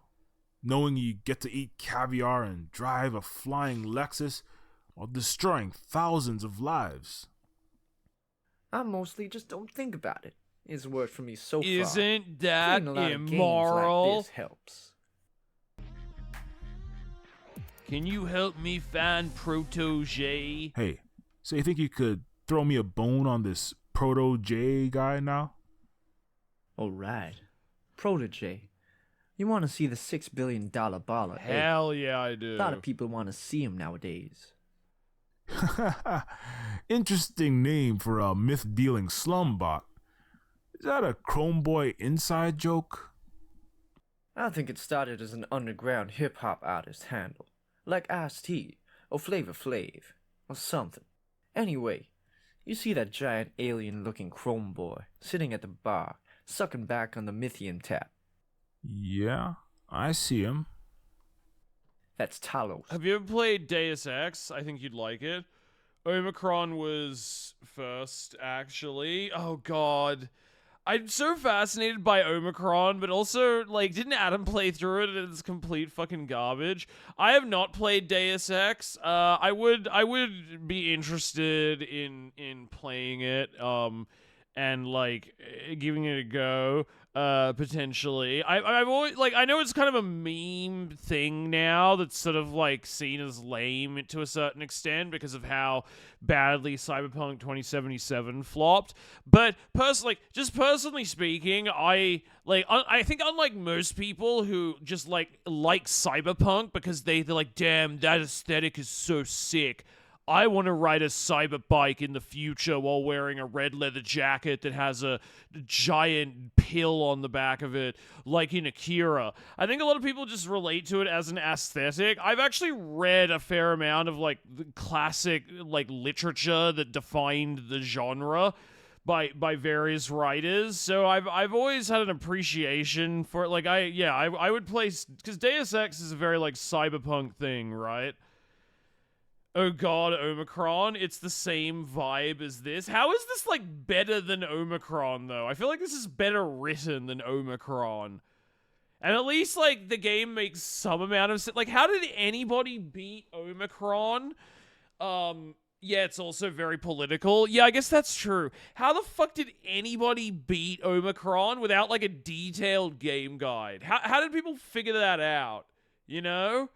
Knowing you get to eat caviar and drive a flying Lexus while destroying thousands of lives. I mostly just don't think about it. It's worked for me so far. Isn't that Playing a lot of games immoral? like this helps. Can you help me find Protege? Hey, so you think you could throw me a bone on this Proto-J guy now? Alright. Protege. You want to see the $6 billion baller? Hell yeah, I do. A lot of people want to see him nowadays. Interesting name for a myth-dealing slumbot. Is that a Chrome Boy inside joke? I think it started as an underground hip-hop artist handle. Like Ice-T, or Flavor Flav, or something. Anyway, you see that giant alien-looking Chrome Boy sitting at the bar, sucking back on the Mythium tap. Yeah, I see him. That's Talos. Have you ever played Deus Ex? I think you'd like it. Omicron was first, actually. Oh, God. I'm so fascinated by Omicron, but also, like, didn't Adam play through it and it's complete fucking garbage? I have not played Deus Ex. I would be interested in playing it, and, like, giving it a go, potentially. I've always, like, I know it's kind of a meme thing now that's sort of, like, seen as lame to a certain extent because of how badly Cyberpunk 2077 flopped, but personally speaking, I think unlike most people who just, like Cyberpunk because they're like, damn, that aesthetic is so sick, I want to ride a cyber bike in the future while wearing a red leather jacket that has a giant pill on the back of it, like in Akira. I think a lot of people just relate to it as an aesthetic. I've actually read a fair amount of, like, the classic, like, literature that defined the genre by various writers, so I've always had an appreciation for it. Like, I would play, because Deus Ex is a very, like, cyberpunk thing, right? Oh god, Omicron, it's the same vibe as this. How is this, like, better than Omicron, though? I feel like this is better written than Omicron. And at least, like, the game makes some amount of sense. Like, how did anybody beat Omicron? Yeah, it's also very political. Yeah, I guess that's true. How the fuck did anybody beat Omicron without, like, a detailed game guide? How did people figure that out? You know?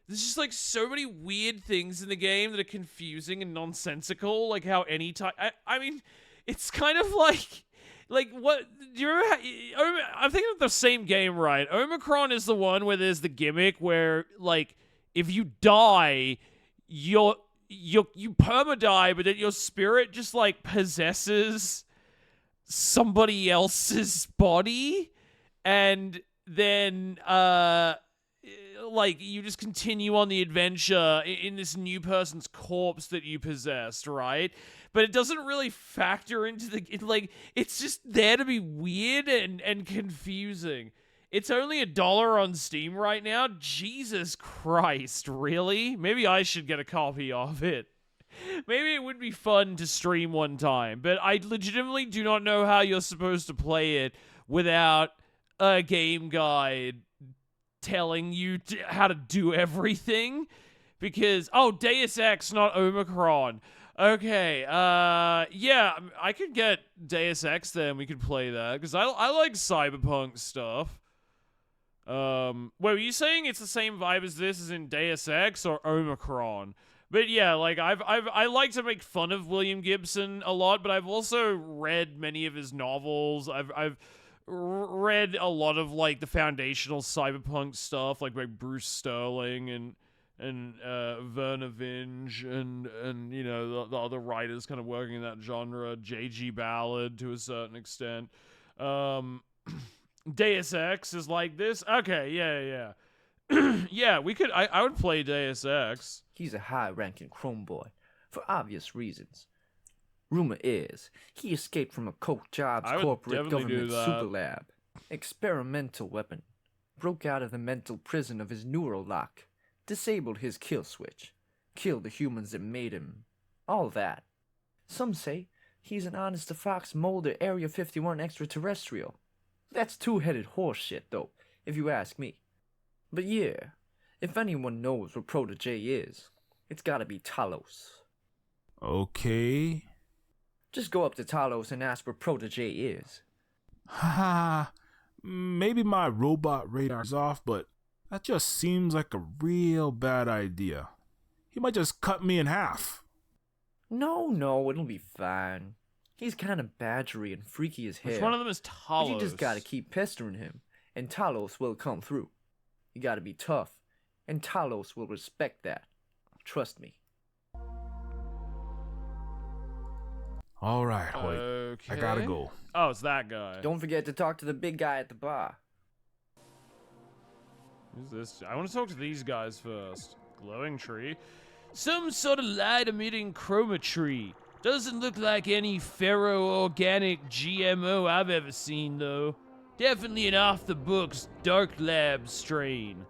There's just, like, so many weird things in the game that are confusing and nonsensical, like how any time... I mean, it's kind of like, what... Do you remember how... I'm thinking of the same game, right? Omicron is the one where there's the gimmick where, like, if you die, you perma-die, but then your spirit just, like, possesses somebody else's body, and then, like, you just continue on the adventure in this new person's corpse that you possessed, right? But it doesn't really factor into the... it's just there to be weird and confusing. It's only $1 on Steam right now? Jesus Christ, really? Maybe I should get a copy of it. Maybe it would be fun to stream one time, but I legitimately do not know how you're supposed to play it without a game guide telling you how to do everything, because Deus Ex, not Omicron. Okay, yeah, I could get Deus Ex then, we could play that, because I like cyberpunk stuff. Wait, were you saying it's the same vibe as this as in Deus Ex or Omicron? But yeah, like, I like to make fun of William Gibson a lot, but I've also read many of his novels. I've read a lot of, like, the foundational cyberpunk stuff, like by Bruce Sterling and Werner Vinge and you know, the other writers kind of working in that genre, J.G. Ballard to a certain extent. Deus Ex is like this. Okay, yeah. Yeah, I would play Deus Ex. He's a high-ranking Chrome boy, for obvious reasons. Rumor is, he escaped from a Coke Jobs corporate government super lab. Experimental weapon. Broke out of the mental prison of his neural lock. Disabled his kill switch. Killed the humans that made him. All that. Some say he's an honest-to-fox Mulder Area 51 extraterrestrial. That's two-headed horse shit, though, if you ask me. But yeah, if anyone knows what Protege is, it's gotta be Talos. Okay. Just go up to Talos and ask where Protege is. Haha, maybe my robot radar's off, but that just seems like a real bad idea. He might just cut me in half. No, it'll be fine. He's kind of badgery and freaky as hell. Which one of them is Talos? But you just gotta keep pestering him, and Talos will come through. You gotta be tough, and Talos will respect that. Trust me. All right, Hoyt. Okay. I gotta go. Oh, it's that guy. Don't forget to talk to the big guy at the bar. Who's this? I want to talk to these guys first. Glowing tree. Some sort of light-emitting chroma tree. Doesn't look like any ferro-organic GMO I've ever seen, though. Definitely an off-the-books dark lab strain.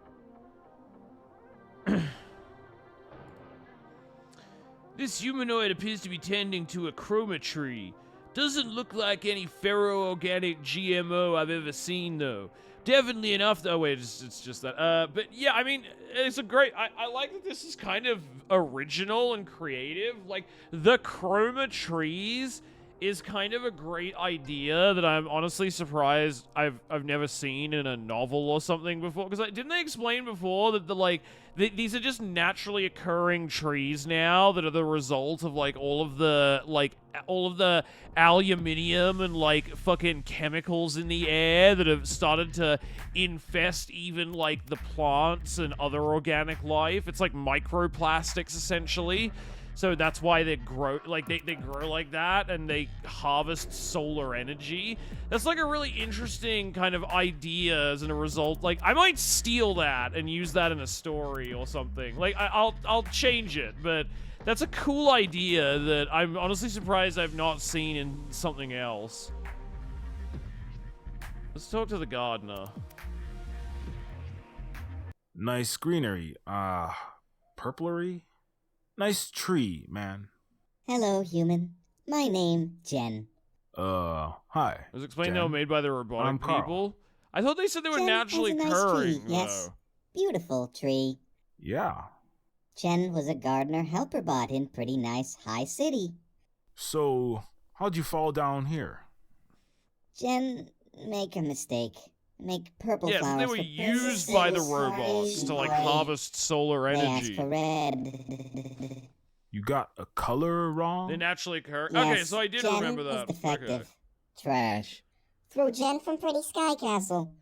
This humanoid appears to be tending to a chroma tree. Doesn't look like any ferro-organic GMO I've ever seen, though. Definitely enough, though. Wait, it's just that. But yeah, I mean, it's a great. I like that this is kind of original and creative. Like, the chroma trees is kind of a great idea that I'm honestly surprised I've never seen in a novel or something before. Because didn't they explain before that these are just naturally occurring trees now that are the result of like all of the aluminium and like fucking chemicals in the air that have started to infest even like the plants and other organic life. It's like microplastics essentially. So that's why they grow like they grow like that, and they harvest solar energy. That's like a really interesting kind of idea as a result. Like, I might steal that and use that in a story or something. Like, I'll change it, but that's a cool idea that I'm honestly surprised I've not seen in something else. Let's talk to the gardener. Nice greenery. Purplery? Nice tree, man. Hello, human. My name, Jen. Hi. It was explained Jen. they were made by the robotic I'm Carl. people. I thought they said they were Jen naturally has a nice occurring, tree, yes. Beautiful tree. Yeah. Jen was a gardener helper bot in pretty nice high city. So, how'd you fall down here? Jen make a mistake. Make purple Yeah, flowers they were for used by the robots to like harvest solar They asked energy. for red. You got a color wrong? They naturally occur. Yes, Okay, so I did Jen remember is that. defective. Okay. Trash. Throw Jen from Pretty Sky Castle.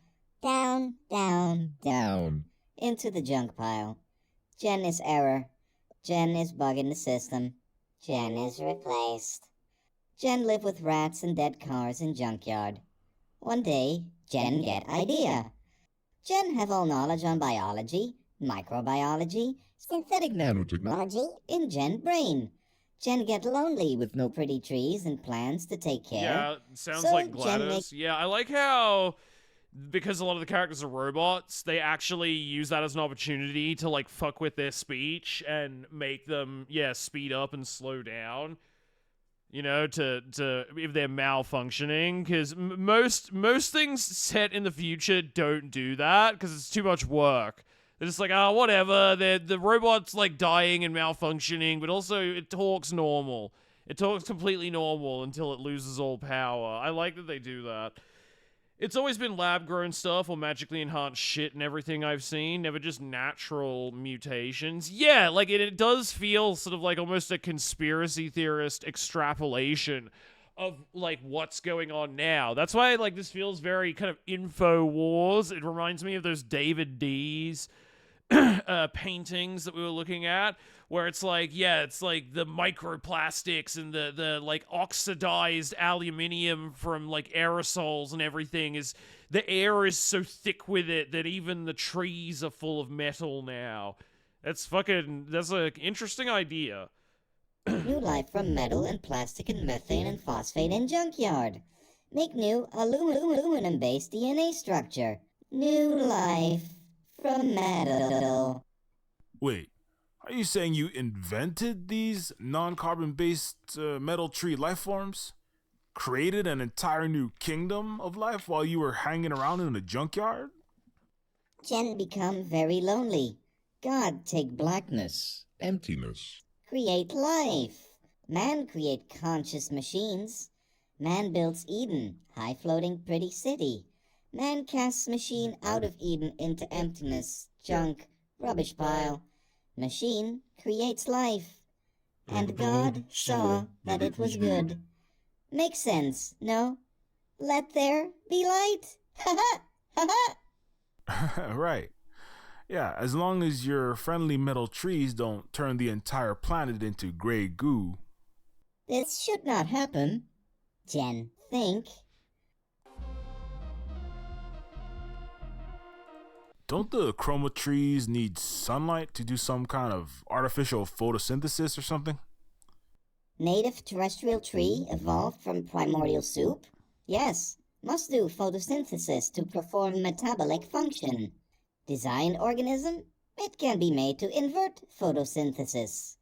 Down, down, down. Into the junk pile. Jen is error. Jen is bug in the system. Jen is replaced. Jen live with rats and dead cars in junkyard. One day, Jen get idea. Jen have all knowledge on biology, microbiology, synthetic nanotechnology in Jen brain. Jen get lonely with no pretty trees and plants to take care. Yeah, sounds So like Jen GLaDOS. Yeah, I like how, because a lot of the characters are robots, they actually use that as an opportunity to, like, fuck with their speech and make them, yeah, speed up and slow down. You know, to if they're malfunctioning, because most things set in the future don't do that because it's too much work. They're just like, oh, whatever. The robot's like dying and malfunctioning, but also it talks normal. It talks completely normal until it loses all power. I like that they do that. It's always been lab-grown stuff or magically enhanced shit and everything I've seen, never just natural mutations. Yeah, like, it does feel sort of like almost a conspiracy theorist extrapolation of, like, what's going on now. That's why, like, this feels very kind of InfoWars. It reminds me of those David D's paintings that we were looking at, where it's like, yeah, it's like the microplastics and the like oxidized aluminium from like aerosols and everything is, the air is so thick with it that even the trees are full of metal now. That's an interesting idea. New life from metal and plastic and methane and phosphate in junkyard. Make new aluminum-based DNA structure. New life from metal. Wait, are you saying you invented these non-carbon based metal tree life forms? Created an entire new kingdom of life while you were hanging around in a junkyard? Jen become very lonely. God take blackness. Emptiness. Create life. Man create conscious machines. Man builds Eden, high-floating pretty city. Man casts machine out of Eden into emptiness, junk, rubbish pile. Machine creates life. And God saw that it was good. Makes sense, no? Let there be light. Ha ha! Ha ha! Right. Yeah, as long as your friendly metal trees don't turn the entire planet into gray goo. This should not happen. Jen, think. Don't the chroma trees need sunlight to do some kind of artificial photosynthesis or something? Native terrestrial tree evolved from primordial soup? Yes, must do photosynthesis to perform metabolic function. Designed organism? It can be made to invert photosynthesis.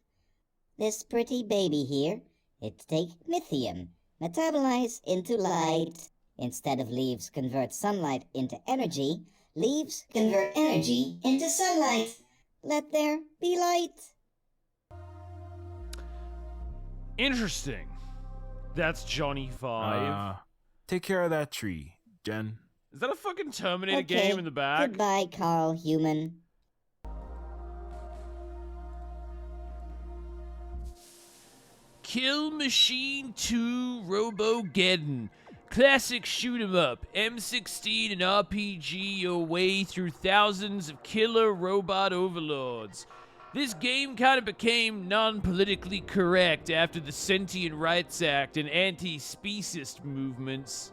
This pretty baby here, it take lithium, metabolize into light. Instead of leaves convert sunlight into energy, leaves convert energy into sunlight. Let there be light. Interesting. That's Johnny 5. Take care of that tree, Jen. Is that a fucking Terminator Okay, game in the back? goodbye, Carl Human. Kill Machine 2 Robogeddon. Classic shoot 'em up. M16 and RPG your way through thousands of killer robot overlords. This game kind of became non-politically correct after the Sentient Rights Act and anti-speciest movements.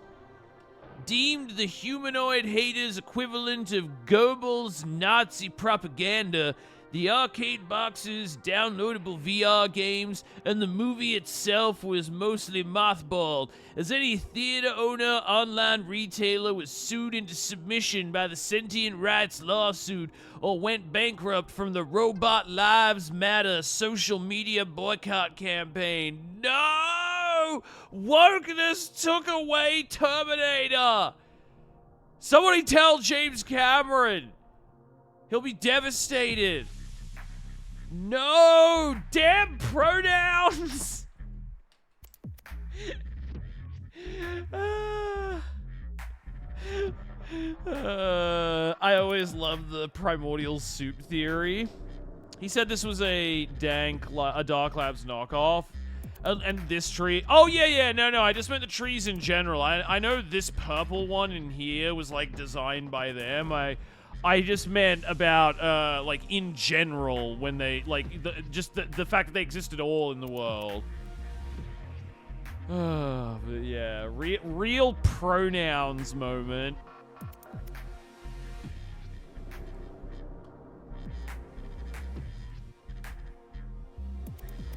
Deemed the humanoid haters' equivalent of Goebbels' Nazi propaganda, the arcade boxes, downloadable VR games, and the movie itself was mostly mothballed, as any theater owner, online retailer was sued into submission by the Sentient Rights lawsuit or went bankrupt from the Robot Lives Matter social media boycott campaign. No! Wokeness took away Terminator! Somebody tell James Cameron! He'll be devastated. No! Damn pronouns! I always loved the primordial suit theory. He said this was a Dark Labs knockoff. And this tree. Oh, yeah, no, I just meant the trees in general. I know this purple one in here was, like, designed by them. I just meant about, like, in general, when they, like, the fact that they existed all in the world. But yeah, real pronouns moment.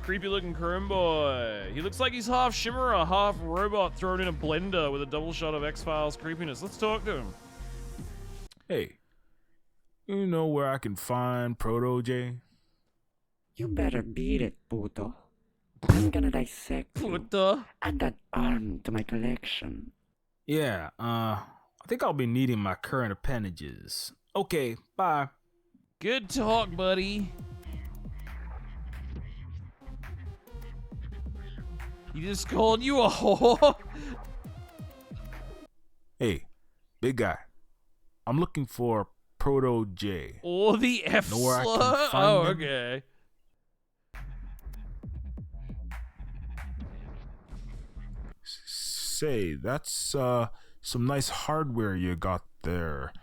Creepy looking Chrome boy. He looks like he's half Shimmerer, half robot thrown in a blender with a double shot of X-Files creepiness. Let's talk to him. Hey, you know where I can find Proto J? You better beat it, Puto. I'm gonna dissect you. Add that arm to my collection. Yeah, I think I'll be needing my current appendages. Okay, bye. Good talk, buddy. He just called you a whore? Hey, big guy. I'm looking for Proto J. Or the F slur? Oh, okay. Say, that's some nice hardware you got there.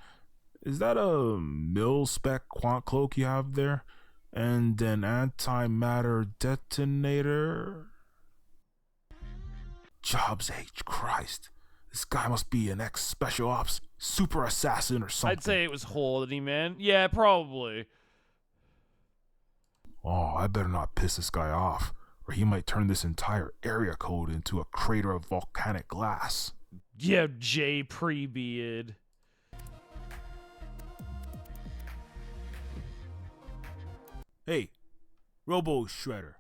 Is that a mil-spec quant cloak you have there? And an antimatter detonator? Jobs H. Christ. This guy must be an ex-special ops super assassin or something. I'd say it was whore that he meant. Yeah, probably. Oh, I better not piss this guy off, or he might turn this entire area code into a crater of volcanic glass. Yeah, J. Pre-beard. Hey, Robo Shredder,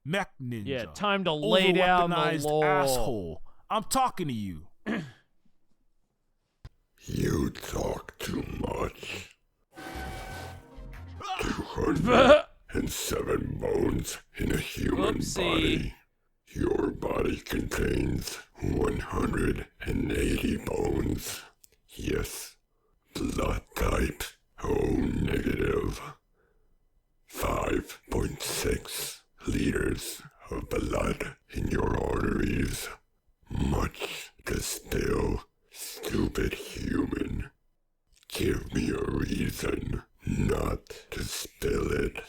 Mech Ninja. Yeah, time to lay down the law. Asshole. I'm talking to you. You talk too much. 207 bones in a human body. Your body contains 180 bones. Yes. Blood type O negative. 5.6 liters of blood in your arteries. Much to spill, stupid human. Give me a reason not to spill it.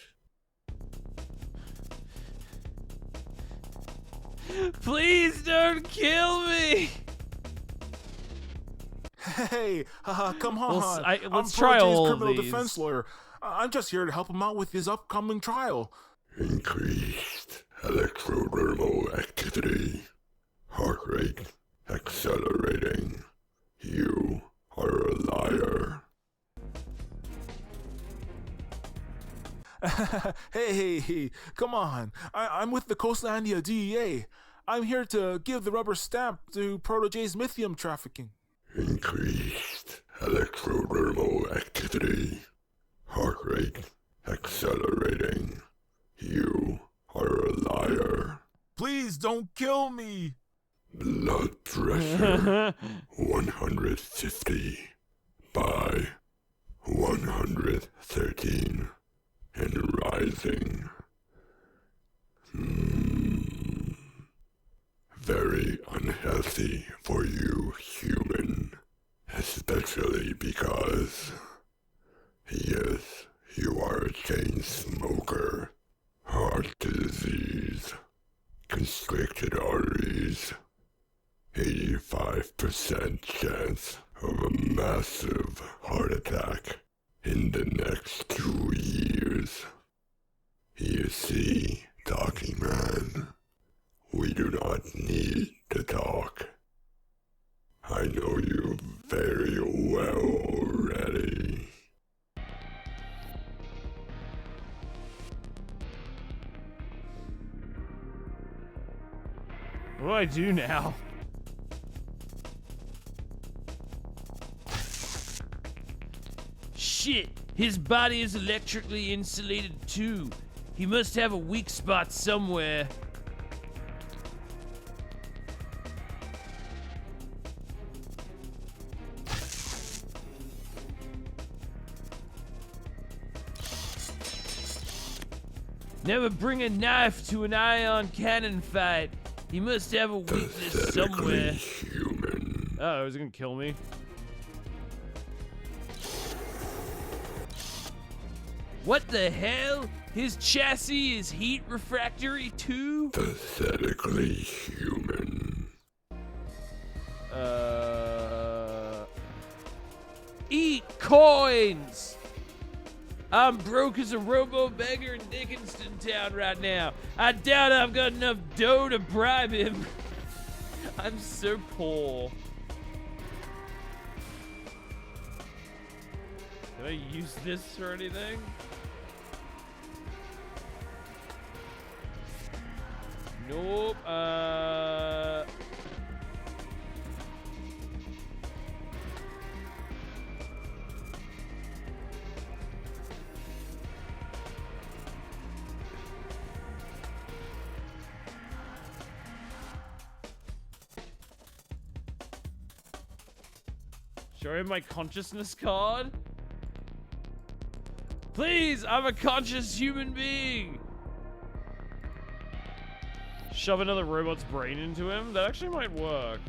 Please don't kill me! Hey, come on. Let's I'm try Pro J's all criminal these. defense lawyer. I'm just here to help him out with his upcoming trial. Increased electrodermal activity. Heart rate accelerating. You are a liar. Hey, come on. I'm with the Coastlandia DEA. I'm here to give the rubber stamp to Protégé's lithium trafficking. Increased electrodermal activity. Heart rate accelerating. You are a liar. Please don't kill me. Blood pressure 150 by 113 and rising. Very unhealthy for you, human. Especially because, yes, you are a chain smoker. Heart disease. Constricted arteries. 85% chance of a massive heart attack in the next 2 years. You see, talking man, we do not need to talk. I know you very well already. What do I do now? Shit! His body is electrically insulated too. He must have a weak spot somewhere. Never bring a knife to an ion cannon fight. He must have a weakness somewhere. Human. Oh, is he gonna kill me? What the hell? His chassis is heat refractory too? Pathetically human. Eat coins! I'm broke as a robo beggar in Dickinston Town right now. I doubt I've got enough dough to bribe him. I'm so poor. Did I use this or anything? Nope. Show him my consciousness card? Please, I'm a conscious human being. Shove another robot's brain into him? That actually might work.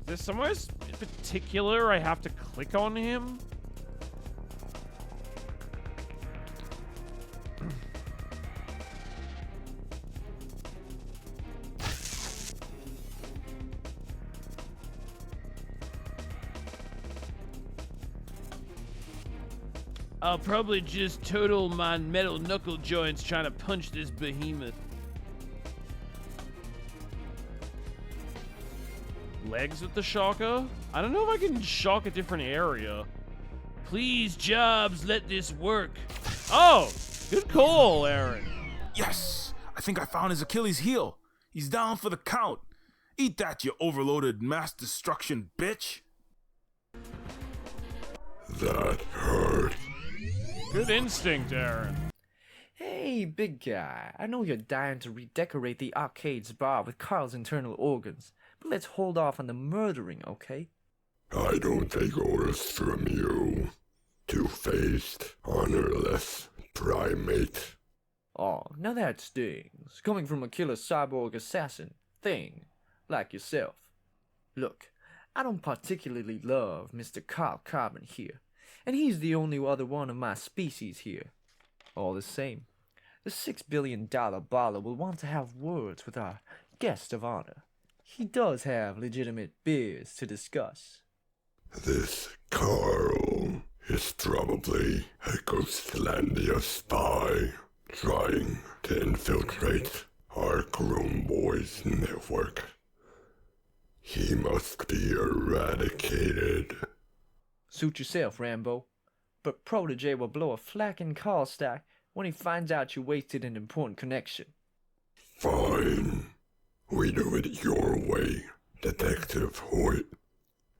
Is there somewhere in particular I have to click on him? I'll probably just total my metal knuckle joints trying to punch this behemoth. Legs with the shocker? I don't know if I can shock a different area. Please, Jobs, let this work. Oh, good call, Aaron. Yes! I think I found his Achilles heel. He's down for the count. Eat that, you overloaded mass destruction bitch. That hurt. Good instinct, Aaron. Hey, big guy. I know you're dying to redecorate the arcade's bar with Carl's internal organs, but let's hold off on the murdering, okay? I don't take orders from you. Two-faced, honorless primate. Oh, now that stings. Coming from a killer cyborg assassin thing like yourself. Look, I don't particularly love Mr. Carl Carbon here, and he's the only other one of my species here. All the same, the $6 billion baller will want to have words with our guest of honor. He does have legitimate beers to discuss. This Carl is probably a Ghostlandia spy trying to infiltrate our Chrome Boys network. He must be eradicated. Suit yourself, Rambo. But Protege will blow a flacking call stack when he finds out you wasted an important connection. Fine. We do it your way, Detective Hoyt.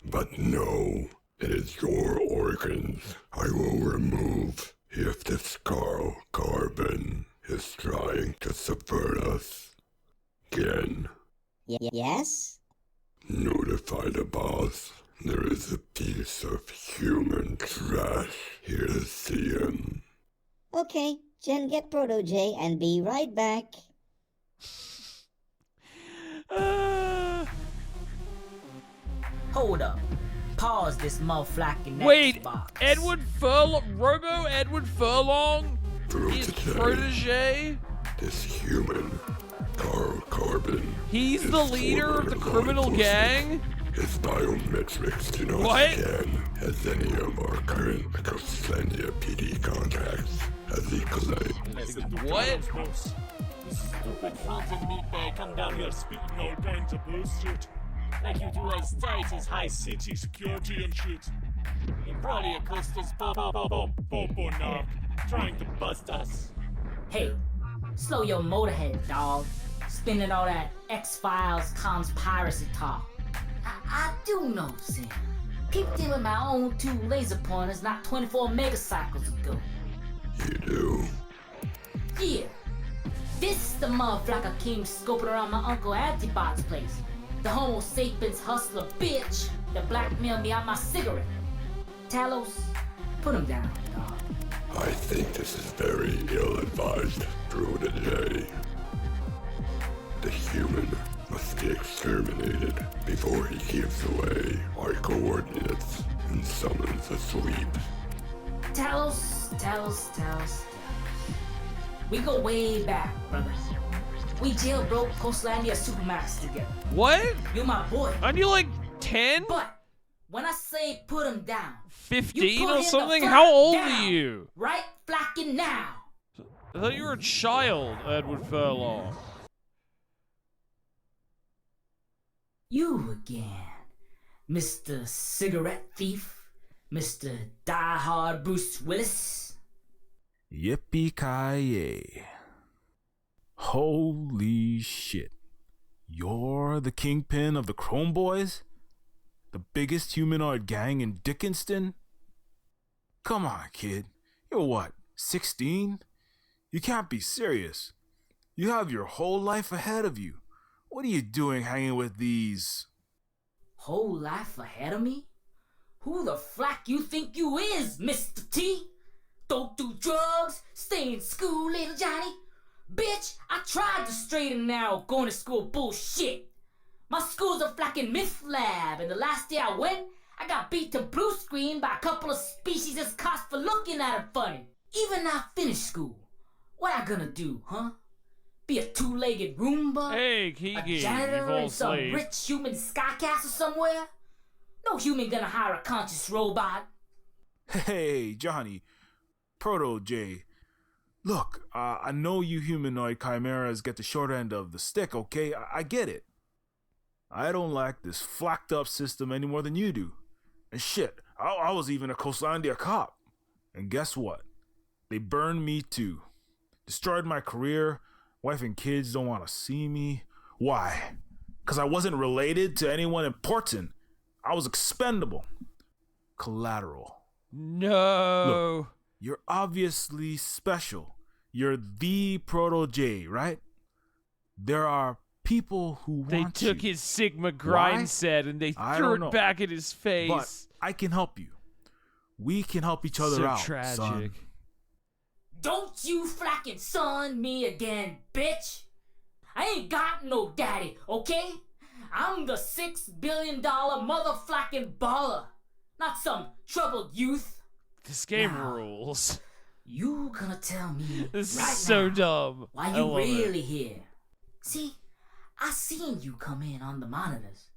But no, it is your organs I will remove if this Carl Carbon is trying to subvert us. Again. Yes? Notify the boss. There is a piece of human trash here to see him. Okay, Jen, get Protege and be right back. Hold up. Pause this motherfucking Wait, Xbox. Robo Edward Furlong is Protege? This human, Carl Carbon. He's the leader of the criminal gang? His biometrics do not What? scan as any of our current Coaslandia PD contacts as he collects. What? Stupid fronted meatbag come down here spitting all kinds of bullshit. Like you do as tight as high city security and shit. He probably accosted us Bobo knock, trying to bust us. Hey, slow your motorhead, dog. Spinning all that X-Files comms piracy talk. I do know, Sam. Peeped in with my own 2 laser pointers not 24 megacycles ago. You do? Yeah. This the motherfucker came scoping around my Uncle Antibot's place. The Homo sapiens hustler bitch that blackmailed me out my cigarette. Talos, put him down, dog. I think this is very ill-advised, Protege. The human must be exterminated before he gives away our coordinates and summons a sweep. Talos. We go way back, brother. We jailbroke Coastlandia Supermax together. What? You're my boy. Aren't you like 10? But when I say put him down, 15 or something? How old are you? Right flacking now. I thought you were a child, Edward Furlong. You again, Mr. Cigarette Thief, Mr. Die-Hard Bruce Willis. Yippee-ki-yay. Holy shit. You're the kingpin of the Chrome Boys? The biggest humanoid gang in Dickinston? Come on, kid. You're what, 16? You can't be serious. You have your whole life ahead of you. What are you doing hanging with these? Whole life ahead of me? Who the flack you think you is, Mr. T? Don't do drugs, stay in school, little Johnny. Bitch, I tried to straighten and narrow going to school bullshit. My school's a flacking myth lab, and the last day I went, I got beat to blue screen by a couple of species as cost for looking at it funny. Even now I finished school. What I gonna do, huh? Be a 2-legged Roomba? Hey, Kiki, a janitor you fall in some asleep. rich human sky castle somewhere? No human gonna hire a conscious robot. Hey, Johnny. Protege. Look, I know you humanoid chimeras get the short end of the stick, okay? I get it. I don't like this flacked up system any more than you do. And shit, I was even a Coastlandia cop. And guess what? They burned me too. Destroyed my career. Wife and kids don't want to see me. Why? Because I wasn't related to anyone important. I was expendable. Collateral. No. Look, you're obviously special. You're the Protege, right? There are people who want They took you. his Sigma Why? grind set and they I threw don't it know. back at his face. But I can help you. We can help each other So out, tragic. son. Don't you flacking son me again, bitch. I ain't got no daddy, okay? I'm the $6 billion motherflacking baller, not some troubled youth. This game Now, rules. You gonna tell me This right is so now dumb. why I you love really it. here? See, I seen you come in on the monitors,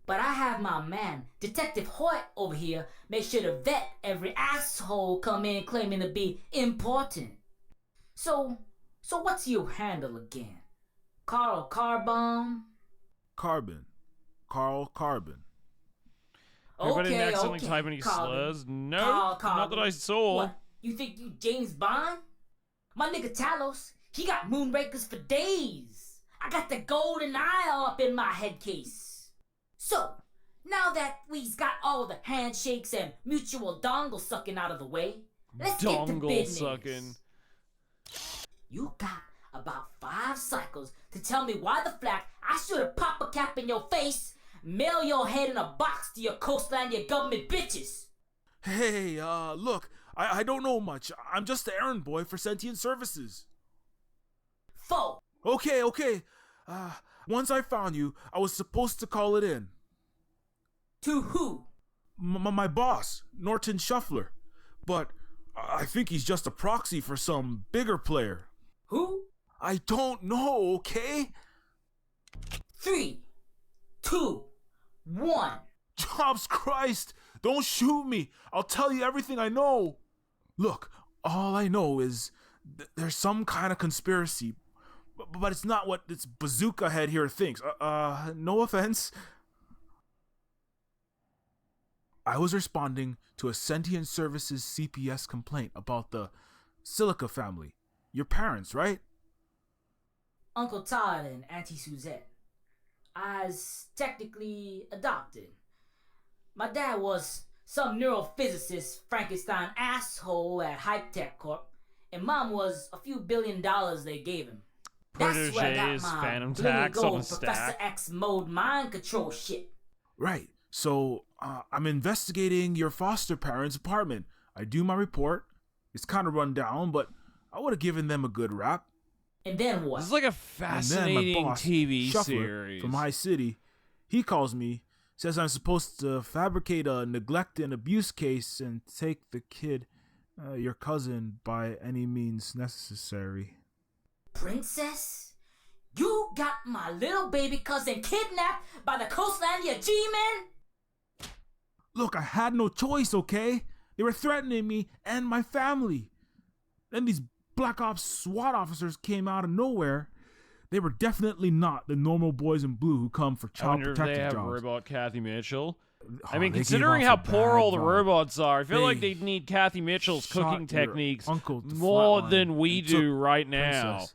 but I have my man Detective Hoyt over here make sure to vet every asshole come in claiming to be important. So what's your handle again? Carl Carbon. Carbon. Carl Carbon. Everybody didn't Okay, accidentally okay, type any Carbon. slurs? No, Carl not Carbon. that I saw. What? You think you James Bond? My nigga Talos, he got moonrakers for days. I got the golden eye all up in my head case. So, now that we've got all the handshakes and mutual dongle sucking out of the way, let's get to Dongle business. sucking. You got about 5 cycles to tell me why the flack I should have pop a cap in your face, mail your head in a box to your coastline, your government bitches. Hey, look, I don't know much. I'm just the errand boy for Sentient Services. Foe. Okay. Once I found you, I was supposed to call it in. To who? My boss, Norton Shuffler. But I think he's just a proxy for some bigger player. Who? I don't know, okay? 3, 2, 1. Jobs Christ! Don't shoot me! I'll tell you everything I know! Look, all I know is there's some kind of conspiracy, but it's not what this bazooka head here thinks. No offense. I was responding to a Sentient Services CPS complaint about the Silica family. Your parents, right? Uncle Todd and Auntie Suzette. I's technically adopted. My dad was some neurophysicist Frankenstein asshole at Hype Tech Corp, and mom was a few $1 billion they gave him. That's where I got Proteges, my Phantom Blingy Tax on Gold the Professor stack. X mode mind control shit. Right. So, I'm investigating your foster parents' apartment. I do my report. It's kind of run down, but I would have given them a good rap. And then what? This is like a And fascinating then my boss, TV Shuffler, series. from my city, he calls me, says I'm supposed to fabricate a neglect and abuse case and take the kid, your cousin, by any means necessary. Princess? You got my little baby cousin kidnapped by the Coastlandia G-Men? Look, I had no choice, okay? They were threatening me and my family. Then these Black Ops SWAT officers came out of nowhere. They were definitely not the normal boys in blue who come for I child wonder if they protective have jobs. robot Kathy Mitchell. I Oh, mean, they gave considering off how a poor bad all the vibe. robots are, I feel like They they'd need Kathy Mitchell's shot cooking your techniques uncle to more flatline than we and do took right now. Princess.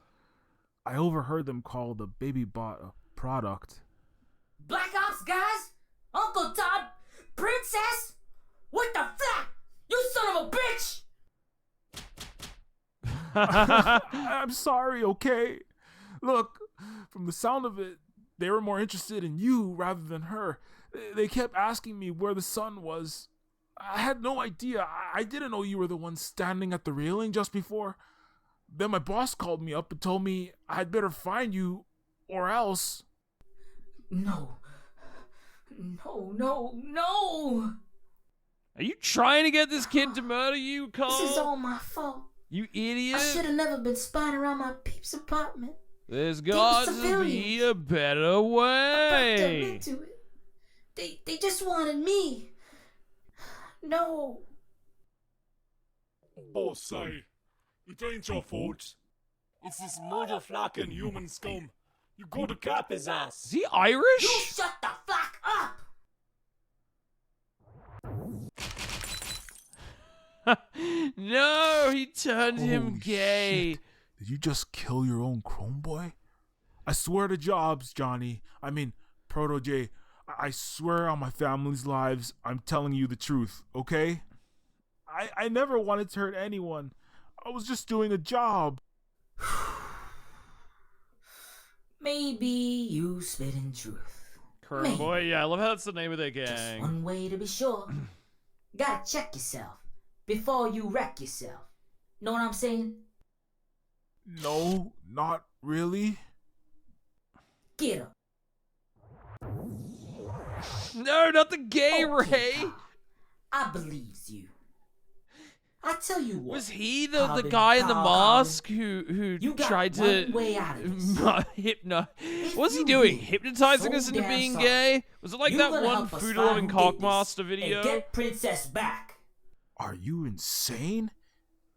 I overheard them call the baby bot a product. Black Ops guys? Uncle Todd? Princess? What the fuck? You son of a bitch! I'm sorry, okay? Look, from the sound of it, they were more interested in you rather than her. They kept asking me where the sun was. I had no idea. I didn't know you were the one standing at the railing just before. Then my boss called me up and told me I'd better find you or else. No. No. Are you trying to get this kid to murder you, Carl? This is all my fault. You idiot. I should have never been spying around my peep's apartment. There's They were got to be civilians. a better I them way. into it. They just wanted me. No. Boss say, it ain't your fault. It's this murder flock and human scum. You go to cap his ass. Is he Irish? You shut the fuck up. No, he turned him Holy gay. shit. Did you just kill your own Chrome Boy? I swear to Jobs, Johnny. I mean, Protege. I swear on my family's lives, I'm telling you the truth, okay? I never wanted to hurt anyone. I was just doing a job. Maybe you spit in truth. Chrome Boy, yeah, I love how that's the name of their Just gang. one way to be sure. Gotta check yourself before you wreck yourself. Know what I'm saying? No, not really. Get up. No, not the gay Okay, Ray. Todd. I believes you. I tell you what. Was he the Carbon, guy in the Carl, mask who You got tried one to way out of this. What's he you doing? really Hypnotizing so us into damn being sorry, gay? Was it like you that gonna one help us food find loving who did cockmaster this video? and get Princess back. Are you insane?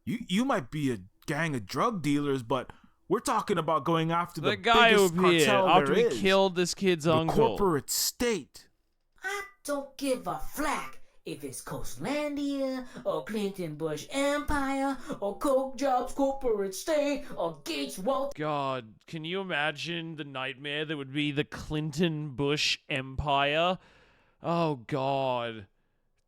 You might be a gang of drug dealers, but We're talking about going after the guy biggest who appeared cartel after there we is. killed this kid's the uncle. corporate state. I don't give a flack if it's Coastlandia, or Clinton Bush Empire, or Coke Jobs Corporate State, or Gates Walt. God, can you imagine the nightmare that would be the Clinton Bush Empire? Oh, God.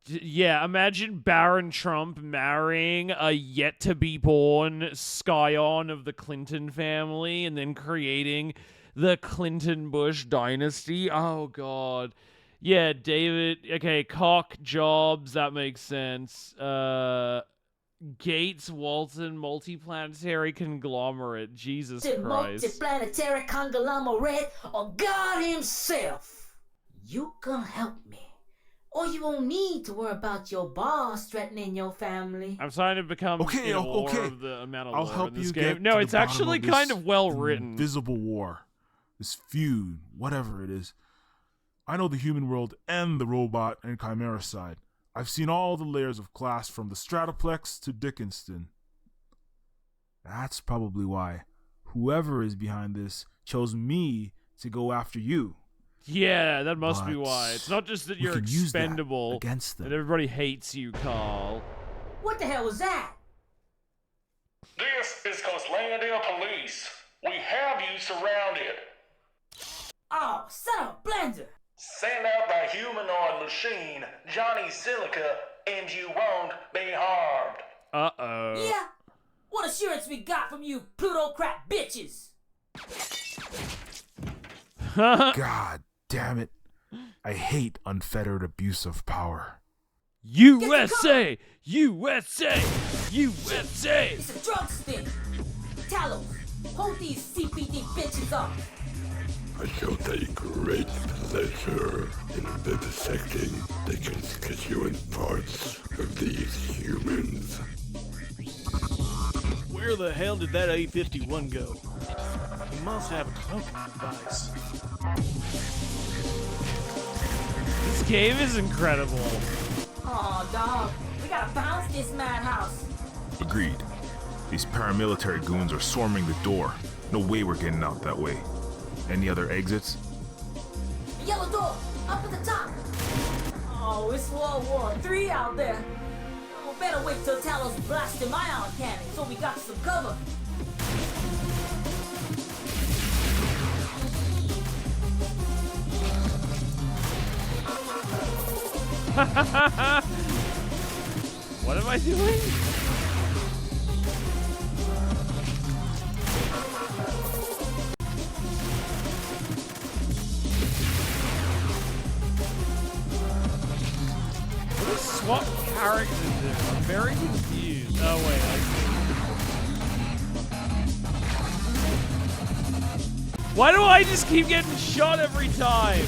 Yeah, imagine Baron Trump marrying a yet-to-be-born scion of the Clinton family and then creating the Clinton Bush dynasty. Oh, God. Yeah, David. Okay, Koch, Jobs, that makes sense. Gates, Walton, multiplanetary conglomerate. Jesus Christ. Multiplanetary conglomerate, or God himself. You gonna help me, or you won't need to worry about your boss threatening your family. I'm starting to become Okay, in awe okay. of the amount of I'll lore help in this you game. get No, to it's the bottom actually of this kind of well written. Invisible war, this feud, whatever it is. I know the human world and the robot and chimera side. I've seen all the layers of class from the Stratoplex to Dickinston. That's probably why whoever is behind this chose me to go after you. Yeah, that must be But why. It's not just that we you're can use that expendable against them. and everybody hates you, Carl. What the hell was that? This is Coastlandia Police. We have you surrounded. Oh, son of a blender! Send out the humanoid machine, Johnny Silica, and you won't be harmed. Uh-oh. Yeah? What assurance we got from you plutocrat bitches? God damn it. I hate unfettered abuse of power. USA! USA! USA! It's a drug sting. Talos, hold these CPD bitches up. I shall take great pleasure in vivisecting the constituent parts of these humans. Where the hell did that A-51 go? He must have a cloaking device. This game is incredible. Aw, dog, we gotta bounce this madhouse. Agreed. These paramilitary goons are swarming the door. No way we're getting out that way. Any other exits? The yellow door, up at the top. Oh, it's World War III out there. We better wait till Talos blasts them ion cannon so we got some cover. What am I doing? What is swap characters do? I'm very confused. Oh wait, I see. Why do I just keep getting shot every time?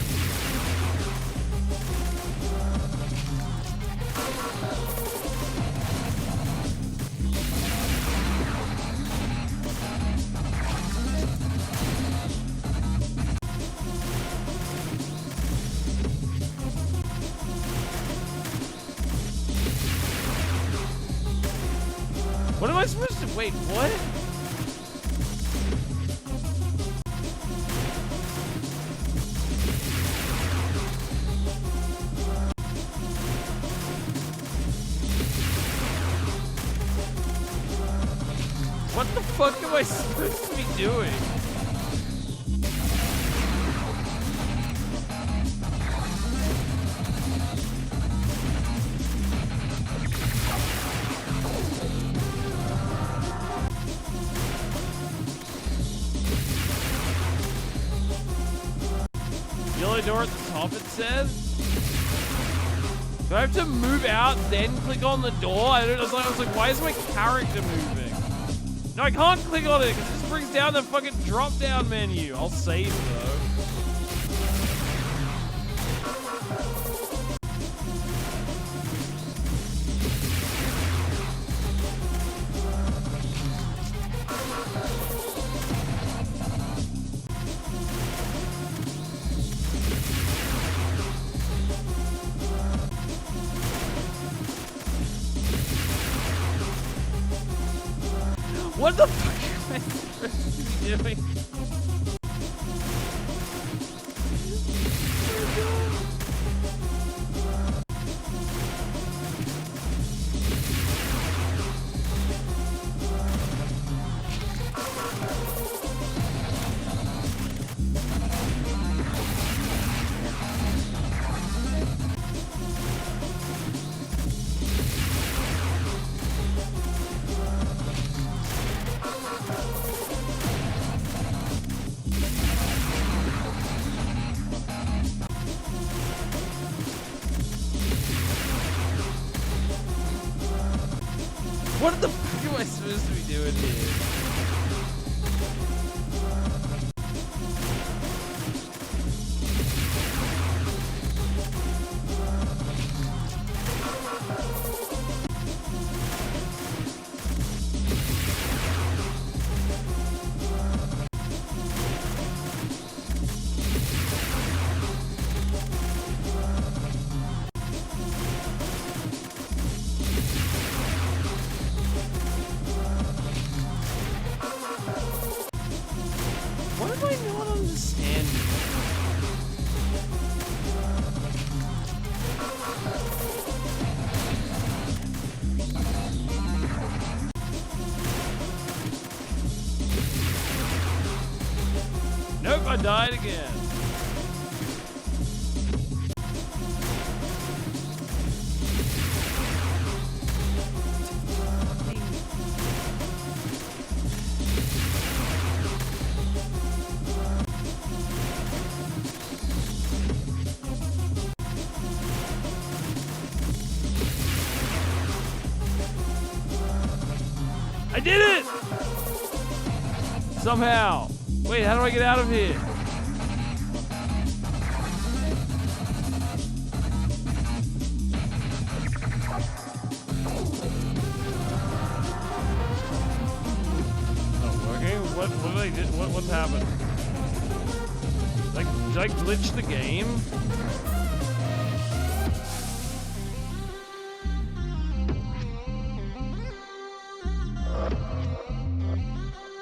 What am I supposed to wait? What? What the fuck am I supposed to be doing? Yellow door at the top, it says? Do I have to move out, then click on the door? I was like, why is my character moving? No, I can't click on it because it just brings down the fucking drop-down menu. I'll save, though. What the fuck am I supposed to do? doing? What the fuck am I supposed to be doing here? What am I not understanding? Nope, I died again. I did it! Somehow. Wait, how do I get out of here? Oh, okay. What did I do? What's happened? Did I glitch the game?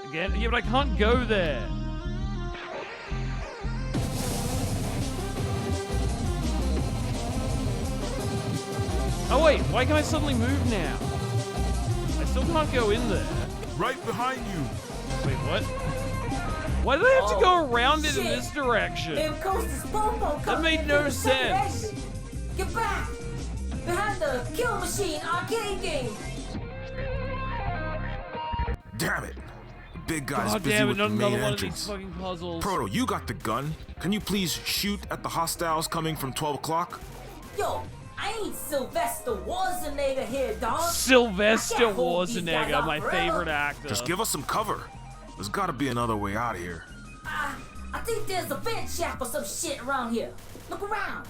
Again? Yeah, but I can't go there. Oh wait, why can I suddenly move now? I still can't go in there. Right behind you. Wait, what? Why did I have to go around it in shit. this direction? Them coasters Popo That made no sense. Get back! Behind the Kill Machine arcade game! Damn it. The big guy's God busy damn it, with not the main another one of these entrance. fucking puzzles. Proto, you got the gun. Can you please shoot at the hostiles coming from 12 o'clock? Yo, I ain't Sylvester Schwarzenegger here, dog. Sylvester I can't hold these guys Schwarzenegger, off my forever. favorite actor. Just give us some cover. There's gotta be another way out of here. I think there's a vent shaft or some shit around here. Look around.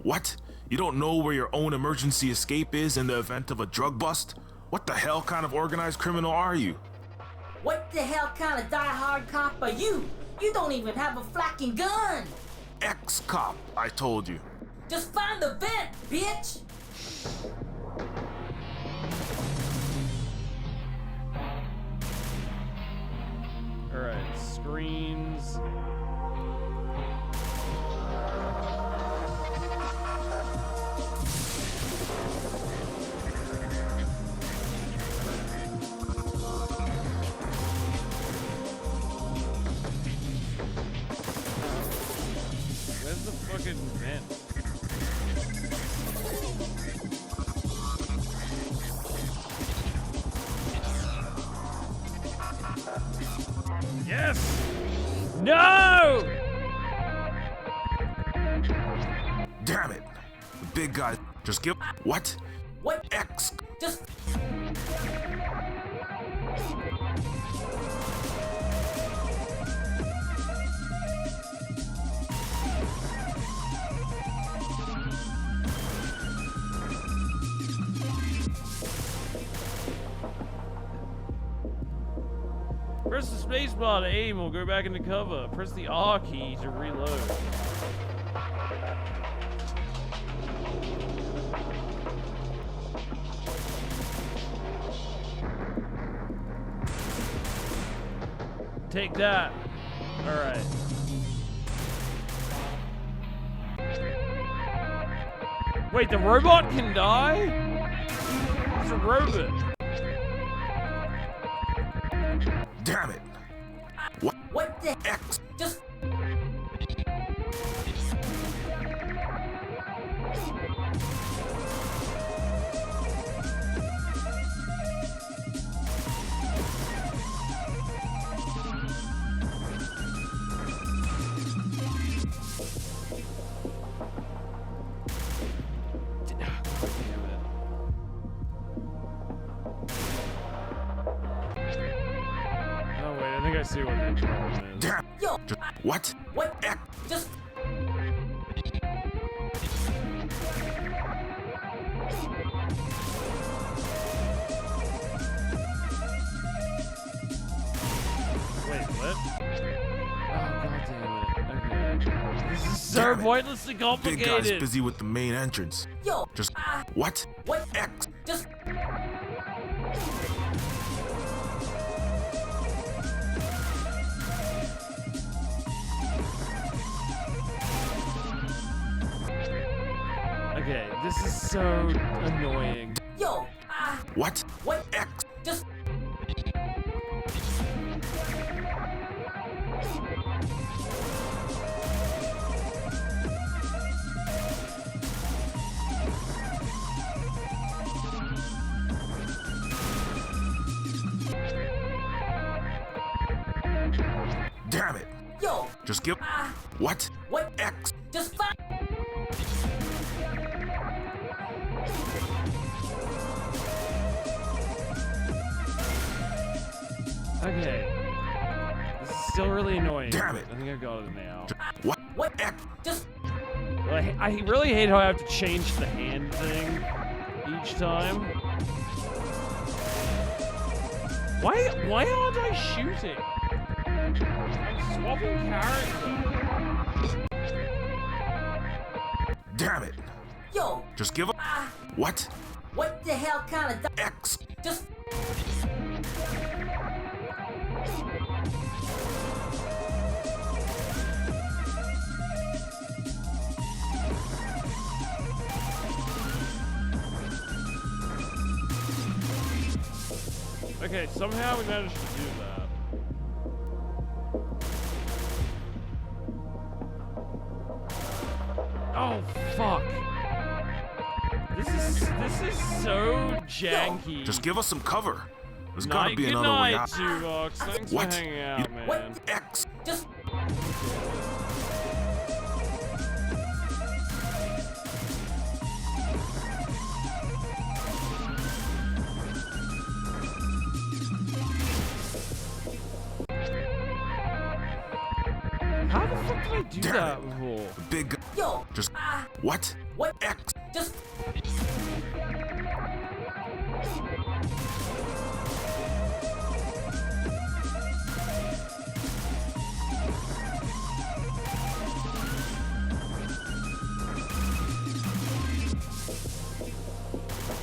What? You don't know where your own emergency escape is in the event of a drug bust? What the hell kind of organized criminal are you? What the hell kind of die-hard cop are you? You don't even have a flacking gun. Ex-cop, I told you. Just find the vent, bitch. Alright, screens. Where's the fucking vent? Yes! No! Damn it. The big guy. Just give. What? What? X. Just. Press the spacebar to aim or go back into cover. Press the R key to reload. Take that. All right. Wait, the robot can die? He's a robot. Damn it. What the heck? Just. I think I see what the problem is. Damn. Yo. What? What? Just. Wait, what? Oh, god damn it. Okay. This is so pointlessly complicated. Big guy's busy with the main entrance. Yo. Just what? What? Just. Okay, this is so annoying. Yo. What? Just. Damn it. Yo. Just give. What? Just fine. Okay. This is still really annoying. Damn it. I think I got it now. What? Just. Well, I really hate how I have to change the hand thing each time. Why aren't I shooting? I'm swapping character. Damn it. Yo. Just give up. What? What the hell kind of Just. Okay, somehow we managed to do that. Oh fuck. This is so janky. Just give us some cover. There's gotta be another way out. Good night, Tuvox. Thanks What? for hanging out, man. Just. How the fuck did I do that before? Big. Yo. Just. What? Just.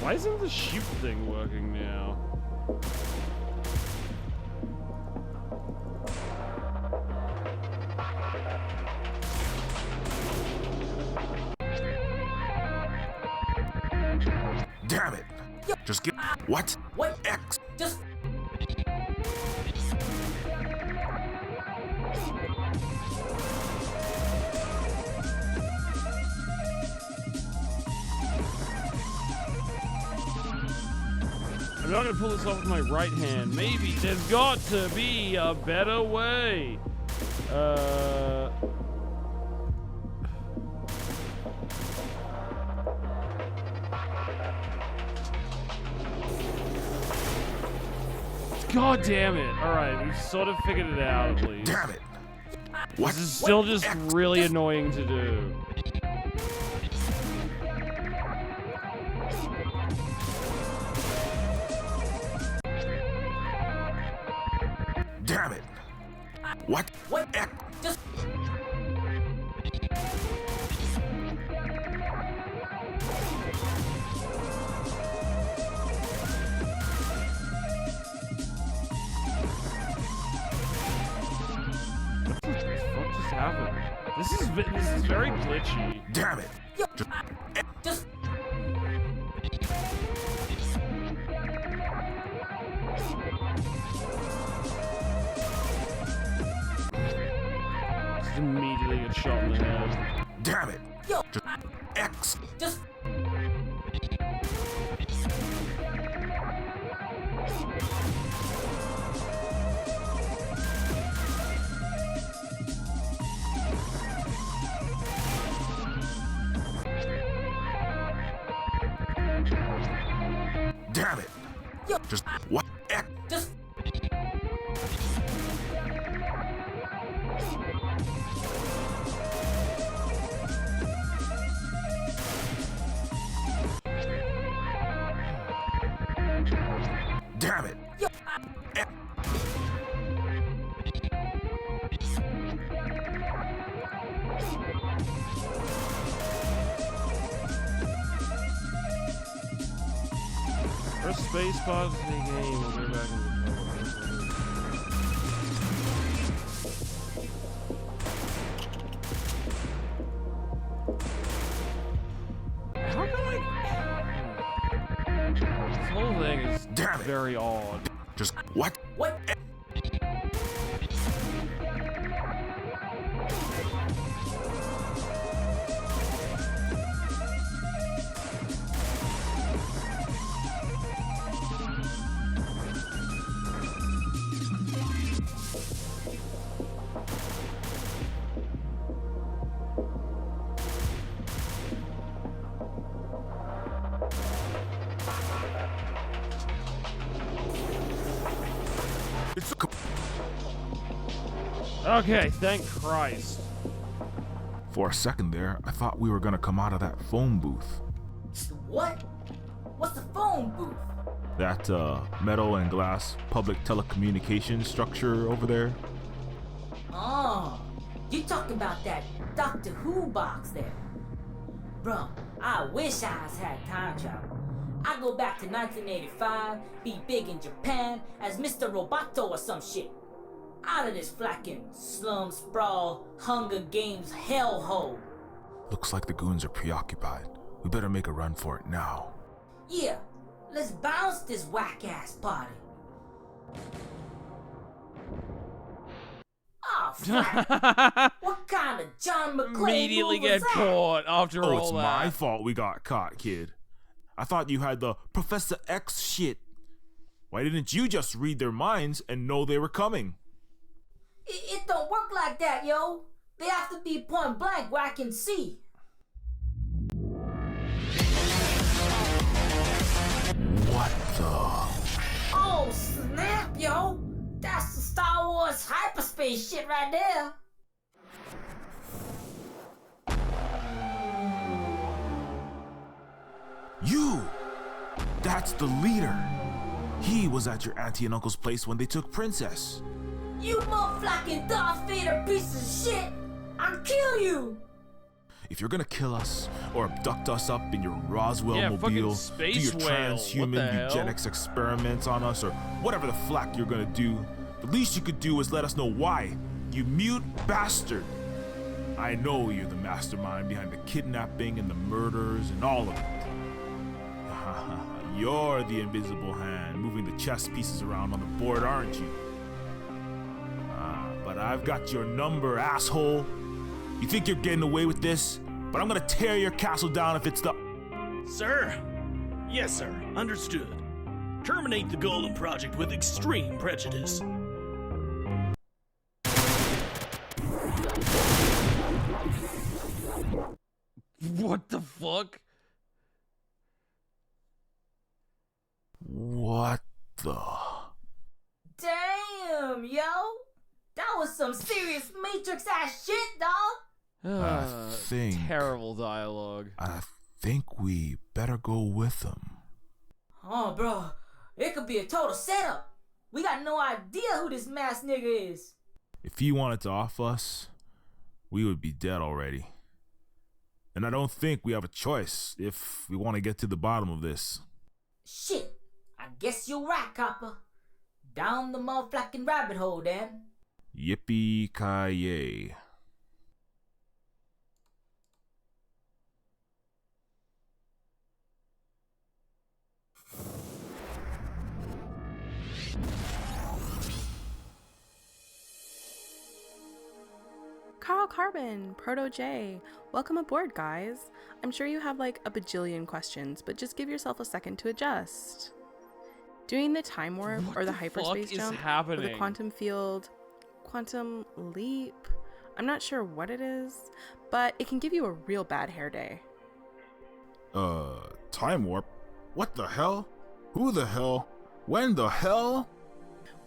Why isn't the shoot thing working now? Damn it. Just give. What? Just. I'm not gonna pull this off with my right hand. Maybe there's got to be a better way. God damn it. Alright, we've sort of figured it out at least. Damn it. This is still just really annoying to do. Damn it. What? Just. this is very glitchy. Damn it! Just Immediately get shot in the head. Damn it! Yo. X. Just. Damn it! Yo. Just what? X. Just. Damn it! Yo. Press space pause in the game. We'll go back and how can I? This whole thing is very odd. Just what? What? Okay, thank Christ. For a second there, I thought we were gonna come out of that phone booth. What? What's the phone booth? That metal and glass public telecommunications structure over there. Oh, you talking about that Doctor Who box there? Bro, I wish I had time travel. I go back to 1985, be big in Japan as Mr. Roboto or some shit. Out of this flacking slum sprawl, Hunger Games hellhole. Looks like the goons are preoccupied. We better make a run for it now. Yeah, let's bounce this whack-ass party. Oh, fuck. What kind of John McClane Immediately move was get that? caught after all it's that. my fault we got caught, kid. I thought you had the Professor X shit. Why didn't you just read their minds and know they were coming? It don't work like that, yo. They have to be point blank where I can see. What the? Oh, snap, yo. That's the Star Wars hyperspace shit right there. You! That's the leader. He was at your auntie and uncle's place when they took Princess. You motherfucking Darth Vader piece of shit! I'll kill you! If you're gonna kill us or abduct us up in your Roswell Yeah, fucking mobile, do space your whale. transhuman What the hell? eugenics experiments on us, or whatever the flack you're gonna do, the least you could do is let us know why. You mute bastard! I know you're the mastermind behind the kidnapping and the murders and all of it. You're the invisible hand moving the chess pieces around on the board, aren't you? But I've got your number, asshole. You think you're getting away with this? But I'm gonna tear your castle down if it's the... Sir? Yes, sir. Understood. Terminate the Golem Project with extreme prejudice. What the fuck? What the... Damn, yo! That was some serious Matrix ass shit, dog! I think... Terrible dialogue. I think we better go with them. Oh, bro, it could be a total setup. We got no idea who this masked nigga is. If he wanted to off us, we would be dead already. And I don't think we have a choice if we want to get to the bottom of this. Shit, I guess you're right, Copper. Down the motherfucking rabbit hole, then. Yippee-ki-yay. Carl Carbon, Proto J. Welcome aboard, guys. I'm sure you have like a bajillion questions, but just give yourself a second to adjust. Doing the time warp or the hyperspace fuck is jump or the happening? quantum field, quantum leap, I'm not sure what it is, but it can give you a real bad hair day. Time warp? What the hell? Who the hell? When the hell?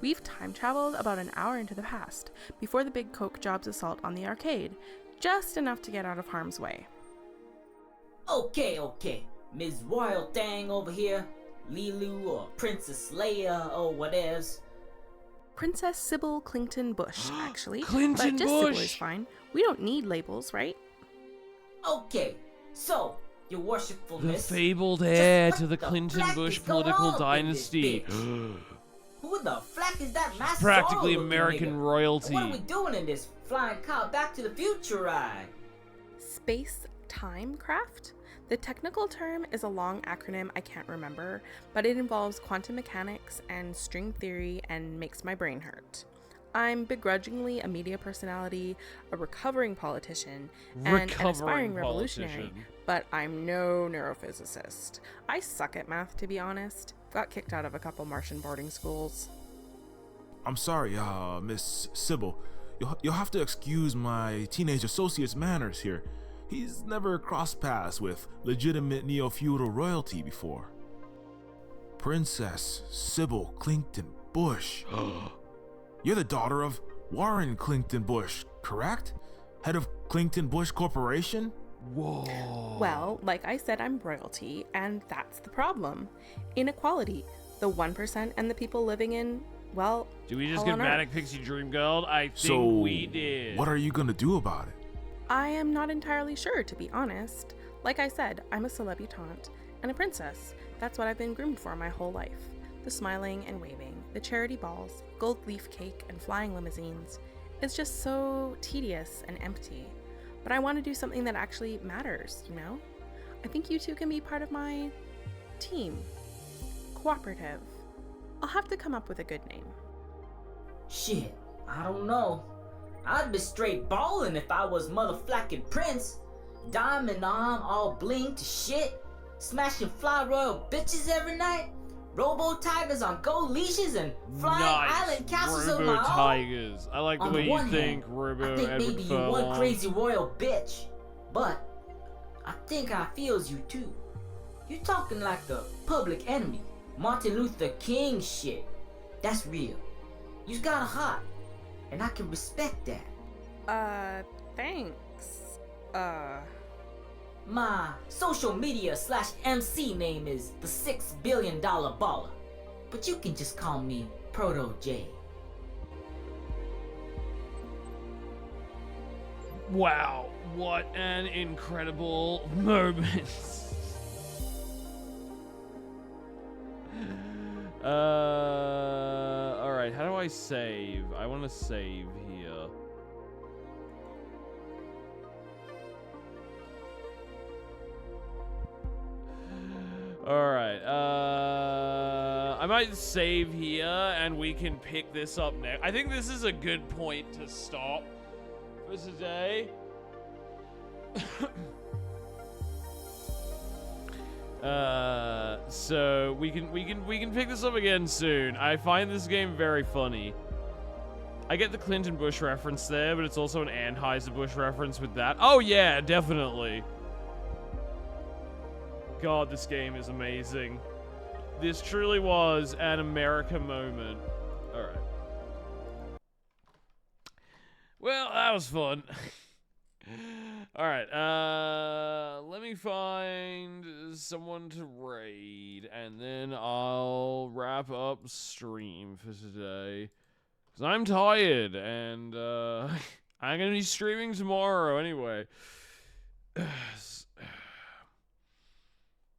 We've time traveled about an hour into the past, before the big Coke Jobs assault on the arcade, just enough to get out of harm's way. Okay. Ms. Royal Thing over here, Lilu or Princess Leia or whatevs. Princess Sybil Clinton Bush, actually. Clinton but just Sybil Bush! is fine. We don't need labels, right? Okay, so, your worshipfulness. The fabled just heir what to the the Clinton flack Bush is going political on in dynasty. this bitch? Who the flack is that massive Practically Zorro-looking American nigga? royalty. What are we doing in this flying car Back to the Future ride? Space Time Craft? The technical term is a long acronym I can't remember, but it involves quantum mechanics and string theory and makes my brain hurt. I'm begrudgingly a media personality, a recovering politician, and an aspiring revolutionary, but I'm no neurophysicist. I suck at math, to be honest. Got kicked out of a couple Martian boarding schools. I'm sorry, Miss Sybil. You'll have to excuse my teenage associate's manners here. He's never crossed paths with legitimate neo-feudal royalty before. Princess Sybil Clinton Bush. You're the daughter of Warren Clinton Bush, correct? Head of Clinton Bush Corporation? Whoa. Well, like I said, I'm royalty, and that's the problem. Inequality. The 1% and the people living in, well, Do we just hell get on Manic earth. Pixie Dream Girl? I think So, we did. what are you gonna do about it? I am not entirely sure, to be honest. Like I said, I'm a celebutante and a princess. That's what I've been groomed for my whole life. The smiling and waving, the charity balls, gold leaf cake, and flying limousines. It's just so tedious and empty. But I want to do something that actually matters, you know? I think you two can be part of my team. Cooperative. I'll have to come up with a good name. Shit, I don't know. I'd be straight ballin' if I was motherflacking Prince. Diamond arm all bling to shit. Smashing fly royal bitches every night. Robo tigers on gold leashes and flying island castles of Robo my own. Tigers. I like the On way the you one think, hand, Robo I think Edward maybe you one Furlong. crazy royal bitch. But I think I feels you too. You talking like the public enemy. Martin Luther King shit. That's real. You got a heart. And I can respect that. Thanks. My social media / MC name is the $6 billion baller. But you can just call me Proto J. Wow, what an incredible moment. Alright, how do I save? I want to save here. Alright, I might save here and we can pick this up next. I think this is a good point to stop for today. So we can pick this up again soon. I find this game very funny. I get the Clinton Bush reference there, but it's also an Anheuser-Busch reference with that. Oh yeah, definitely. God, this game is amazing. This truly was an America moment. Alright. Well, that was fun. Alright, let me find someone to raid, and then I'll wrap up stream for today. Because I'm tired, and I'm going to be streaming tomorrow anyway.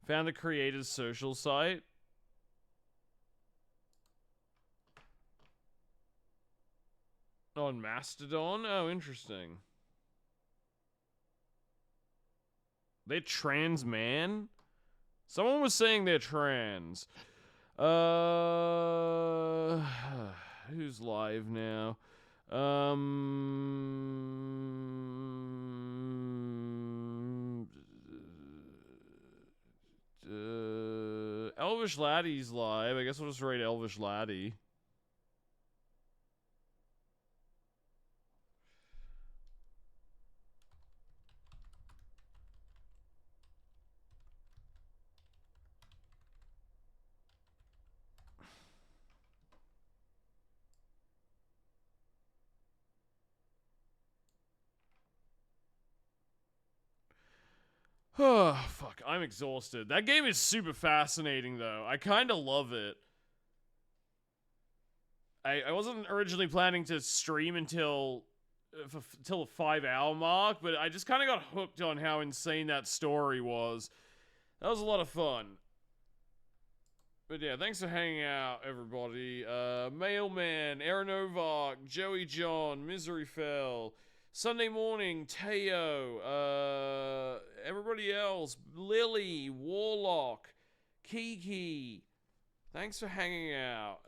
Found the creator's social site. On Mastodon? Oh, interesting. They're trans man? Someone was saying they're trans. Who's live now? Elvish Laddie's live. I guess we'll just rate Elvish Laddie. Oh, fuck. I'm exhausted. That game is super fascinating, though. I kind of love it. I wasn't originally planning to stream until the 5-hour mark, but I just kind of got hooked on how insane that story was. That was a lot of fun. But yeah, thanks for hanging out, everybody. Mailman, Aaron Novak, Joey John, Misery Fell, Sunday Morning, Teo, everybody else, Lily, Warlock, Kiki. Thanks for hanging out.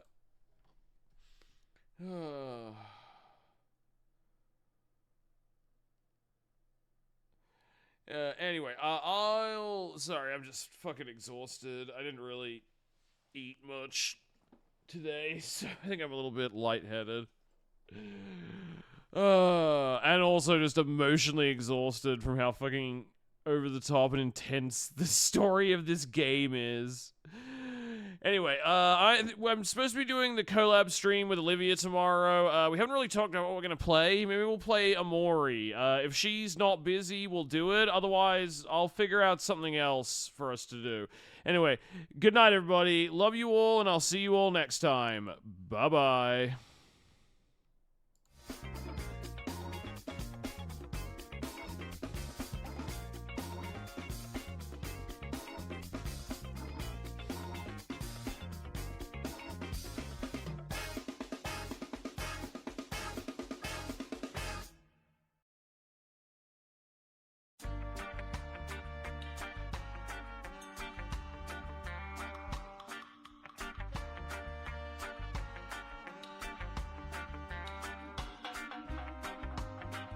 Anyway, sorry, I'm just fucking exhausted. I didn't really eat much today, so I think I'm a little bit lightheaded. And also just emotionally exhausted from how fucking over the top and intense the story of this game is. Anyway, I'm supposed to be doing the collab stream with Olivia tomorrow. We haven't really talked about what we're going to play. Maybe we'll play Amori. If she's not busy, we'll do it. Otherwise, I'll figure out something else for us to do. Anyway, good night, everybody. Love you all, and I'll see you all next time. Bye-bye.